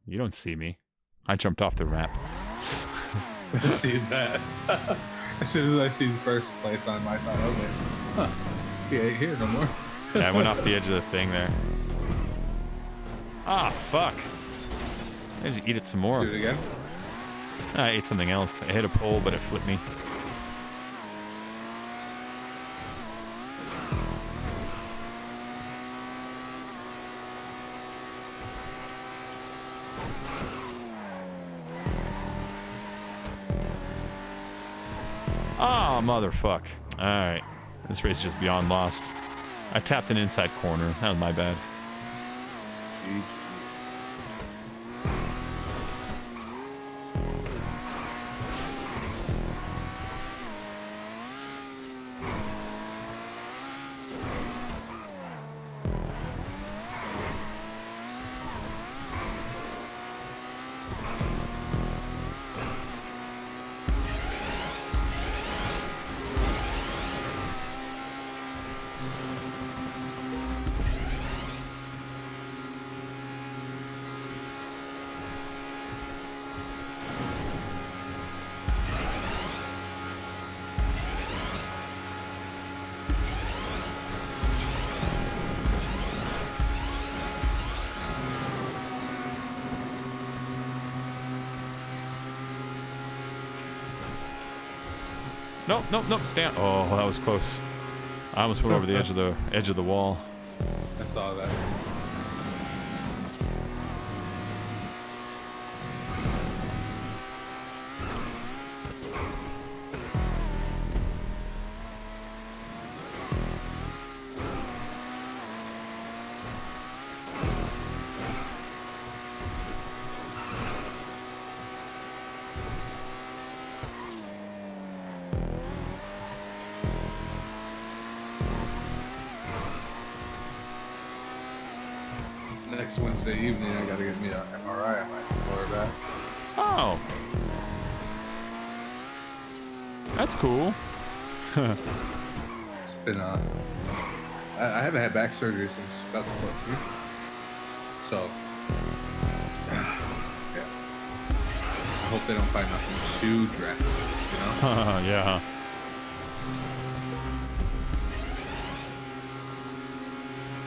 You don't see me. I jumped off the map. I see that. As soon as I see first place on my side, I was like, huh, he ain't here no more. Yeah, I went off the edge of the thing there. Ah, fuck. I just eat it some more. Do it again. I ate something else. I hit a pole, but it flipped me. Oh, motherfuck. Alright. This race is just beyond lost. I tapped an inside corner. That was my bad. Nope, stand. Oh, that was close. I almost went over the edge of the wall. I saw that. next Wednesday evening, I gotta get me an MRI on my lower back. Oh. That's cool. It's been I haven't had back surgery since 2014. So yeah. I hope they don't find nothing too drastic, you know? Yeah.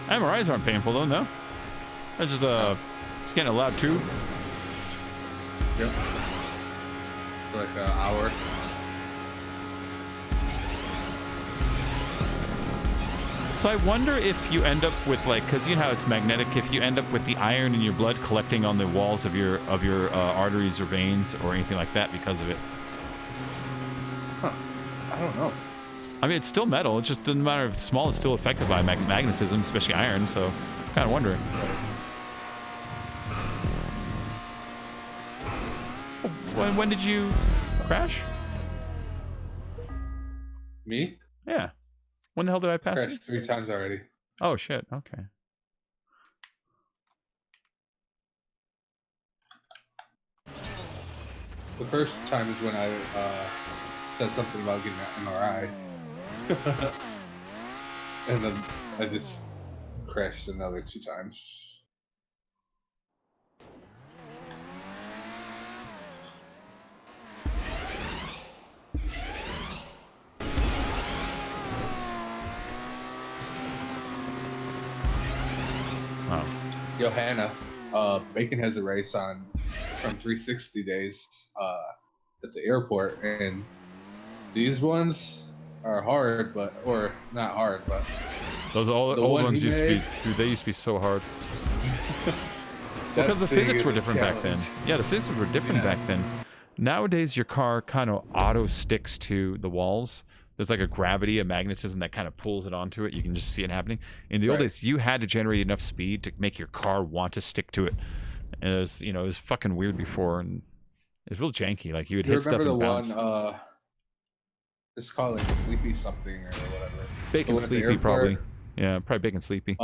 MRIs aren't painful though, no? That's just getting a loud tube. Yep. For like an hour. So I wonder if you end up with like, cause you know how it's magnetic, if you end up with the iron in your blood collecting on the walls of your arteries or veins or anything like that because of it. Huh. I don't know. I mean, it's still metal. It just doesn't matter if it's small. It's still affected by magnetism, especially iron. So, I'm kind of wondering. When did you crash? Me? Yeah. When the hell did I pass you? Crashed 3 times already. Oh shit. Okay. The first time is when I said something about getting an MRI. And then I just crashed another 2 times. Oh. Johanna, Bacon has a race on from 360 days at the airport, and these ones are hard, or not hard, but Those old ones used to be, dude, they used to be so hard. Because the physics were different back then. Yeah, the physics were different back then. Nowadays, your car kind of auto sticks to the walls. There's like a gravity, a magnetism that kind of pulls it onto it. You can just see it happening. In the old days, you had to generate enough speed to make your car want to stick to it. And it was, you know, it was fucking weird before, and it was real janky. Like you would hit stuff and bounce. Remember the one? It's called like Sleepy something or whatever. Bacon Sleepy, airport, probably. Yeah, probably Bacon Sleepy.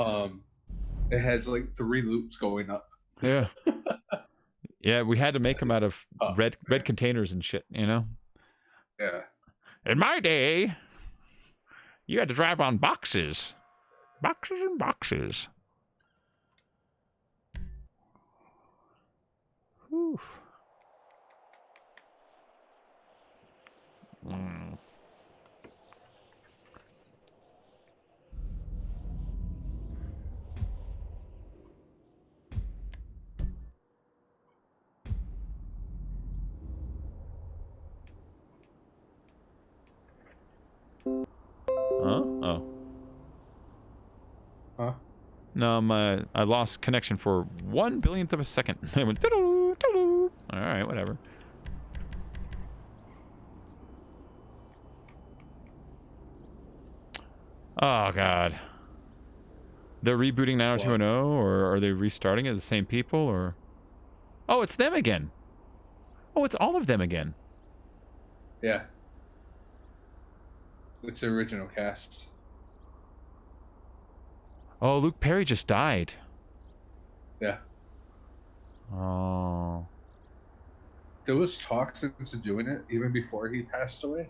It has like 3 loops going up. Yeah. Yeah, we had to make them out of red containers and shit, you know? Yeah. In my day, you had to drive on boxes. Boxes and boxes. Whew. Mm. Huh? Oh. Huh? No, I lost connection for 1 billionth of a second. It went doo-doo, doo-doo. All right, whatever. Oh god. They're rebooting 90210, or are they restarting it? The same people, or? Oh, it's them again. Oh, it's all of them again. Yeah. It's the original cast. Oh, Luke Perry just died. Yeah. Oh. There was talks into doing it even before he passed away.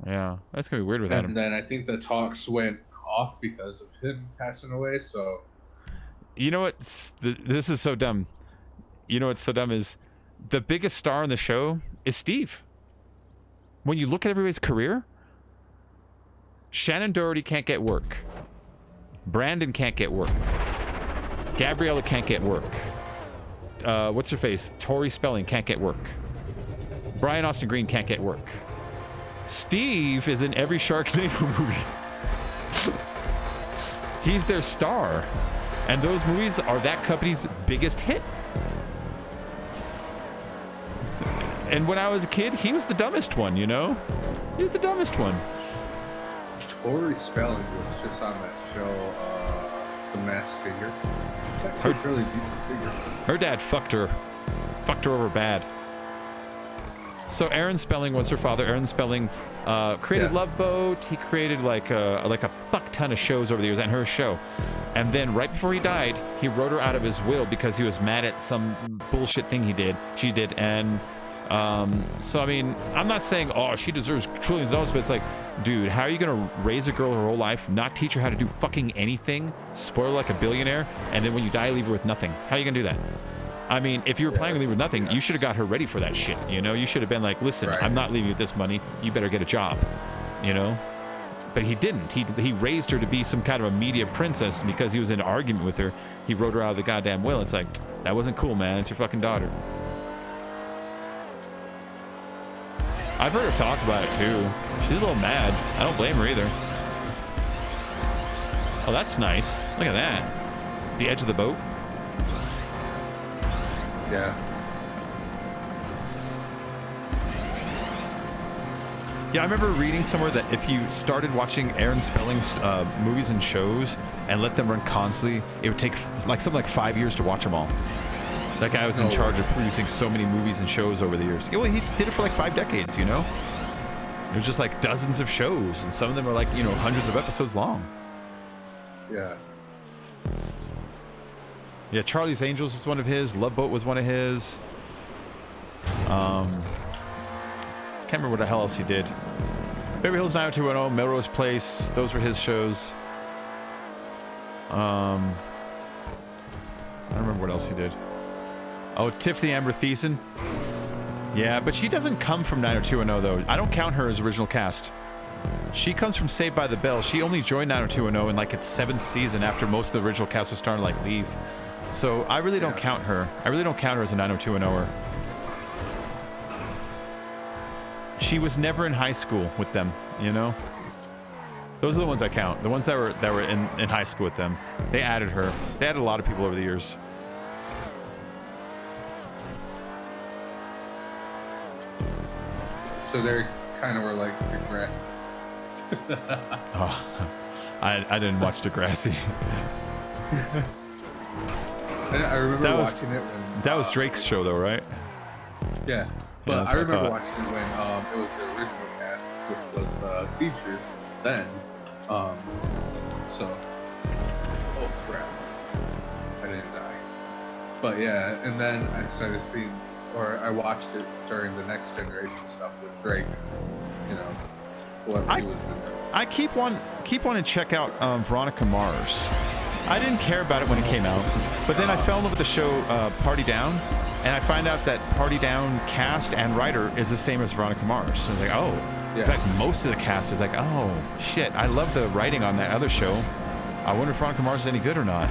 Yeah, that's gonna be weird without him. And then I think the talks went off because of him passing away, so... You know what? This is so dumb. You know what's so dumb is the biggest star in the show is Steve. When you look at everybody's career, Shannon Doherty can't get work. Brandon can't get work. Gabriella can't get work. What's her face? Tori Spelling can't get work. Brian Austin Green can't get work. Steve is in every Sharknado movie. He's their star. And those movies are that company's biggest hit. And when I was a kid, he was the dumbest one, you know? He was the dumbest one. Tori Spelling was just on that show, The Masked Singer. Her really decent singer. Her dad fucked her. Fucked her over bad. So Aaron Spelling was her father. Aaron Spelling created Love Boat. He created like a fuck ton of shows over the years, and her show. And then right before he died, he wrote her out of his will because he was mad at some bullshit thing she did. And so, I mean, I'm not saying, oh, she deserves trillions of dollars, but it's like, dude, how are you going to raise a girl her whole life, not teach her how to do fucking anything, spoil her like a billionaire, and then when you die, leave her with nothing? How are you going to do that? I mean, if you were planning to leave her with nothing, you should have got her ready for that shit, you know? You should have been like, listen, I'm not leaving you with this money. You better get a job, you know? But he didn't. He raised her to be some kind of a media princess because he was in an argument with her. He wrote her out of the goddamn will. It's like, that wasn't cool, man. It's your fucking daughter. I've heard her talk about it too. She's a little mad. I don't blame her either. Oh, that's nice. Look at that. The edge of the boat. Yeah. Yeah, I remember reading somewhere that if you started watching Aaron Spelling's movies and shows and let them run constantly, it would take like something like 5 years to watch them all. That guy was in charge of producing so many movies and shows over the years. Yeah, well, he did it for like 5 decades, you know? It was just like dozens of shows, and some of them are like, you know, hundreds of episodes long. Yeah. Yeah, Charlie's Angels was one of his. Love Boat was one of his. Can't remember what the hell else he did. Beverly Hills 90210, Melrose Place, those were his shows. I don't remember what else he did. Oh, Tiff the Amber Thiessen. Yeah, but she doesn't come from 90210 though. I don't count her as original cast. She comes from Saved by the Bell. She only joined 90210 in like its 7th season after most of the original cast was starting to like leave. So I really don't count her. I really don't count her as a 90210er. She was never in high school with them, you know? Those are the ones I count. The ones that were in high school with them. They added her. They added a lot of people over the years. So they kind of were like Degrassi. Oh, I didn't watch Degrassi. I remember watching it when... That was Drake's show though, right? Yeah. But I remember watching it when it was the original cast, which was teachers then. So, oh crap, I didn't die. But yeah, and then I started seeing, or I watched it during the Next Generation stuff with Drake. You know, what he was doing. I keep wanting to check out Veronica Mars. I didn't care about it when it came out, but then I fell in love with the show Party Down. And I find out that Party Down cast and writer is the same as Veronica Mars. So I was like, oh. Yeah. In fact, most of the cast is like, oh, shit. I love the writing on that other show. I wonder if Veronica Mars is any good or not.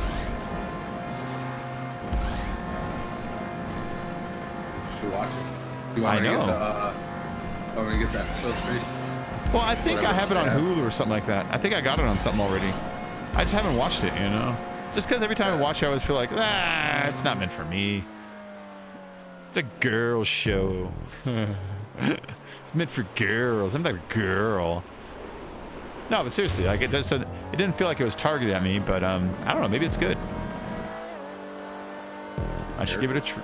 You should watch it. You want to get that episode 3? Well, I think I have it on Hulu or something like that. I think I got it on something already. I just haven't watched it, you know? Just because every time I watch it, I always feel like, it's not meant for me. It's a girl show. It's meant for girls. I'm not a girl. No, but seriously, like it didn't feel like it was targeted at me, but I don't know, maybe it's good. I should give it a try.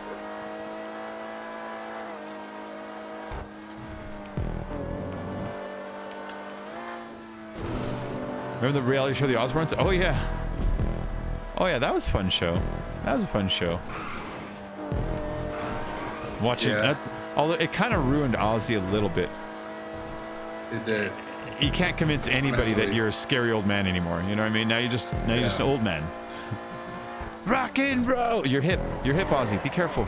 Remember the reality show The Osbournes? Oh yeah. Oh yeah, that was a fun show. That was a fun show. Watching that, although it kind of ruined Ozzy a little bit. It did. You can't convince anybody that you're a scary old man anymore. You know what I mean? Now you're just an old man. Rock and roll. You're hip, Ozzy. Be careful.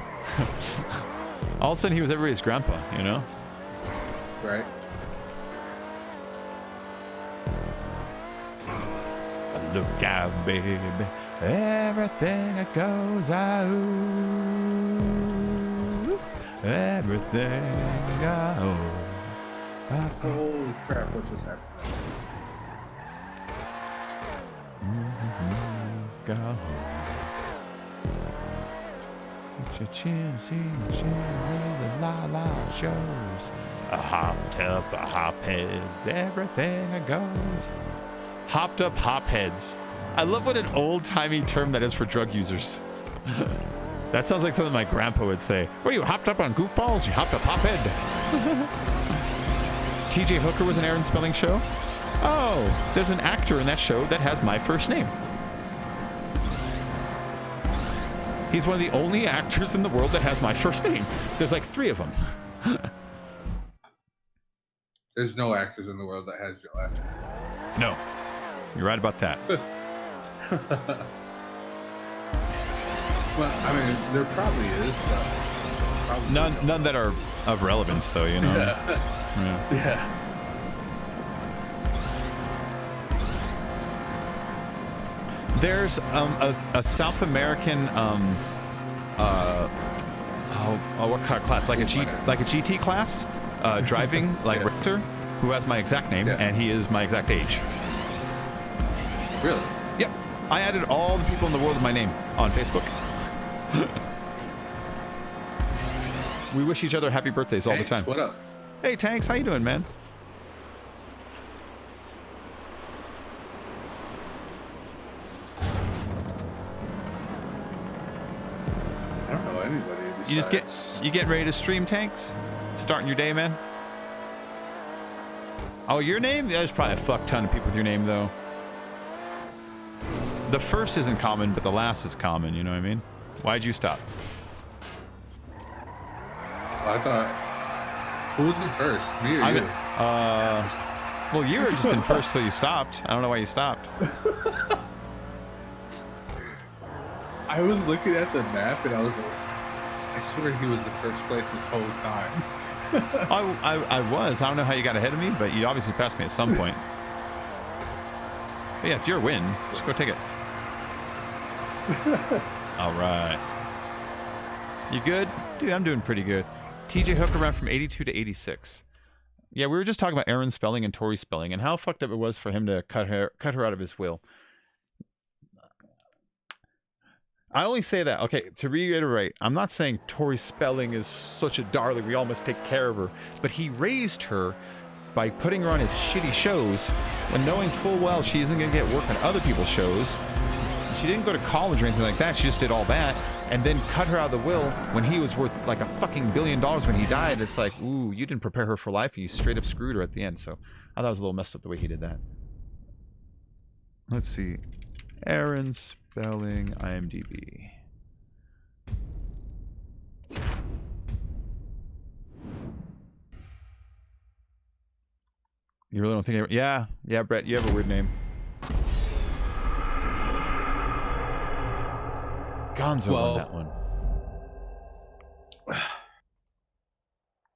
All of a sudden, he was everybody's grandpa. You know? Right. Look out, baby. Everything that goes out. Everything goes. Holy crap, what just happened? Go. Get your chin, see your chin, the la shows. A hopped up, a hop heads, everything that goes. Hopped up hop heads. I love what an old-timey term that is for drug users. That sounds like something my grandpa would say. Were you hopped up on goofballs? You hopped up hophead. TJ Hooker was an Aaron Spelling show. Oh, there's an actor in that show that has my first name. He's one of the only actors in the world that has my first name. There's like 3 of them. There's no actors in the world that has your last name. No, you're right about that. Well, I mean, there probably is, but probably None that are of relevance, though. You know. Yeah. Yeah. There's a South American what kind of class? Like a GT class, driving like Richter, who has my exact name, and he is my exact age. Really? Yep. I added all the people in the world with my name on Facebook. We wish each other happy birthdays all the time. What up? Hey, Tanks, how you doing, man? I don't know anybody. You getting ready to stream, Tanks? Starting your day, man? Oh, your name? There's probably a fuck ton of people with your name, though. The first isn't common, but the last is common, you know what I mean? Why'd you stop? I thought, who was in first, me or you? Well, you were just in first till you stopped. I don't know why you stopped. I was looking at the map and I was like, I swear he was in first place this whole time. I was. I don't know how you got ahead of me, but you obviously passed me at some point. But yeah, it's your win. Just go take it. All right. You good? Dude, I'm doing pretty good. TJ Hook around from 82 to 86. Yeah, we were just talking about Aaron Spelling and Tori Spelling and how fucked up it was for him to cut her out of his will. I only say that, okay, to reiterate, I'm not saying Tori Spelling is such a darling, we all must take care of her, but he raised her by putting her on his shitty shows when knowing full well she isn't going to get work on other people's shows. She didn't go to college or anything like that, she just did all that, and then cut her out of the will when he was worth like a fucking $1 billion when he died. It's like, ooh, you didn't prepare her for life, and you straight up screwed her at the end, so I thought it was a little messed up the way he did that. Let's see. Aaron Spelling, IMDb. You really don't think... Yeah, Brett, you have a weird name. Gonzo on that one.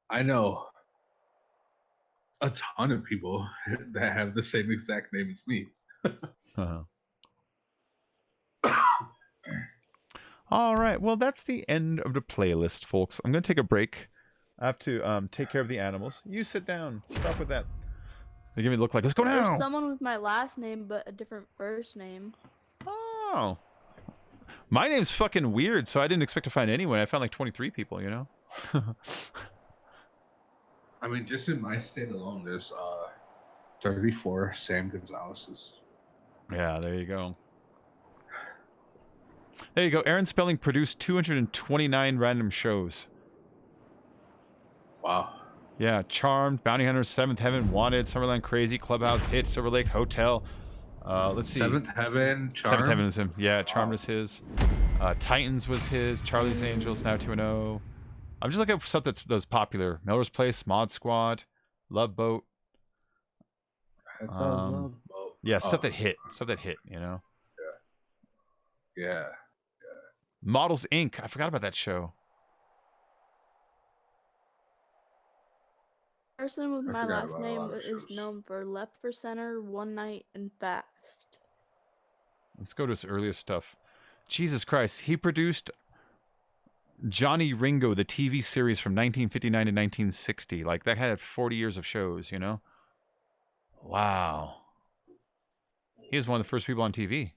I know a ton of people that have the same exact name as me. All right. Well, that's the end of the playlist, folks. I'm going to take a break. I have to take care of the animals. You sit down. Stop with that. They give me a look like, let's go now. There's someone with my last name, but a different first name. Oh. My name's fucking weird, so I didn't expect to find anyone. I found like 23 people, you know? I mean, just in my state alone, there's 34 Sam Gonzalez's. Yeah, there you go. There you go. Aaron Spelling produced 229 random shows. Wow. Yeah, Charmed, Bounty Hunters, Seventh Heaven, Wanted, Summerland Crazy, Clubhouse, Hit, Silver Lake, Hotel. Let's see. Seventh Heaven, Charmed. Seventh Heaven is him. Yeah, Charmed was his. Titans was his. Charlie's Angels, Now 2-0. I'm just looking for stuff that was popular. Melrose Place, Mod Squad, Love Boat. Love Boat. Yeah, stuff that hit. Stuff that hit, you know? Yeah. Models Inc. I forgot about that show. Person with my last name is known for Left for Center, One Night, and Fast. Let's go to his earliest stuff. Jesus Christ. He produced Johnny Ringo, the TV series from 1959 to 1960. Like, that had 40 years of shows, you know? Wow. He was one of the first people on TV.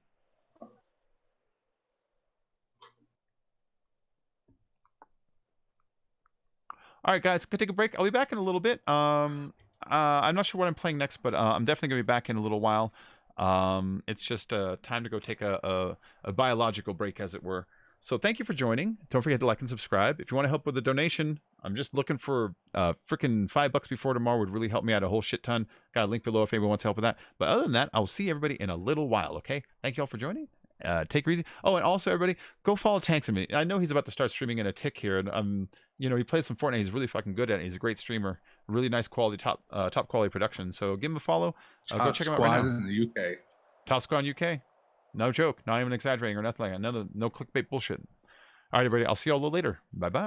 All right, guys, gonna take a break. I'll be back in a little bit. I'm not sure what I'm playing next, but I'm definitely gonna be back in a little while. It's just time to go take a biological break, as it were. So thank you for joining. Don't forget to like and subscribe. If you want to help with a donation, I'm just looking for freaking $5 before tomorrow would really help me out a whole shit ton. Got a link below if anyone wants help with that. But other than that, I'll see everybody in a little while. Okay. Thank you all for joining, take it easy. Oh, and also everybody, go follow Tanks and me. I know he's about to start streaming in a tick here, and you know, he plays some Fortnite. He's really fucking good at it. He's a great streamer. Really nice quality, top quality production. So give him a follow. Go check him out right now. In the UK. Top Squad in UK. No joke. Not even exaggerating or nothing like that. No clickbait bullshit. All right, everybody. I'll see you all a little later. Bye bye.